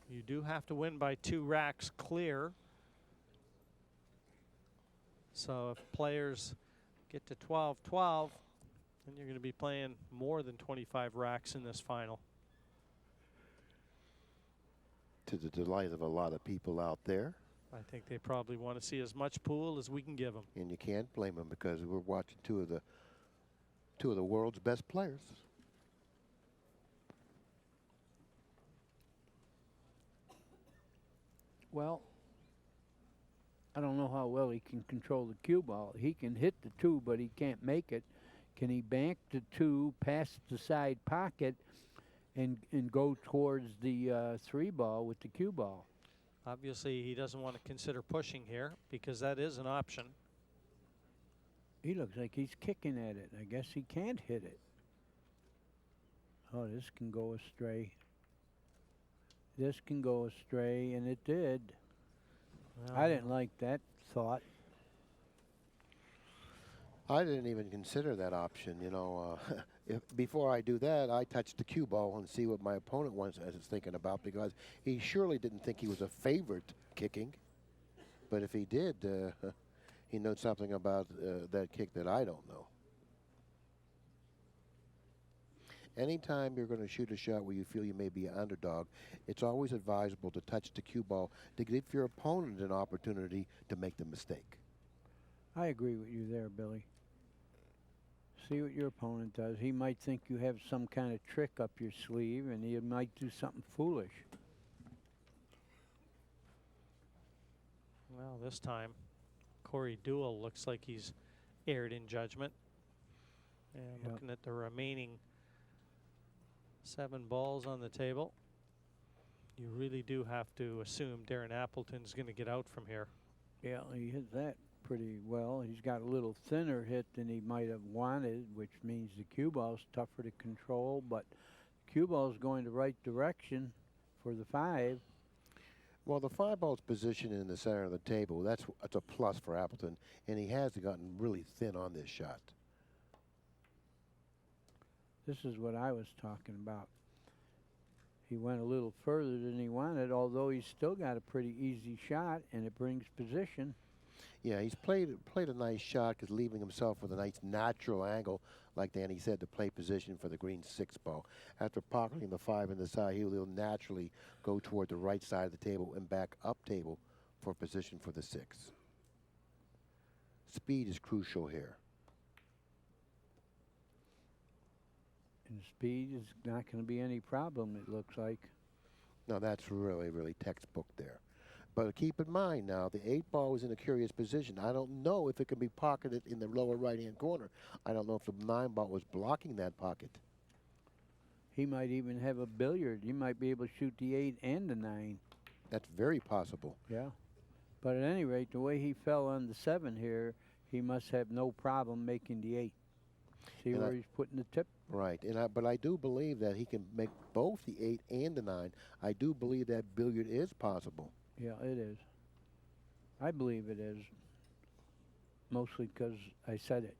You do have to win by 2 racks clear. So if players get to 12-12, then you're going to be playing more than 25 racks in this final. To the delight of a lot of people out there. I think they probably want to see as much pool as we can give them. And you can't blame them because we're watching two of the world's best players. Well, I don't know how well he can control the cue ball. He can hit the 2, but he can't make it. Can he bank the 2, pass the side pocket, and go towards the 3-ball with the cue ball? Obviously, he doesn't want to consider pushing here because that is an option. He looks like he's kicking at it. I guess he can't hit it. Oh, this can go astray. This can go astray, and it did. Well, I didn't like that thought. I didn't even consider that option, you know. Before I do that, I touch the cue ball and see what my opponent is thinking about, because he surely didn't think he was a favorite kicking. But if he did, he knows something about that kick that I don't know. Anytime you're going to shoot a shot where you feel you may be an underdog, it's always advisable to touch the cue ball to give your opponent an opportunity to make the mistake. I agree with you there, Billy. See what your opponent does. He might think you have some kind of trick up your sleeve, and he might do something foolish. Well, this time, Corey Deuel looks like he's erred in judgment. And Yep. looking at the remaining 7 balls on the table, you really do have to assume Darren Appleton's going to get out from here. Yeah, he hit that pretty well. He's got a little thinner hit than he might have wanted, which means the cue ball's tougher to control, but cue ball's going the right direction for the 5. Well, the 5-ball's position in the center of the table, that's a plus for Appleton, and he has gotten really thin on this shot. This is what I was talking about. He went a little further than he wanted, although he's still got a pretty easy shot, and it brings position. Yeah, he's played a nice shot, because leaving himself with a nice natural angle, like Danny said, to play position for the green 6-ball. After pocketing the 5 in the side, he'll naturally go toward the right side of the table and back up table for position for the 6. Speed is crucial here. And speed is not going to be any problem, it looks like. Now, that's really, really textbook there. But keep in mind now, the 8-ball is in a curious position. I don't know if it can be pocketed in the lower right-hand corner. I don't know if the 9-ball was blocking that pocket. He might even have a billiard. He might be able to shoot the 8 and the 9. That's very possible. Yeah. But at any rate, the way he fell on the 7 here, he must have no problem making the 8. See And where he's putting the tip? Right, but I do believe that he can make both the 8 and the 9. I do believe that billiard is possible. Yeah, it is. I believe it is. Mostly because I said it.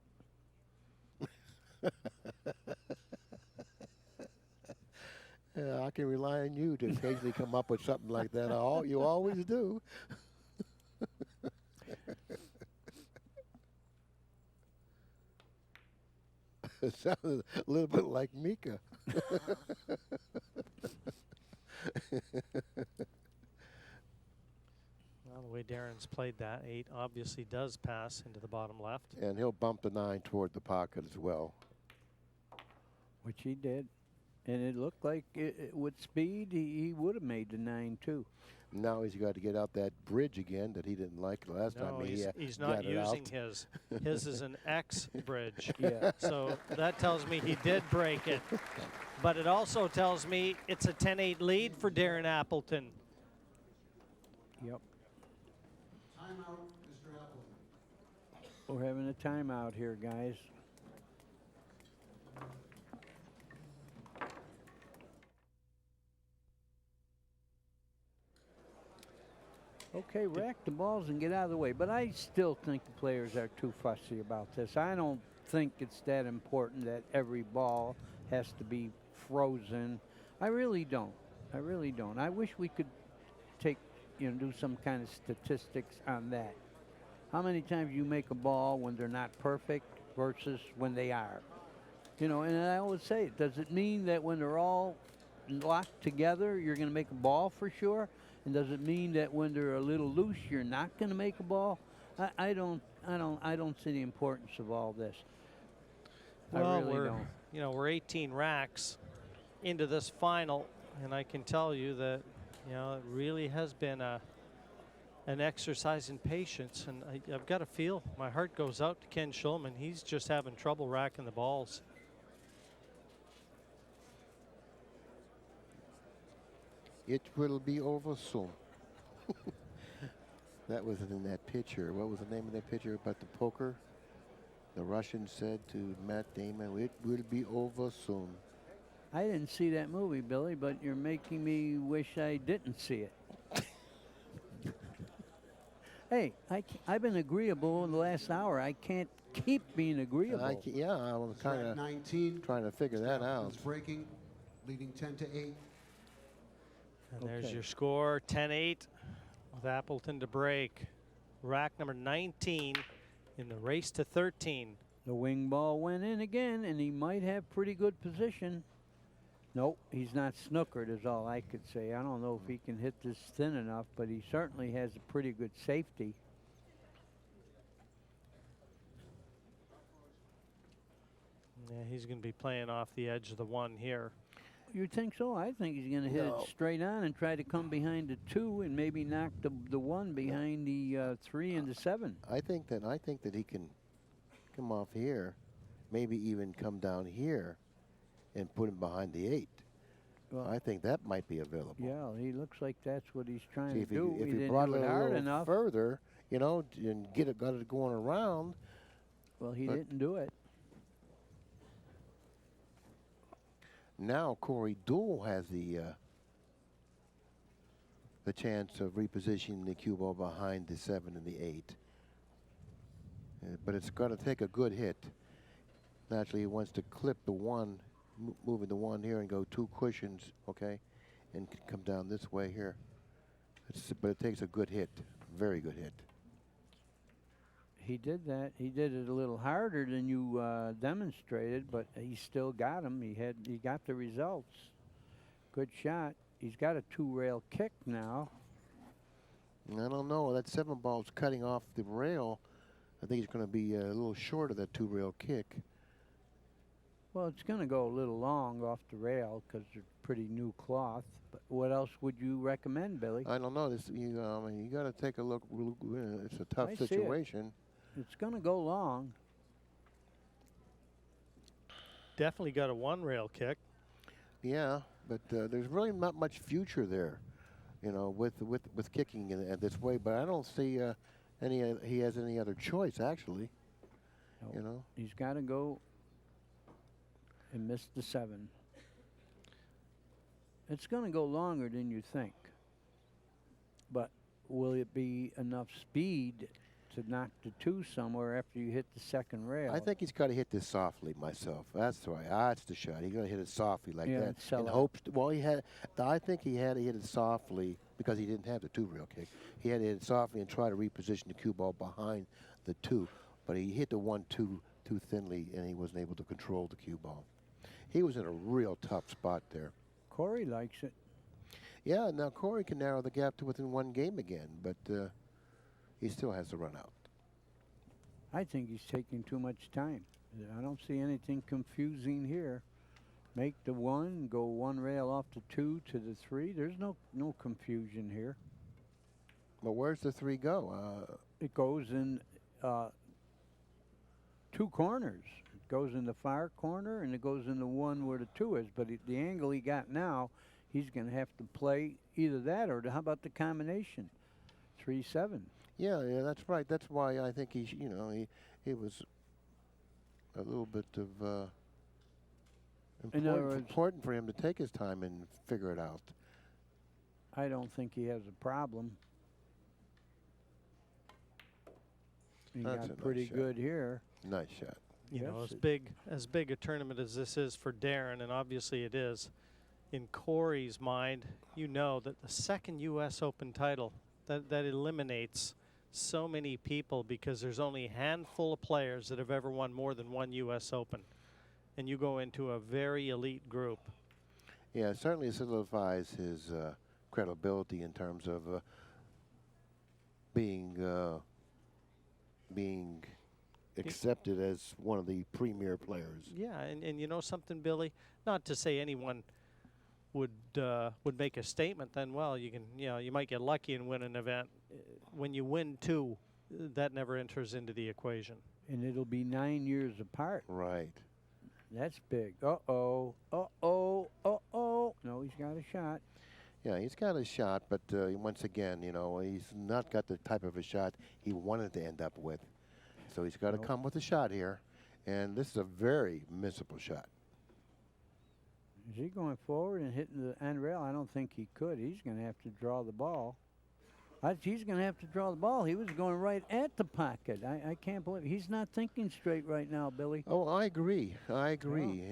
Yeah, I can rely on you to occasionally come up with something like that. You always do. It sounded a little bit like Mika. Well, the way Darren's played that, 8 obviously does pass into the bottom left. And he'll bump the 9 toward the pocket as well. Which he did. And it looked like with speed, he would have made the 9 too. Now he's got to get out that bridge again that he didn't like last time. He's not got it using out. his. His is an X bridge. Yeah. So that tells me he did break it. But it also tells me it's a 10-8 lead for Darren Appleton. Yep. Timeout, Mr. Appleton. We're having a timeout here, guys. Okay, rack the balls and get out of the way. But I still think the players are too fussy about this. I don't think it's that important that every ball has to be frozen. I really don't. I really don't. I wish we could take, do some kind of statistics on that. How many times you make a ball when they're not perfect versus when they are? And I always say, does it mean that when they're all locked together, you're going to make a ball for sure? And does it mean that when they're a little loose, you're not going to make a ball? I don't see the importance of all this. Well, I really don't. We're 18 racks into this final, and I can tell you that, it really has been an exercise in patience. And I've got to feel my heart goes out to Ken Schulman. He's just having trouble racking the balls. It will be over soon. That wasn't in that picture. What was the name of that picture about the poker? The Russian said to Matt Damon, "It will be over soon." I didn't see that movie, Billy, but you're making me wish I didn't see it. Hey, I've been agreeable in the last hour. I can't keep being agreeable. I was kind of 19 trying to figure that out. is breaking, leading 10-8. And there's your score, 10-8 with Appleton to break. Rack number 19 in the race to 13. The wing ball went in again, and he might have pretty good position. Nope, he's not snookered is all I could say. I don't know if he can hit this thin enough, but he certainly has a pretty good safety. Yeah, he's going to be playing off the edge of the one here. You think so? I think he's going to hit it straight on and try to come behind the 2 and maybe knock the 1 behind the 3 and the 7. I think that he can come off here, maybe even come down here and put him behind the 8. Well, I think that might be available. Yeah, he looks like that's what he's trying to if do. If he he didn't brought do it it a hard little enough further, and got it going around. Well, he didn't do it. Now Corey Deuel has the chance of repositioning the cue ball behind the 7 and the 8. But it's going to take a good hit. Naturally, he wants to clip the 1, moving the 1 here and go 2 cushions, okay, and come down this way here. But it takes a good hit, very good hit. He did that. He did it a little harder than you demonstrated, but he still got him. He got the results. Good shot. He's got a 2-rail kick now. I don't know. That 7 ball's cutting off the rail. I think he's going to be a little short of that 2-rail kick. Well, it's going to go a little long off the rail because they're pretty new cloth. But what else would you recommend, Billy? I don't know. You got to take a look. It's a tough situation. It's going to go long. Definitely got a 1-rail kick. Yeah, but there's really not much future there, with kicking in this way. But I don't see he has any other choice actually. No, he's got to go and miss the 7. It's going to go longer than you think. But will it be enough speed to knock the 2 somewhere after you hit the 2nd rail? I think he's got to hit this softly myself. That's right. That's the shot. He's going to hit it softly like that. In hopes. I think he had to hit it softly because he didn't have the 2-rail kick. He had to hit it softly and try to reposition the cue ball behind the 2. But he hit the 1 too thinly, and he wasn't able to control the cue ball. He was in a real tough spot there. Corey likes it. Yeah, now Corey can narrow the gap to within 1 game again, but he still has to run out. I think he's taking too much time. I don't see anything confusing here. Make the 1, go 1 rail off the 2 to the 3. There's no confusion here. Well, where's the 3 go? It goes in 2 corners. It goes in the far corner and it goes in the 1 where the 2 is. But the angle he got now, he's going to have to play either that or how about the combination? 3-7. Yeah, that's right. That's why I think he's, he was a little bit of In other words, important for him to take his time and figure it out. I don't think he has a problem. He That's a got nice pretty shot. good here. Nice shot. You know, Yes, as big a tournament as this is for Darren, and obviously it is, in Corey's mind, you know that the second U.S. Open title, that eliminates so many people because there's only a handful of players that have ever won more than one U.S. Open. And you go into a very elite group. Yeah, it certainly solidifies his credibility in terms of being accepted as one of the premier players. Yeah, and you know something, Billy? Not to say anyone would make a statement, then, well, you can, you know, you might get lucky and win an event. When you win two, that never enters into the equation. And it'll be 9 years apart. Right. That's big. Uh-oh. Uh-oh. Uh-oh. No, he's got a shot. Yeah, he's got a shot, but once again, you know, he's not got the type of a shot he wanted to end up with. So he's got to come with a shot here, and this is a very missable shot. Is he going forward and hitting the end rail? I don't think he could. He's going to have to draw the ball. He's going to have to draw the ball. He was going right at the pocket. I can't believe he's not thinking straight right now, Billy. Oh, I agree. I agree.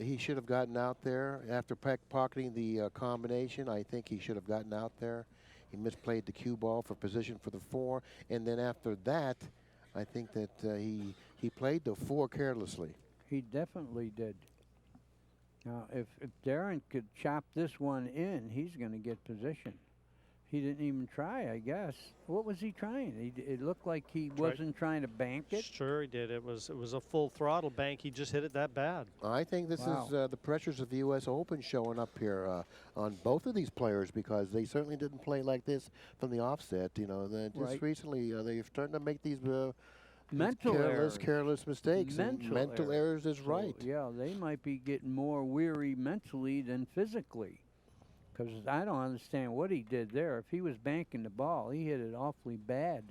He should have gotten out there after pocketing the combination. I think he should have gotten out there. He misplayed the cue ball for position for the 4, and then after that, I think that he played the 4 carelessly. He definitely did. Now, if Darren could chop this one in, he's going to get position. He didn't even try, I guess. What was he trying? It looked like he wasn't trying to bank it. Sure he did. It was a full throttle bank. He just hit it that bad. I think this is the pressures of the U.S. Open showing up here on both of these players, because they certainly didn't play like this from the offset. You know, just recently they're starting to make these careless mistakes. Mental errors is right. Yeah, they might be getting more weary mentally than physically. Because I don't understand what he did there. If he was banking the ball, he hit it awfully bad.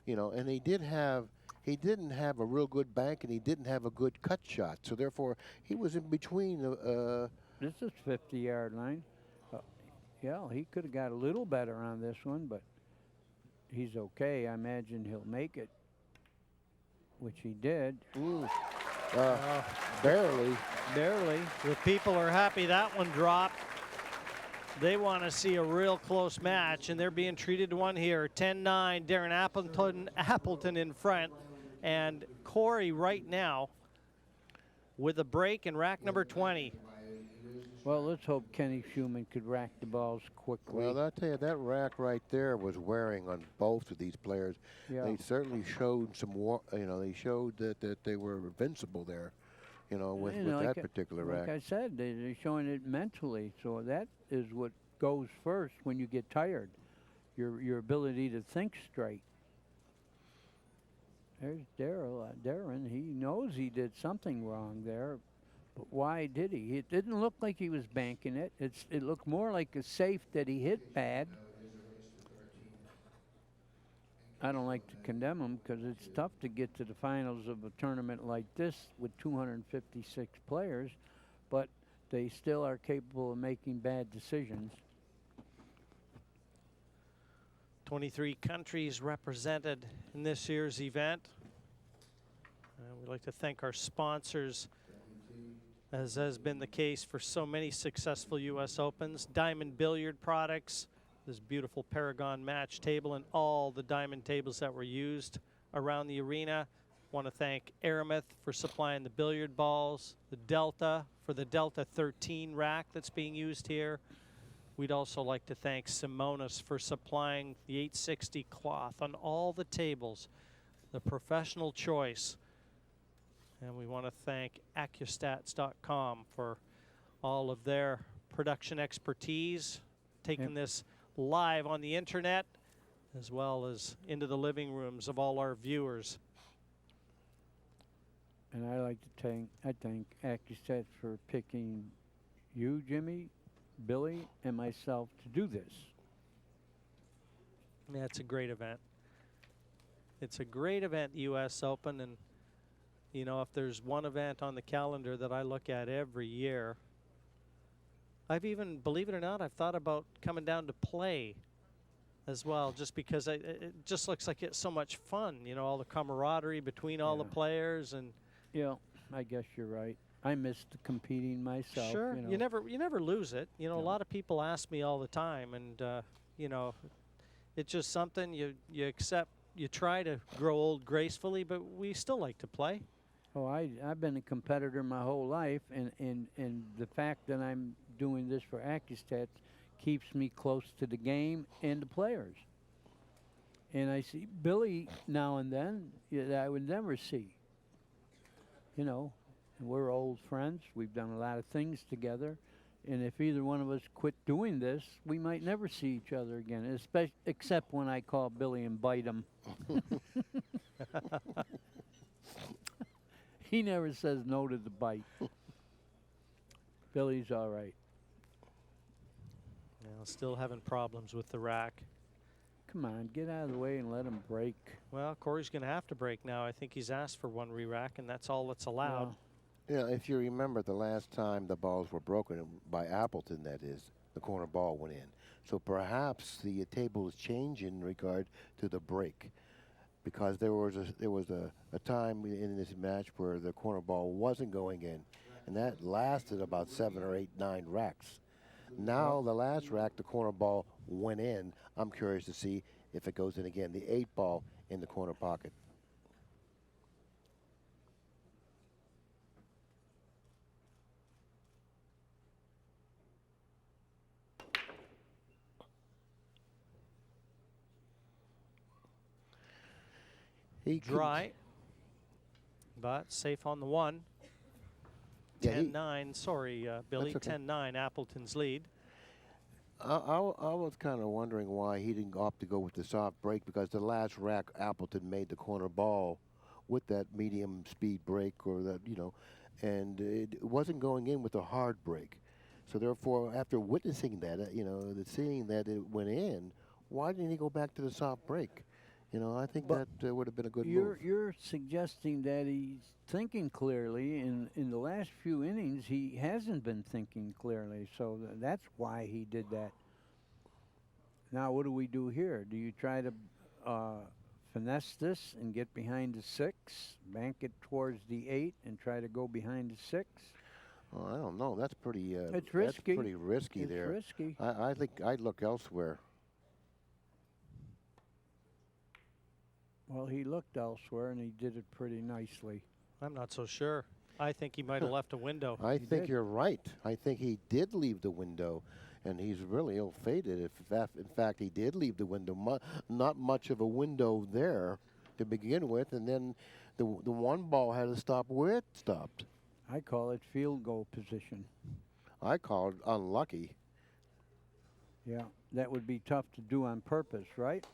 You know, and he didn't have a real good bank, and he didn't have a good cut shot. So therefore, he was in between. This is 50-yard line. Yeah, he could have got a little better on this one, but he's okay. I imagine he'll make it, which he did. Ooh. Barely. Barely. The people are happy that one dropped. They want to see a real close match, and they're being treated to one here. 10-9, Darren Appleton in front, and Corey right now with a break in rack number 20. Well, let's hope Kenny Schumann could rack the balls quickly. Well, I'll tell you, that rack right there was wearing on both of these players. Yeah. They certainly showed they showed that they were invincible there, you know, with that particular rack. Like I said, they're showing it mentally, so that is what goes first when you get tired, your ability to think straight. There's Darren. He knows he did something wrong there, but why did he? It didn't look like he was banking it. It looked more like a safe that he hit bad. I don't like to condemn him because it's tough to get to the finals of a tournament like this with 256 players, but they still are capable of making bad decisions. 23 countries represented in this year's event. We'd like to thank our sponsors, as has been the case for so many successful U.S. Opens. Diamond Billiard Products, this beautiful Paragon match table, and all the diamond tables that were used around the arena. Want to thank Aramith for supplying the billiard balls, the Delta for the Delta 13 rack that's being used here. We'd also like to thank Simonis for supplying the 860 cloth on all the tables, the professional choice. And we want to thank ACCUSTATS.com for all of their production expertise, taking this live on the internet, as well as into the living rooms of all our viewers. And I thank ACCUSTATS for picking you, Jimmy, Billy, and myself to do this. Yeah, it's a great event. It's a great event, the U.S. Open, and you know, if there's one event on the calendar that I look at every year, I've even, believe it or not, I've thought about coming down to play as well, just because it just looks like it's so much fun. You know, all the camaraderie between all the players, and Yeah, I guess you're right. I missed competing myself. sure, You know. you never lose it. You know, a No. lot of people ask me all the time, and you know, it's just something you accept. You try to grow old gracefully, but we still like to play. Oh, I've been a competitor my whole life, and the fact that I'm doing this for ACCUSTATS keeps me close to the game and the players. And I see Billy now and then that I would never see. You know, and we're old friends. We've done a lot of things together. And if either one of us quit doing this, we might never see each other again, except when I call Billy and bite him. He never says no to the bite. Billy's all right. You know, still having problems with the rack. Come on, get out of the way and let him break. Well, Corey's going to have to break now. I think he's asked for one re-rack, and that's all that's allowed. Yeah, if you remember the last time the balls were broken by Appleton, that is, the corner ball went in. So perhaps the table has changed in regard to the break, because there was a time in this match where the corner ball wasn't going in, and that lasted about 7 or 8, 9 racks. Now the last rack, the corner ball went in. I'm curious to see if it goes in again. The 8 ball in the corner pocket. He Dry, but safe on the 1. Yeah, 10-9, sorry, Billy, That's okay. 10-9, Appleton's lead. I was kind of wondering why he didn't opt to go with the soft break, because the last rack Appleton made the corner ball with that medium speed break, or that, you know, and it wasn't going in with a hard break. So therefore, after witnessing that, you know, seeing that it went in, why didn't he go back to the soft break? You know, I think But that would have been a good move. You're suggesting that he's thinking clearly. In the last few innings, he hasn't been thinking clearly, so that's why he did that. Now, what do we do here? Do you try to finesse this and get behind the 6, bank it towards the 8, and try to go behind the 6? Oh, I don't know. That's pretty. It's risky. That's pretty risky It's there. risky. I think I'd look elsewhere. Well, he looked elsewhere, and he did it pretty nicely. I'm not so sure. I think he might have left a window. I He think did. you're right. I think he did leave the window, and he's really ill-fated. If in fact he did leave the window, not much of a window there to begin with, and then the one ball had to stop where it stopped. I call it field goal position. I call it unlucky. Yeah, that would be tough to do on purpose, right?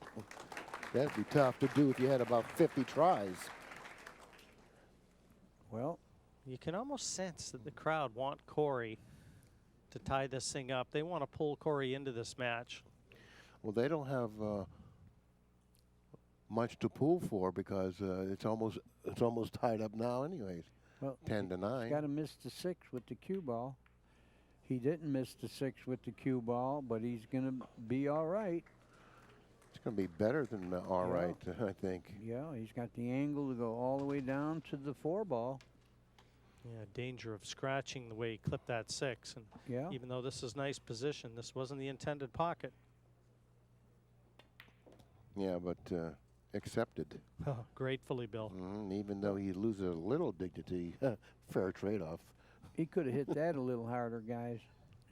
That'd be tough to do if you had about 50 tries. Well, You can almost sense that the crowd want Corey to tie this thing up. They want to pull Corey into this match. Well, they don't have much to pull for, because it's almost tied up now, anyways. well, 10-9. got to miss the 6 with the cue ball. He didn't miss the 6 with the cue ball, but he's going to be all right. It's going to be better than all Yeah. right, I think. Yeah, he's got the angle to go all the way down to the 4 ball. Yeah, danger of scratching the way he clipped that 6. And Yeah. even though this is nice position, this wasn't the intended pocket. Yeah, but accepted. Gratefully, Bill. Even though he loses a little dignity, fair trade-off. He could have hit that a little harder, guys.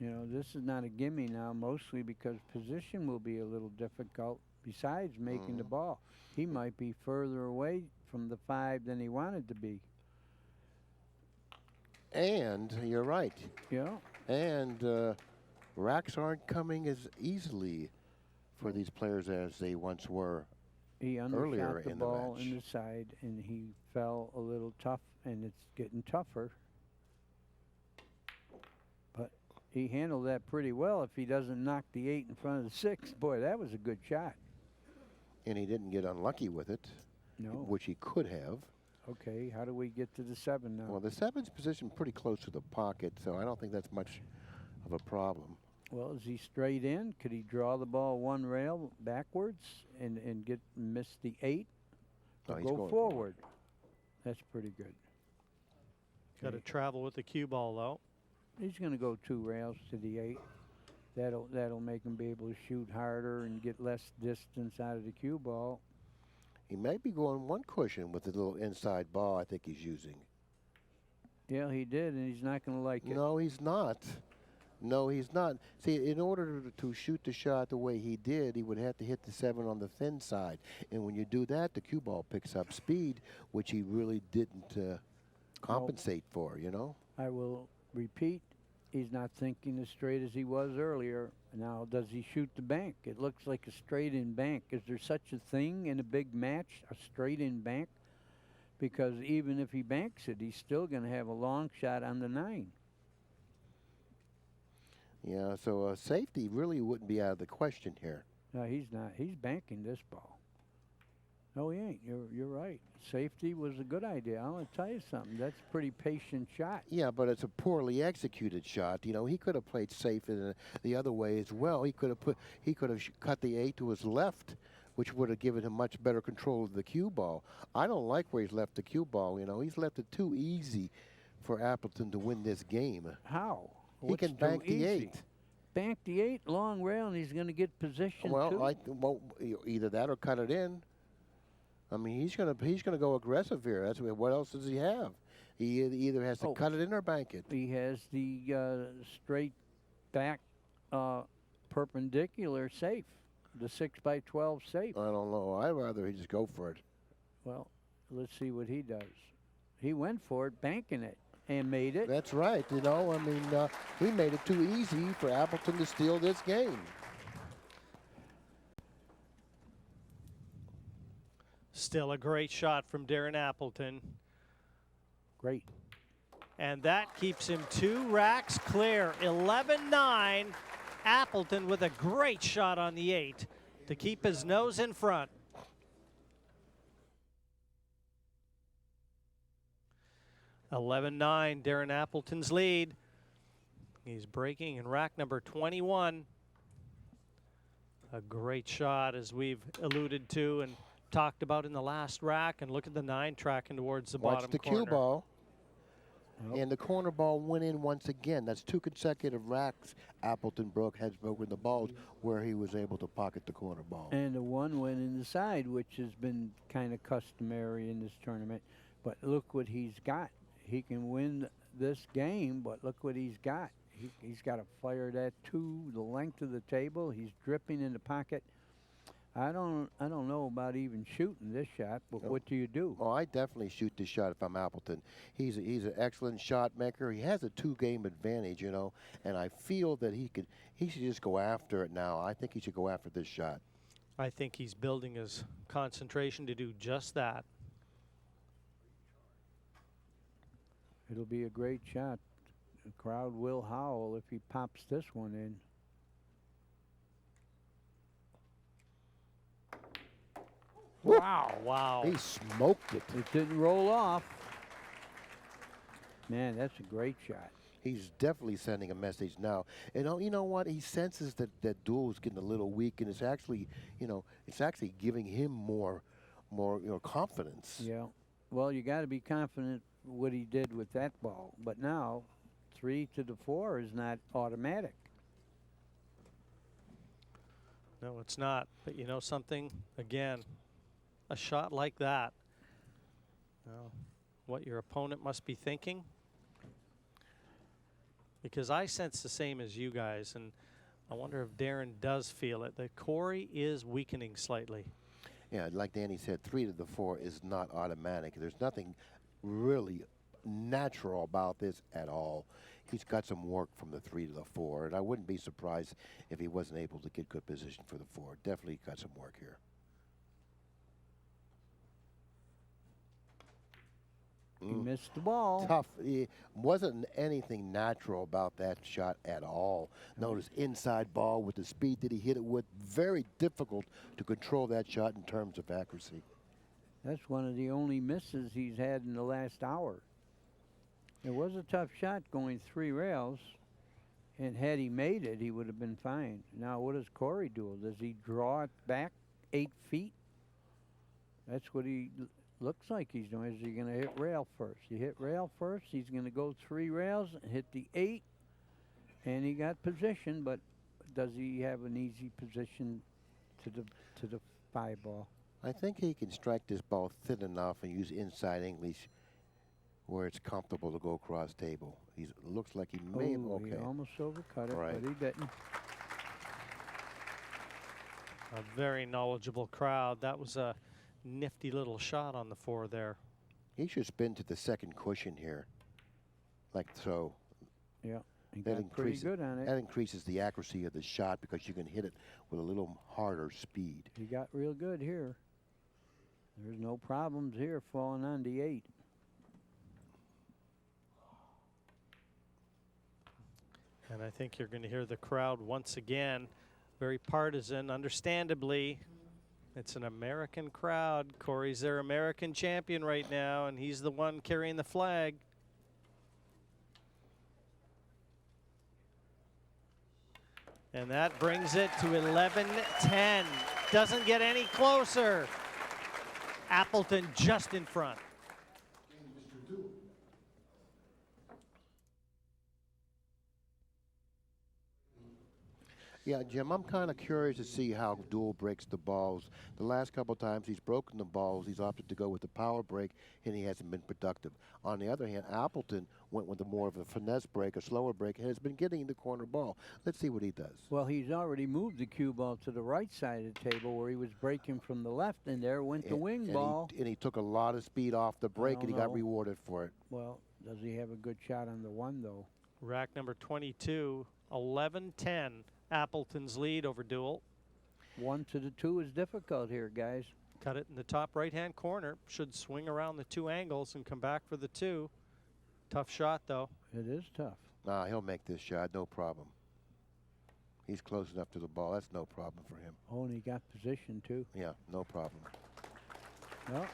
You know, this is not a gimme now, mostly because position will be a little difficult, besides making the ball. He might be further away from the 5 than he wanted to be. And you're right. Yeah. And racks aren't coming as easily for these players as they once were. He Earlier undershot the in the ball match. in the side, and he fell a little tough, and it's getting tougher. But he handled that pretty well. If he doesn't knock the 8 in front of the 6, boy, that was a good shot. And he didn't get unlucky with it. No. which he could have. Okay, how do we get to the 7 now? Well, the 7's positioned pretty close to the pocket, so I don't think that's much of a problem. Well, is he straight in? Could he draw the ball 1 rail backwards and miss the 8? No, Or he's go going forward. That's pretty good. Got to Okay. travel with the cue ball, though. He's going to go 2 rails to the 8. That'll make him be able to shoot harder and get less distance out of the cue ball. He may be going 1 cushion with the little inside ball I think he's using. Yeah, he did, and he's not going to like it. No, he's not. No, he's not. See, in order to shoot the shot the way he did, he would have to hit the 7 on the thin side. And when you do that, the cue ball picks up speed, which he really didn't compensate for, you know? I will repeat, he's not thinking as straight as he was earlier. Now, does he shoot the bank? It looks like a straight-in bank. Is there such a thing in a big match, a straight-in bank? Because even if he banks it, he's still going to have a long shot on the 9. Yeah, so safety really wouldn't be out of the question here. No, he's not. He's banking this ball. No, he ain't. You're right. Safety was a good idea. I'm going to tell you something. That's a pretty patient shot. Yeah, but it's a poorly executed shot. You know, he could have played safe in the other way as well. He could have cut the 8 to his left, which would have given him much better control of the cue ball. I don't like where he's left the cue ball. You know, he's left it too easy for Appleton to win this game. How? He can bank the 8. Bank the 8, long rail, and he's going to get position too. Well, either that or cut it in. I mean, he's gonna go aggressive here. That's what else does he have? He either has to cut it in or bank it. He has the straight back perpendicular safe, the 6x12 safe. I don't know. I'd rather he just go for it. Well, let's see what he does. He went for it, banking it, and made it. That's right. You know, I mean, he made it too easy for Appleton to steal this game. Still a great shot from Darren Appleton. Great. And that keeps him 2 racks clear. 11-9. Appleton with a great shot on the 8 to keep his nose in front. Darren Appleton's lead. He's breaking in rack number 21. A great shot, as we've alluded to and talked about in the last rack. And look at the 9 tracking towards the bottom corner. Watch the cue ball. And the corner ball went in once again. That's 2 consecutive racks Appleton has broken the balls where he was able to pocket the corner ball. And the 1 went in the side, which has been kind of customary in this tournament. But look what he's got. He can win this game, but look what he's got. He's got to fire that to the length of the table. He's dripping in the pocket. I don't know about even shooting this shot, but what do you do? Oh, I definitely shoot this shot if I'm Appleton. He's an excellent shot maker. He has a 2-game advantage, you know, and I feel that he should just go after it now. I think he should go after this shot. I think he's building his concentration to do just that. It'll be a great shot. The crowd will howl if he pops this one in. Wow. Wow. He smoked it. It didn't roll off. Man, that's a great shot. He's definitely sending a message now. You know what? He senses that Deuel is getting a little weak, and it's actually, you know, it's actually giving him more confidence. Yeah. Well, you got to be confident what he did with that ball. But now, 3 to the 4 is not automatic. No, it's not. But you know something? Again, a shot like that, what your opponent must be thinking. Because I sense the same as you guys, and I wonder if Darren does feel it. That Corey is weakening slightly. Yeah, like Danny said, 3 to the 4 is not automatic. There's nothing really natural about this at all. He's got some work from the 3 to the 4, and I wouldn't be surprised if he wasn't able to get good position for the 4. Definitely got some work here. He missed the ball. Tough. It wasn't anything natural about that shot at all. Notice inside ball with the speed that he hit it with. Very difficult to control that shot in terms of accuracy. That's one of the only misses he's had in the last hour. It was a tough shot going 3 rails, and had he made it, he would have been fine. Now, what does Corey do? Does he draw it back 8 feet? That's what he looks like he's doing. Is he going to hit rail first? He hit rail first. He's going to go 3 rails and hit the 8, and he got position, but does he have an easy position to the 5 ball? I think he can strike this ball thin enough and use inside English where it's comfortable to go across table. He looks like he may have, okay. He almost overcut it, Right. but he didn't. A very knowledgeable crowd. That was a nifty little shot on the 4 there. He should spin to the second cushion here, like so. Yeah, he That got pretty good on it. That increases the accuracy of the shot because you can hit it with a little harder speed. He got real good here. There's no problems here falling on the 8. And I think you're going to hear the crowd once again, very partisan, understandably. It's an American crowd. Corey's their American champion right now, and he's the one carrying the flag. And that brings it to 11-10. Doesn't get any closer. Appleton just in front. Yeah, Jim, I'm kind of curious to see how Deuel breaks the balls. The last couple times he's broken the balls, he's opted to go with the power break, and he hasn't been productive. On the other hand, Appleton went with more of a finesse break, a slower break, and has been getting the corner ball. Let's see what he does. Well, he's already moved the cue ball to the right side of the table where he was breaking from the left, and there went the wing ball. And he took a lot of speed off the break, and he got rewarded for it. Well, does he have a good shot on the 1, though? Rack number 22, 11-10. Appleton's lead over Deuel. 1 to the 2 is difficult here, guys. Cut it in the top right-hand corner. Should swing around the 2 angles and come back for the 2. Tough shot, though. It is tough. Nah, he'll make this shot, no problem. He's close enough to the ball. That's no problem for him. Oh, and he got position, too. Yeah, no problem. Well,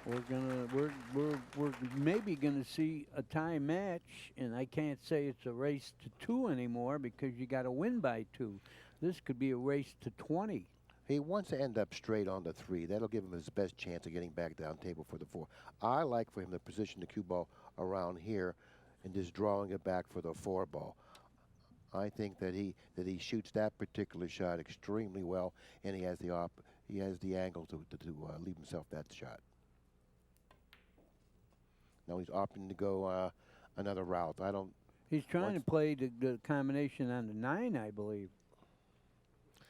we're maybe gonna see a tie match, and I can't say it's a race to 2 anymore because you got to win by 2. This could be a race to 20. He wants to end up straight on the 3. That'll give him his best chance of getting back down table for the 4. I like for him to position the cue ball around here and just drawing it back for the 4 ball. I think that he shoots that particular shot extremely well, and he has the angle to leave himself that shot. Now he's opting to go another route. He's trying to play the combination on the 9, I believe.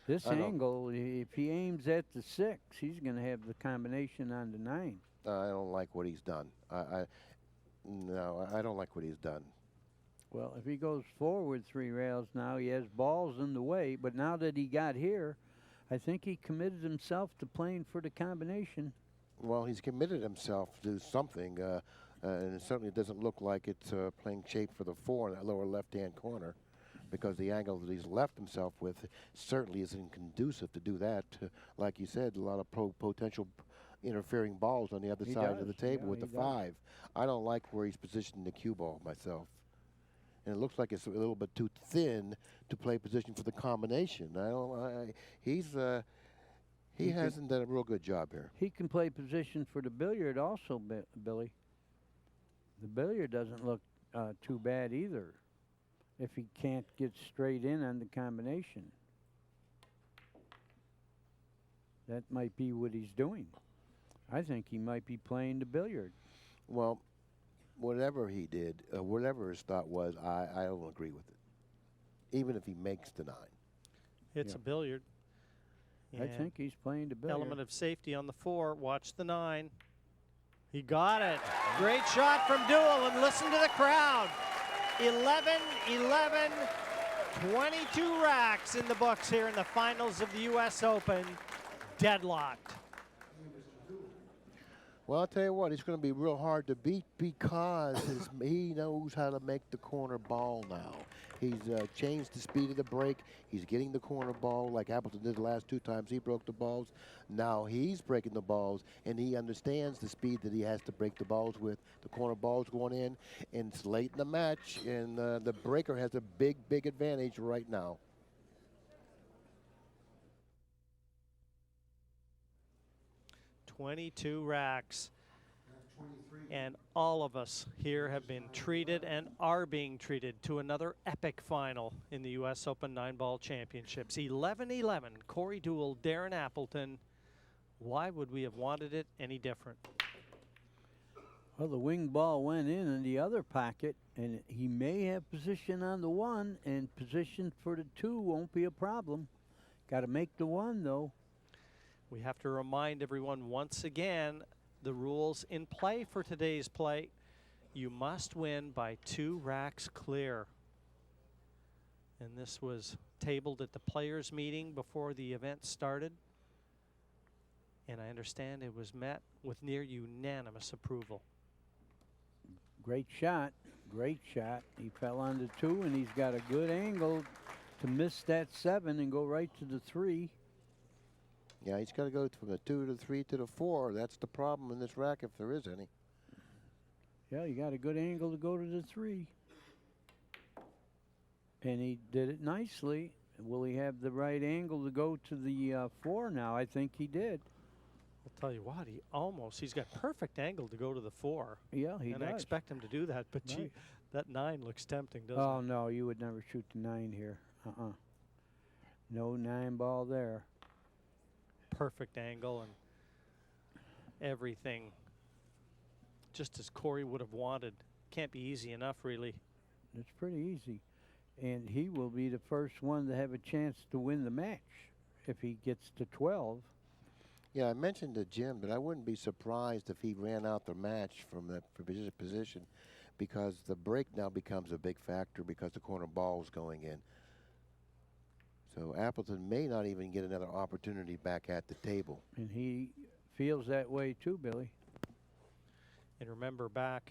This angle, if he aims at the 6, he's going to have the combination on the 9. I don't like what he's done. No, I don't like what he's done. Well, if he goes forward 3 rails now, he has balls in the way. But now that he got here, I think he committed himself to playing for the combination. Well, he's committed himself to something, and it certainly doesn't look like it's playing shape for the 4 in that lower left-hand corner, because the angle that he's left himself with certainly isn't conducive to do that. Like you said, a lot of potential interfering balls on the other side of the table with the 5. I don't like where he's positioning the cue ball myself. And it looks like it's a little bit too thin to play position for the combination. He hasn't done a real good job here. He can play position for the billiard also, Billy. The billiard doesn't look too bad either if he can't get straight in on the combination. That might be what he's doing. I think he might be playing the billiard. Well, whatever he did, whatever his thought was, I don't agree with it. Even if he makes the 9. It's a billiard. I think he's playing the billiard. Element of safety on the 4. Watch the 9. He got it. Great shot from Deuel, and listen to the crowd. 11-11, 22 racks in the books here in the finals of the U.S. Open. Deadlocked. Well, I'll tell you what, he's going to be real hard to beat because he knows how to make the corner ball now. He's changed the speed of the break. He's getting the corner ball like Appleton did the last 2 times he broke the balls. Now he's breaking the balls, and he understands the speed that he has to break the balls with. The corner ball's going in, and it's late in the match, and the breaker has a big, big advantage right now. "22 racks. And all of us here have been treated and are being treated to another epic final in the U.S. Open 9-Ball Championships. 11-11, Corey Deuel, Darren Appleton. Why would we have wanted it any different? Well, the wing ball went in the other pocket, and he may have position on the 1, and position for the 2 won't be a problem. Got to make the 1, though. We have to remind everyone once again the rules in play for today's play. You must win by 2 racks clear. And this was tabled at the players' meeting before the event started. And I understand it was met with near unanimous approval. Great shot. Great shot. He fell on the 2, and he's got a good angle to miss that 7 and go right to the 3. Yeah, he's got to go from the 2 to the 3 to the 4. That's the problem in this rack, if there is any. Yeah, you got a good angle to go to the 3. And he did it nicely. Will he have the right angle to go to the 4 now? I think he did. I'll tell you what, he's got perfect angle to go to the 4. Yeah, he and does. I expect him to do that, but gee, Right. that 9 looks tempting, doesn't Oh, it? no, you would never shoot the 9 here. No 9 ball there. Perfect angle and everything just as Corey would have wanted. Can't be easy enough, really. It's pretty easy. And he will be the first one to have a chance to win the match if he gets to 12. Yeah, I mentioned to Jim that I wouldn't be surprised if he ran out the match from that position because the break now becomes a big factor because the corner ball is going in. So Appleton may not even get another opportunity back at the table. And he feels that way too, Billy. And remember back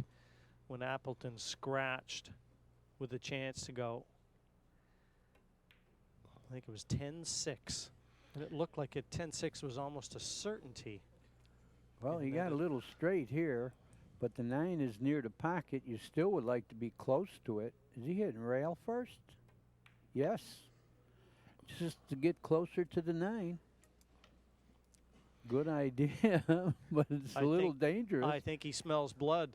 when Appleton scratched with a chance to go, I think it was 10-6. And it looked like at 10-6 was almost a certainty. Well, he got a little straight here, but the 9 is near the pocket. You still would like to be close to it. Is he hitting rail first? Yes. Just to get closer to the 9. Good idea, but it's a little dangerous. I think he smells blood.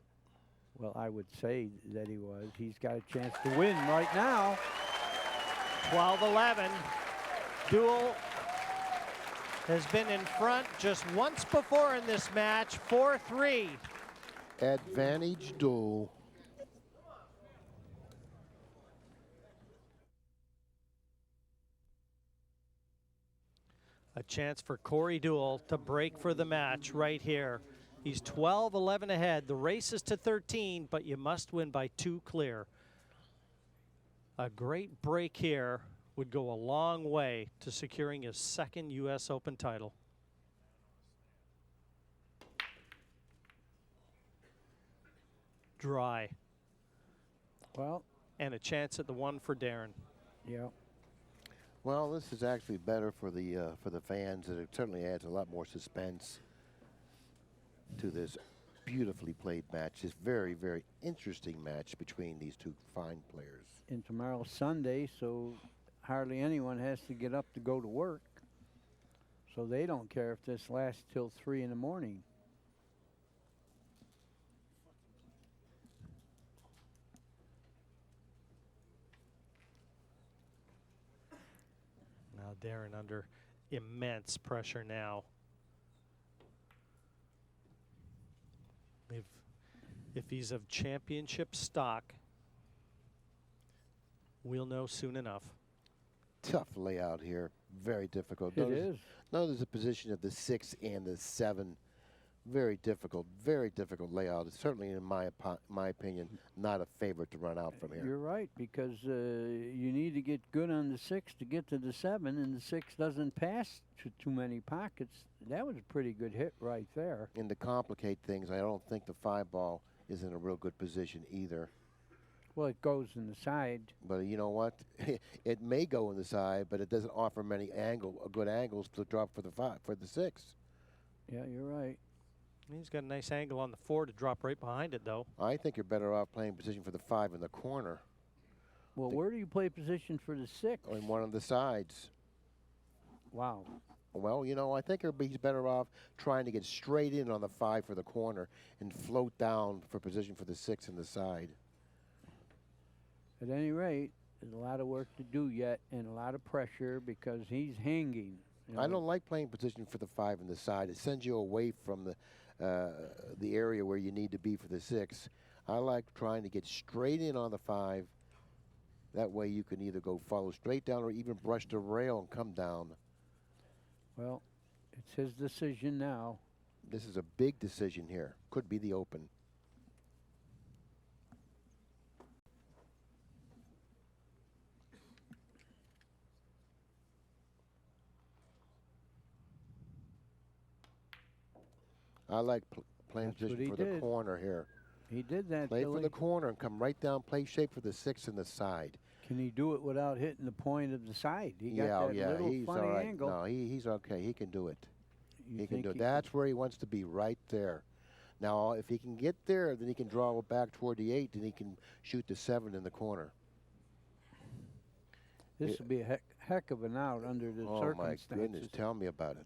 Well, I would say that he was. He's got a chance to win right now. 12-11. Deuel has been in front just once before in this match, 4-3. Advantage Deuel. A chance for Corey Deuel to break for the match right here. He's 12-11 ahead. The race is to 13, but you must win by 2 clear. A great break here would go a long way to securing his 2nd U.S. Open title. Dry. Well, and a chance at the 1 for Darren. Yeah. Well, this is actually better for the fans, and it certainly adds a lot more suspense to this beautifully played match. This very, very interesting match between these 2 fine players. And tomorrow's Sunday, so hardly anyone has to get up to go to work. So they don't care if this lasts till 3 in the morning. Now Darren under immense pressure now. If he's of championship stock, we'll know soon enough. Tough layout here. Very difficult. It is. Notice the position of the 6 and the 7 very difficult layout. It's certainly, in my opinion, not a favorite to run out from here. You're right, because you need to get good on the 6 to get to the 7, and the 6 doesn't pass to too many pockets. That was a pretty good hit right there. And to complicate things, I don't think the 5 ball is in a real good position either. Well, it goes in the side. But you know what? It may go in the side, but it doesn't offer many good angles to drop for the 6. Yeah, you're right. He's got a nice angle on the 4 to drop right behind it, though. I think you're better off playing position for the 5 in the corner. Well, where do you play position for the 6? On one of the sides. Wow. Well, you know, I think he's better off trying to get straight in on the 5 for the corner and float down for position for the 6 in the side. At any rate, there's a lot of work to do yet and a lot of pressure because he's hanging. You know. I don't like playing position for the 5 in the side. It sends you away from the area where you need to be for the 6. I like trying to get straight in on the 5. That way you can either go follow straight down or even brush the rail and come down. Well, it's his decision now. This is a big decision here. Could be the open. I like playing That's what position he for the did. corner here. He did that. Play for Billy. the corner and come right down. Play shape for the 6 in the side. Can he do it without hitting the point of the side? He got that little he's funny all right. angle. No, he's okay. He can do it. You He can think do it. That's where he wants to be, right there. Now, if he can get there, then he can draw it back toward the 8, and he can shoot the 7 in the corner. This would be a heck of an out under the circumstances. Oh, my goodness. Tell me about it.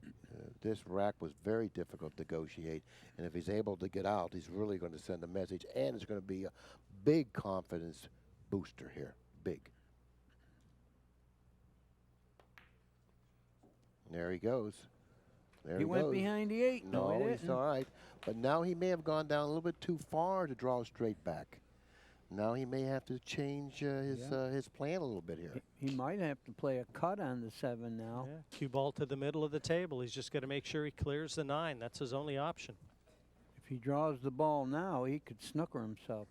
This rack was very difficult to negotiate, and if he's able to get out, he's really going to send a message, and it's going to be a big confidence booster here. Big. There he goes. There He went behind the 8. No, he he's didn't. all right. But now he may have gone down a little bit too far to draw straight back. Now he may have to change his plan a little bit here. He might have to play a cut on the 7 now. Yeah, cue ball to the middle of the table. He's just got to make sure he clears the 9. That's his only option. If he draws the ball now, he could snooker himself.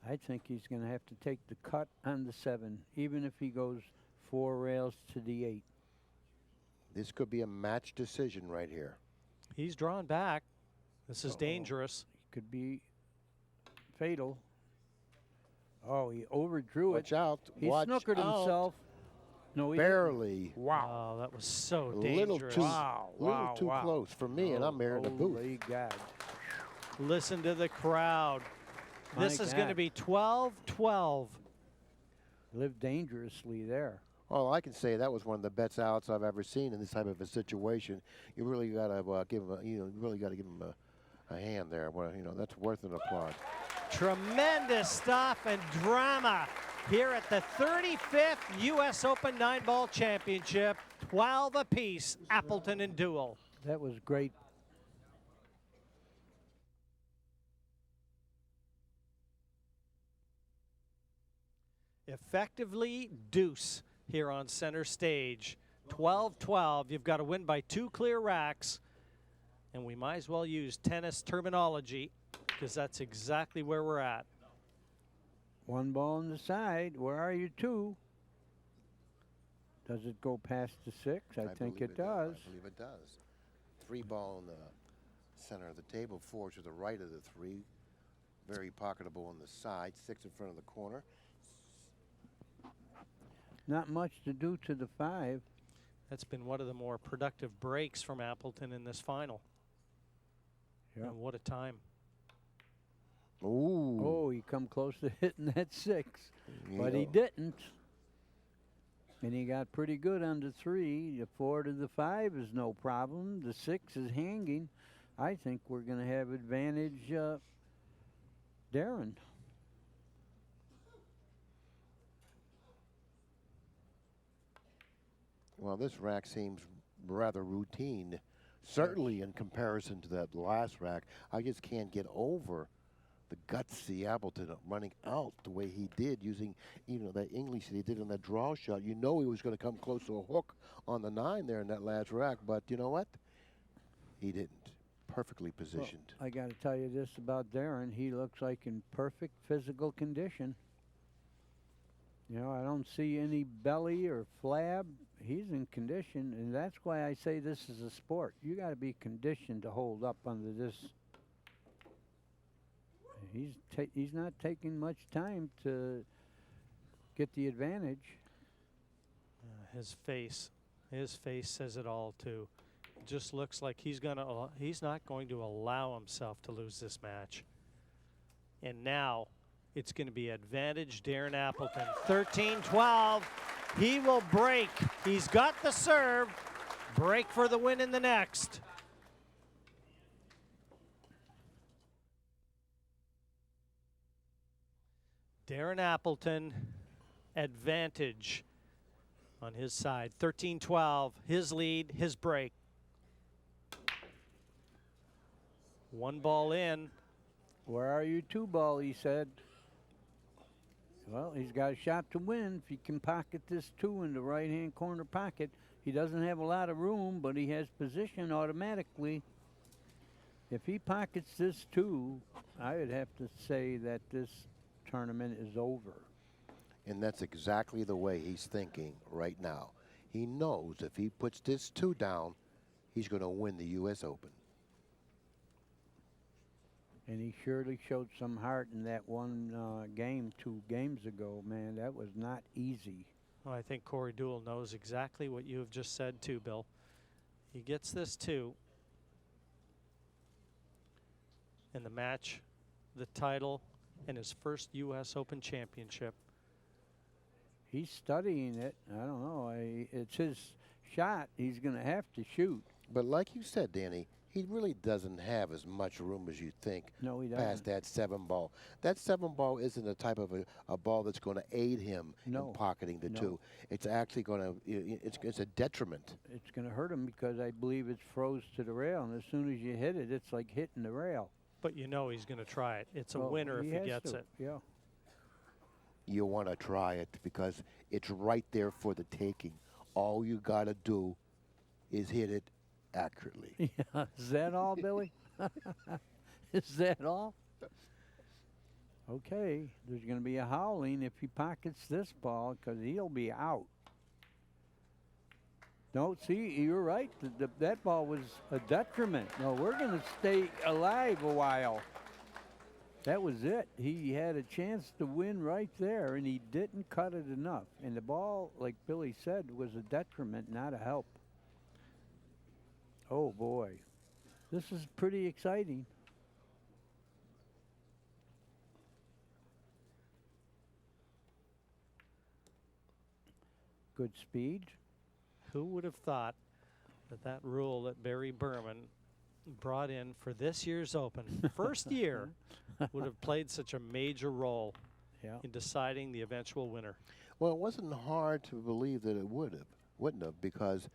I think he's going to have to take the cut on the 7, even if he goes 4 rails to the 8. This could be a match decision right here. He's drawn back. This is dangerous. Could be fatal. Oh, he overdrew Watch it. out. He Watch snookered out. himself. No, he Barely. Wow. Oh, that was so A dangerous. little too, little too close for me, and I'm here in the booth. Holy God. Listen to the crowd. This My is going to God. be 12-12. Lived dangerously there. Well, I can say that was one of the best outs I've ever seen in this type of a situation. You really got to give him, you really got to give him a hand there. Well, you know, that's worth an applaud. Tremendous stuff and drama here at the 35th U.S. Open 9-Ball Championship. 12 apiece, Appleton and Deuel. That was great. Effectively deuce here on center stage. 12-12. You've got to win by 2 clear racks. And we might as well use tennis terminology because that's exactly where we're at. 1 ball on the side. Where are you 2? Does it go past the 6? I think believe it does. I believe it does. 3 ball in the center of the table, 4 to the right of the 3. Very pocketable on the side, 6 in front of the corner. Not much to do to the 5. That's been one of the more productive breaks from Appleton in this final. Yeah. And what a time. Ooh. Oh, he come close to hitting that 6, but he Yeah. didn't. And he got pretty good on the 3. The 4 to the 5 is no problem. The 6 is hanging. I think we're going to have advantage Darren. Well, this rack seems rather routine, certainly in comparison to that last rack. I just can't get over the gutsy Appleton running out the way he did, using that English that he did on that draw shot. You know he was going to come close to a hook on the 9 there in that last rack, but you know what? He didn't. perfectly positioned. I got to tell you this about Darren. He looks like in perfect physical condition. You know, I don't see any belly or flab. He's in condition, and that's why I say this is a sport. You got to be conditioned to hold up under this. He's not taking much time to get the advantage. His face says it all too. It just looks like he's not going to allow himself to lose this match. And now it's going to be advantage Darren Appleton. 13-12. He will break. He's got the serve. Break for the win in the next. Darren Appleton, advantage on his side. 13-12, his lead, his break. One ball in. Where are you, two ball, he said. Well, he's got a shot to win if he can pocket this two in the right-hand corner pocket. He doesn't have a lot of room, but he has position automatically. If he pockets this two, I would have to say that this tournament is over. And that's exactly the way he's thinking right now. He knows if he puts this two down, he's going to win the U.S. Open. And he surely showed some heart in that one game 2 games ago, man. That was not easy. Well, I think Corey Deuel knows exactly what you have just said too, Bill. He gets this two. And the match, the title, and his first U.S. Open championship. He's studying it. I don't know. It's his shot. He's going to have to shoot. But like you said, Danny, he really doesn't have as much room as you think. No, he doesn't. Past that 7 ball. That 7 ball isn't the type of a ball that's going to aid him in pocketing the two. It's actually going to, it's a detriment. It's going to hurt him because I believe it's froze to the rail, and as soon as you hit it, it's like hitting the rail. But you know he's going to try it. It's a winner if he gets it. Yeah. You want to try it because it's right there for the taking. All you got to do is hit it accurately. Yeah. Is that all, Billy? Is that all? Okay. There's going to be a howling if he pockets this ball because he'll be out. Don't see, you're right. That ball was a detriment. No, we're going to stay alive a while. That was it. He had a chance to win right there, and he didn't cut it enough. And the ball, like Billy said, was a detriment, not a help. Oh, boy. This is pretty exciting. Good speed. Who would have thought that that rule that Barry Berman brought in for this year's Open, first year, would have played such a major role in deciding the eventual winner? Well, it wasn't hard to believe that it wouldn't have, because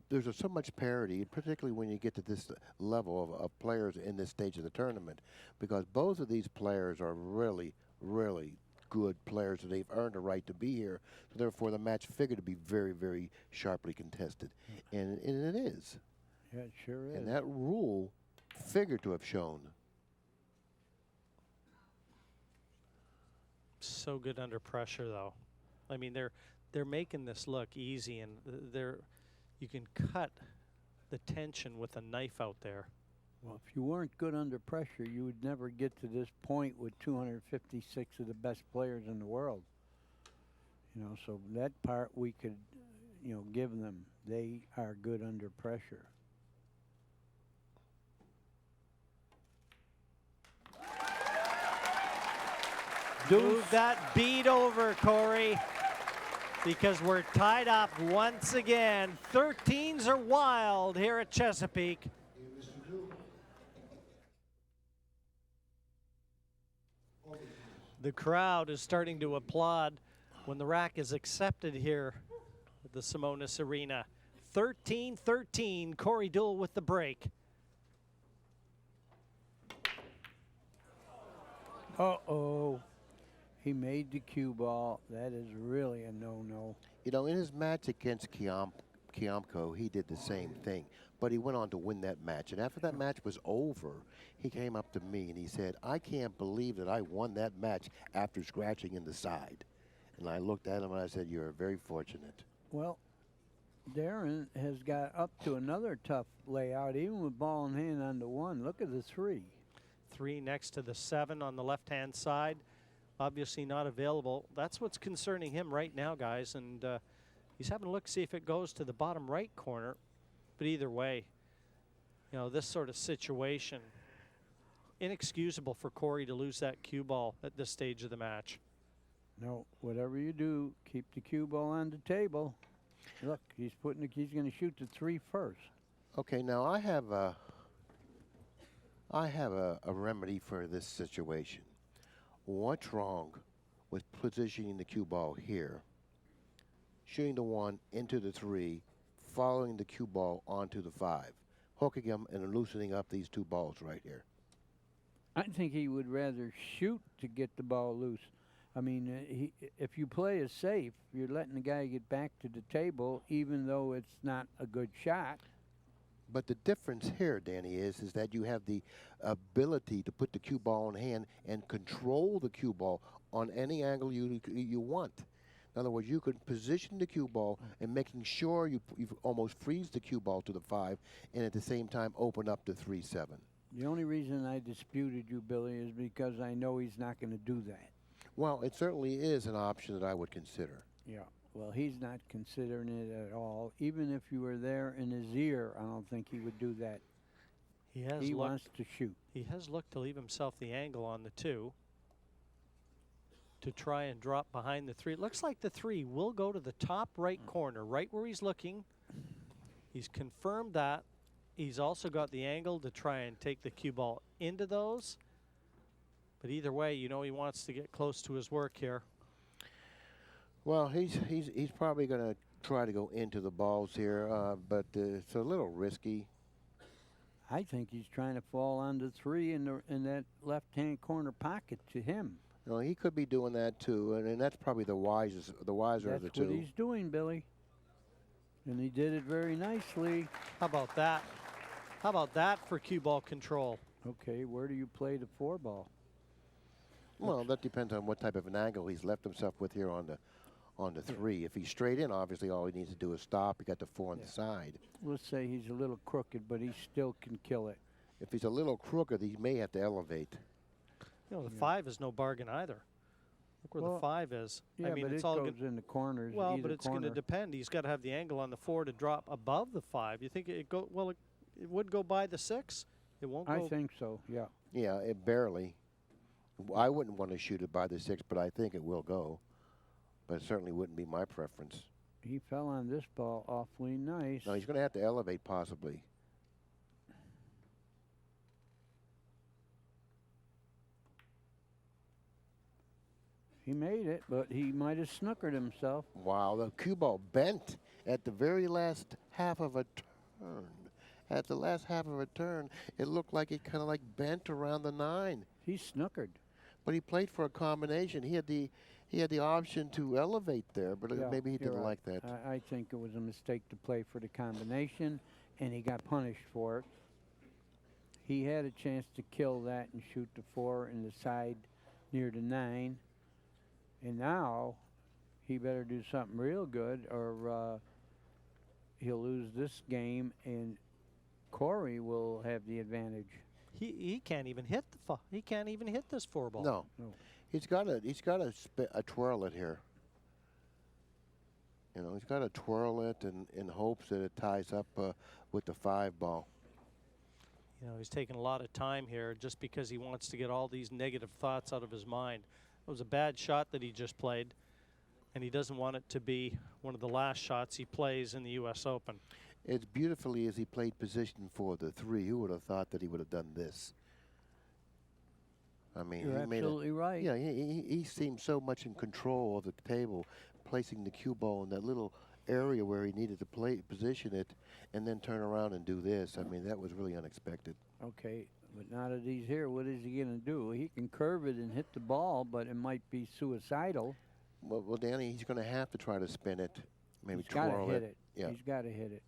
there's so much parity, particularly when you get to this level of players in this stage of the tournament, because both of these players are really, really good players, and they've earned a right to be here. So therefore, the match figured to be very, very sharply contested, and it is. Yeah, it sure is. And that rule figured to have shown. So good under pressure, though. I mean, they're making this look easy, and you can cut the tension with a knife out there. Well, if you weren't good under pressure, you would never get to this point with 256 of the best players in the world. You know, so that part we could, you know, give them. They are good under pressure. Move that bead over, Corey, because we're tied up once again. 13s are wild here at Chesapeake. The crowd is starting to applaud when the rack is accepted here at the Simonis Arena. 13-13, Corey Deuel with the break. Uh-oh. He made the cue ball. That is really a no-no. You know, in his match against Kiamko, he did the same thing, but he went on to win that match. And after that match was over, he came up to me and he said, "I can't believe that I won that match after scratching in the side." And I looked at him and I said, "You're very fortunate." Well, Darren has got up to another tough layout, even with ball in hand on the 1. Look at the 3. 3 next to the 7 on the left-hand side. Obviously not available. That's what's concerning him right now, guys. And he's having a look, see if it goes to the bottom right corner. But either way, you know, this sort of situation, inexcusable for Corey to lose that cue ball at this stage of the match. No, whatever you do, keep the cue ball on the table. Look, he's going to shoot the 3 first. Okay, now I have a remedy for this situation. What's wrong with positioning the cue ball here, shooting the 1 into the 3, following the cue ball onto the 5, hooking them and loosening up these 2 balls right here? I think he would rather shoot to get the ball loose. I mean, if you play it safe, you're letting the guy get back to the table, even though it's not a good shot. But the difference here, Danny, is that you have the ability to put the cue ball in hand and control the cue ball on any angle you want. In other words, you could position the cue ball and making sure you almost freeze the cue ball to the 5 and at the same time open up the 3-7. The only reason I disputed you, Billy, is because I know he's not going to do that. Well, it certainly is an option that I would consider. Yeah. Well, he's not considering it at all. Even if you were there in his ear, I don't think he would do that. He wants to shoot. He has looked to leave himself the angle on the 2 to try and drop behind the 3. It looks like the 3 will go to the top right corner, right where he's looking. He's confirmed that. He's also got the angle to try and take the cue ball into those. But either way, you know he wants to get close to his work here. Well, he's probably going to try to go into the balls here, but it's a little risky. I think he's trying to fall on the 3 in that left-hand corner pocket to him. You know, he could be doing that too, and that's probably the wiser of the 2. That's what he's doing, Billy. And he did it very nicely. How about that? How about that for cue ball control? Okay, where do you play the 4 ball? Well, that depends on what type of an angle he's left himself with here on the 3. If he's straight in, obviously all he needs to do is stop. He got the 4 on the side. Let's say he's a little crooked, but he still can kill it. If he's a little crooked, he may have to elevate. You know, the 5 is no bargain either. Look where the 5 is. Yeah, I mean, but it's it all goes in the corners. well, either but it's going to corner. depend. He's got to have the angle on the 4 to drop above the 5. You think it go? Well, it would go by the 6. It won't go. I think so. Yeah. Yeah, it barely. I wouldn't want to shoot it by the 6, but I think it will go. But it certainly wouldn't be my preference. He fell on this ball awfully nice. No, he's going to have to elevate possibly. He made it, but he might have snookered himself. Wow, the cue ball bent at the very last half of a turn. At the last half of a turn, it looked like it kind of like bent around the 9. He snookered. But he played for a combination. He had the option to elevate there, but maybe he didn't like that. I think it was a mistake to play for the combination, and he got punished for it. He had a chance to kill that and shoot the 4 in the side near the 9. And now he better do something real good, or he'll lose this game, and Corey will have the advantage. He can't even hit he can't even hit this 4 ball. No. He's got to twirl it here. You know, he's got to twirl it in hopes that it ties up with the 5 ball. You know, he's taking a lot of time here just because he wants to get all these negative thoughts out of his mind. It was a bad shot that he just played, and he doesn't want it to be one of the last shots he plays in the U.S. Open. It's beautifully as he played position for the 3. Who would have thought that he would have done this? I mean, You're absolutely right. Yeah, he seemed so much in control of the table, placing the cue ball in that little area where he needed to position it, and then turn around and do this. I mean, that was really unexpected. Okay, but now that he's here, what is he going to do? He can curve it and hit the ball, but it might be suicidal. Well, Danny, he's going to have to try to spin it. Maybe He's got to twirl hit it. it. Yeah. He's got to hit it.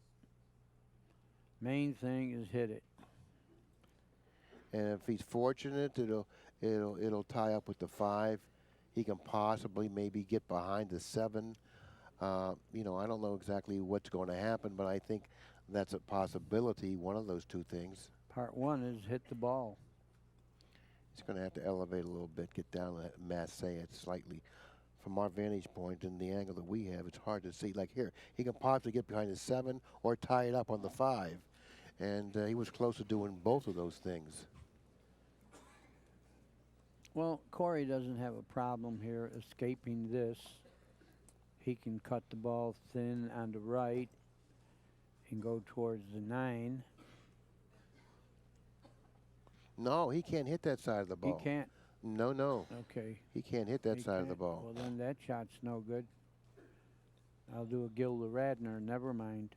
Main thing is hit it. And if he's fortunate, it'll tie up with the 5. He can possibly maybe get behind the 7. You know, I don't know exactly what's going to happen, but I think that's a possibility, one of those two things. Part 1 is hit the ball. He's going to have to elevate a little bit, get down that masse it slightly. From our vantage point and the angle that we have, it's hard to see. Like here, he can possibly get behind the 7 or tie it up on the 5. And he was close to doing both of those things. Well, Corey doesn't have a problem here escaping this. He can cut the ball thin on the right and go towards the 9. No, he can't hit that side of the ball. He can't. No, no. Okay. He can't hit that He side of the can't. ball. Well, then that shot's no good. I'll do a Gilda Radner. Never mind.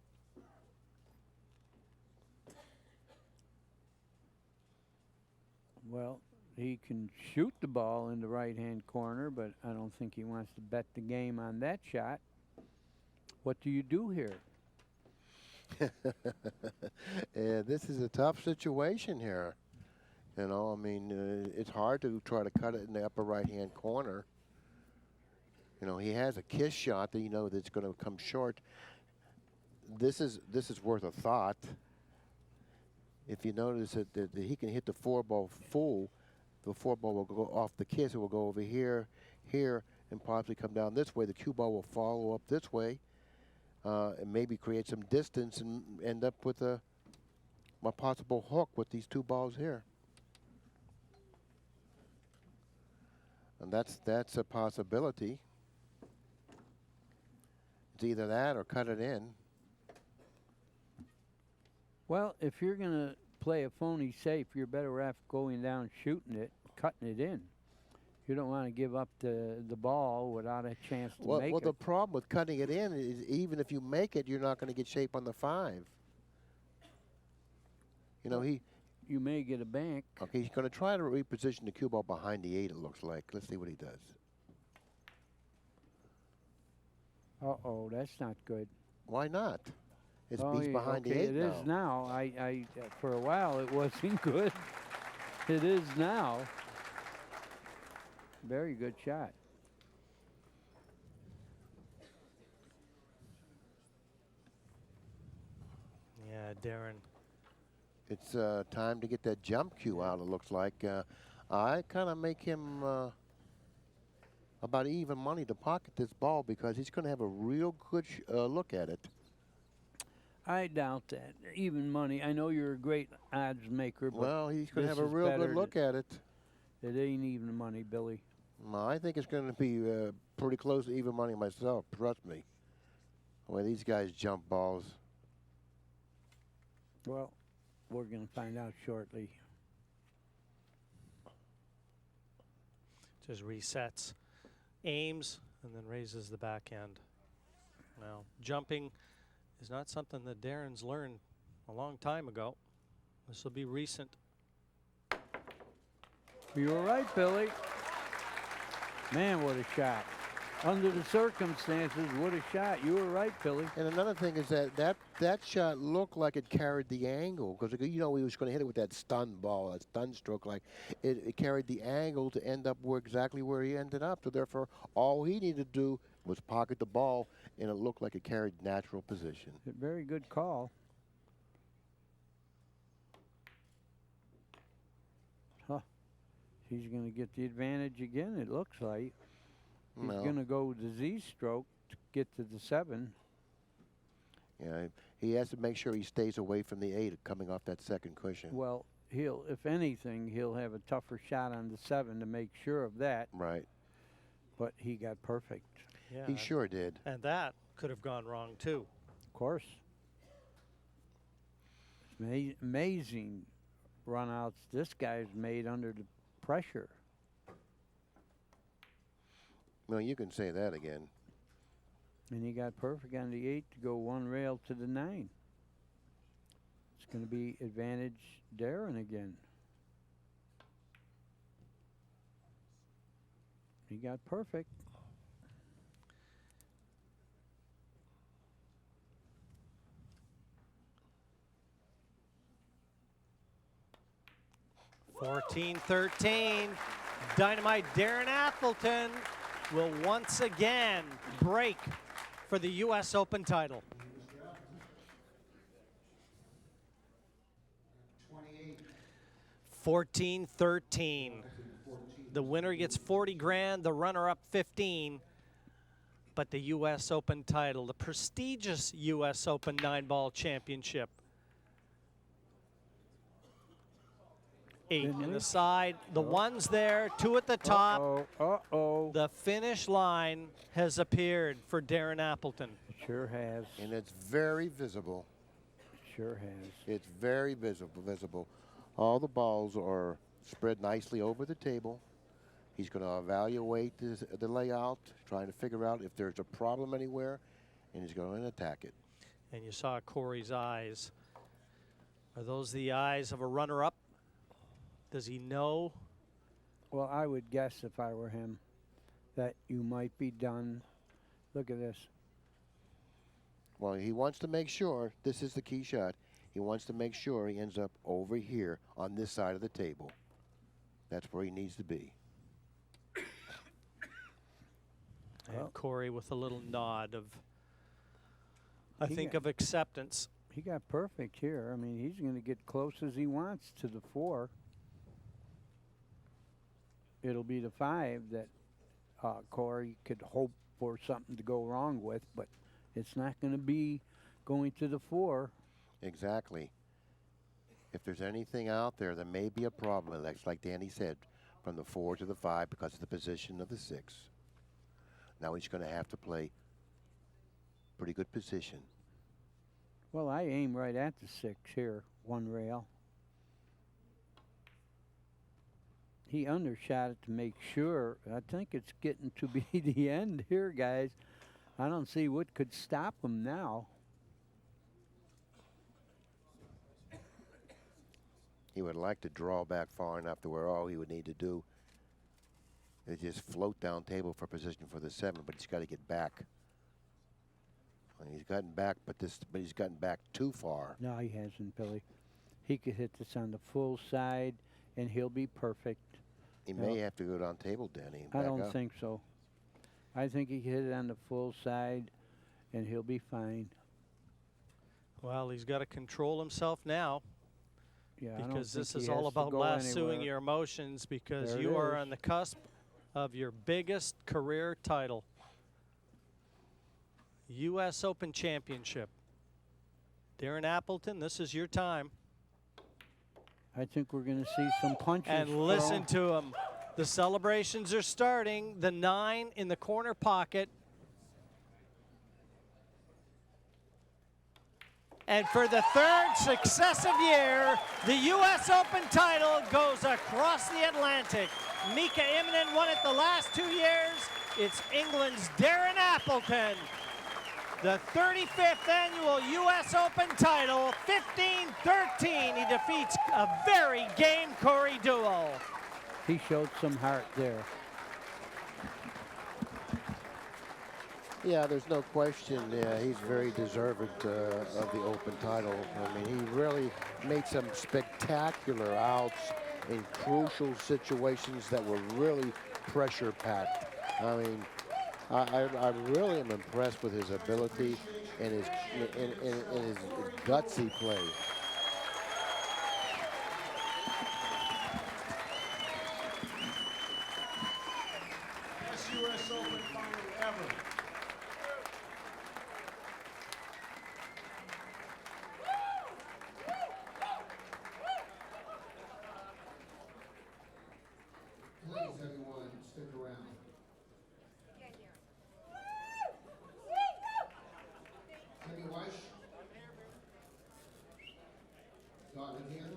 Well, he can shoot the ball in the right-hand corner, but I don't think he wants to bet the game on that shot. What do you do here? Yeah, this is a tough situation here. You know, I mean, it's hard to try to cut it in the upper right-hand corner. You know, he has a kiss shot that you know that's going to come short. This is worth a thought. If you notice that he can hit the 4-ball full, the 4-ball will go off the kiss. It will go over here, here, and possibly come down this way. The cue ball will follow up this way, and maybe create some distance and end up with a possible hook with these 2 balls here. And that's a possibility. It's either that or cut it in. Well, if you're going to play a phony safe, you're better off going down, shooting it, cutting it in. You don't want to give up the ball without a chance to make Well, it. the problem with cutting it in is even if you make it, you're not going to get shape on the 5. You know, You may get a bank. okay, he's going to try to reposition the cue ball behind the 8, it looks like. Let's see what he does. Uh-oh, that's not good. Why not? He's Yeah, behind okay, the 8 it now. is now. I for a while it wasn't good. It is now. Very good shot. Yeah, Darren. It's time to get that jump cue out, it looks like. I kind of make him about even money to pocket this ball because he's going to have a real good look at it. I doubt that. Even money. I know you're a great odds maker, but Well, he's going to this have a is real better good look at it. it ain't even money, Billy. Well, I think it's going to be pretty close to even money myself, trust me. The way these guys jump balls. Well, we're going to find out shortly. Just resets, aims, and then raises the backhand. Now, jumping is not something that Darren's learned a long time ago. This will be recent. You were right, Billy. Man, what a shot. Under the circumstances, what a shot. You were right, Billy. And another thing is that shot looked like it carried the angle because you know he was going to hit it with that stun ball, that stun stroke. Like it carried the angle to end up exactly where he ended up. So therefore, all he needed to do was pocket the ball, and it looked like it carried natural position. A very good call. Huh. He's going to get the advantage again, it looks like. He's No. going to go with the Z stroke to get to the 7. Yeah, he has to make sure he stays away from the 8 coming off that second cushion. Well, he'll, if anything, he'll have a tougher shot on the 7 to make sure of that. Right. But he got perfect. Yeah, He sure did. and that could have gone wrong too. Of course. It's amazing runouts this guy's made under the pressure. Well, you can say that again. And he got perfect on the 8 to go 1 rail to the 9. It's going to be advantage Darren again. He got perfect. 14-13. Dynamite Darren Appleton will once again break for the U.S. Open title. 14-13. The winner gets 40 grand, the runner-up 15. But the U.S. Open title, the prestigious U.S. Open 9-ball championship. 8 in the side, the ones there, 2 at the top. The finish line has appeared for Darren Appleton. It sure has. And it's very visible. It sure has. It's very visible. All the balls are spread nicely over the table. He's going to evaluate the layout, trying to figure out if there's a problem anywhere, and he's going to attack it. And you saw Corey's eyes. Are those the eyes of a runner-up? Does he know? Well, I would guess if I were him that you might be done. Look at this. Well, he wants to make sure, this is the key shot, he wants to make sure he ends up over here on this side of the table. That's where he needs to be. And Corey with a little nod of, I think, of acceptance. He got perfect here. I mean, he's going to get close as he wants to the 4. It'll be the 5 that Corey could hope for something to go wrong with, but it's not going to be going to the 4. Exactly. If there's anything out there, there may be a problem, like Danny said, from the 4 to the 5 because of the position of the 6. Now he's going to have to play pretty good position. Well, I aim right at the 6 here, 1 rail. He undershot it to make sure. I think it's getting to be the end here, guys. I don't see what could stop him now. He would like to draw back far enough to where all he would need to do is just float down table for position for the 7, but he's got to get back. And he's gotten back, but he's gotten back too far. No, he hasn't, Billy. He could hit this on the full side, and he'll be perfect. He may have to go down table, Danny. I don't think so. I think he can hit it on the full side, and he'll be fine. Well, he's got to control himself now. Yeah, because this is all about lassoing your emotions, because you are on the cusp of your biggest career title. U.S. Open Championship. Darren Appleton, this is your time. I think we're going to see some punches. And listen to him. The celebrations are starting. The 9 in the corner pocket. And for the 3rd successive year, the U.S. Open title goes across the Atlantic. Mika Immonen won it the last 2 years. It's England's Darren Appleton. The 35th annual U.S. Open title, 15-13. He defeats a very game Corey Deuel. He showed some heart there. Yeah, there's no question. He's very deserving of the Open title. I mean, he really made some spectacular outs in crucial situations that were really pressure-packed. I mean, I really am impressed with his ability and his gutsy play. Best U.S. Open final ever. Please, everyone, stick around. Timmy Weish. Got it here.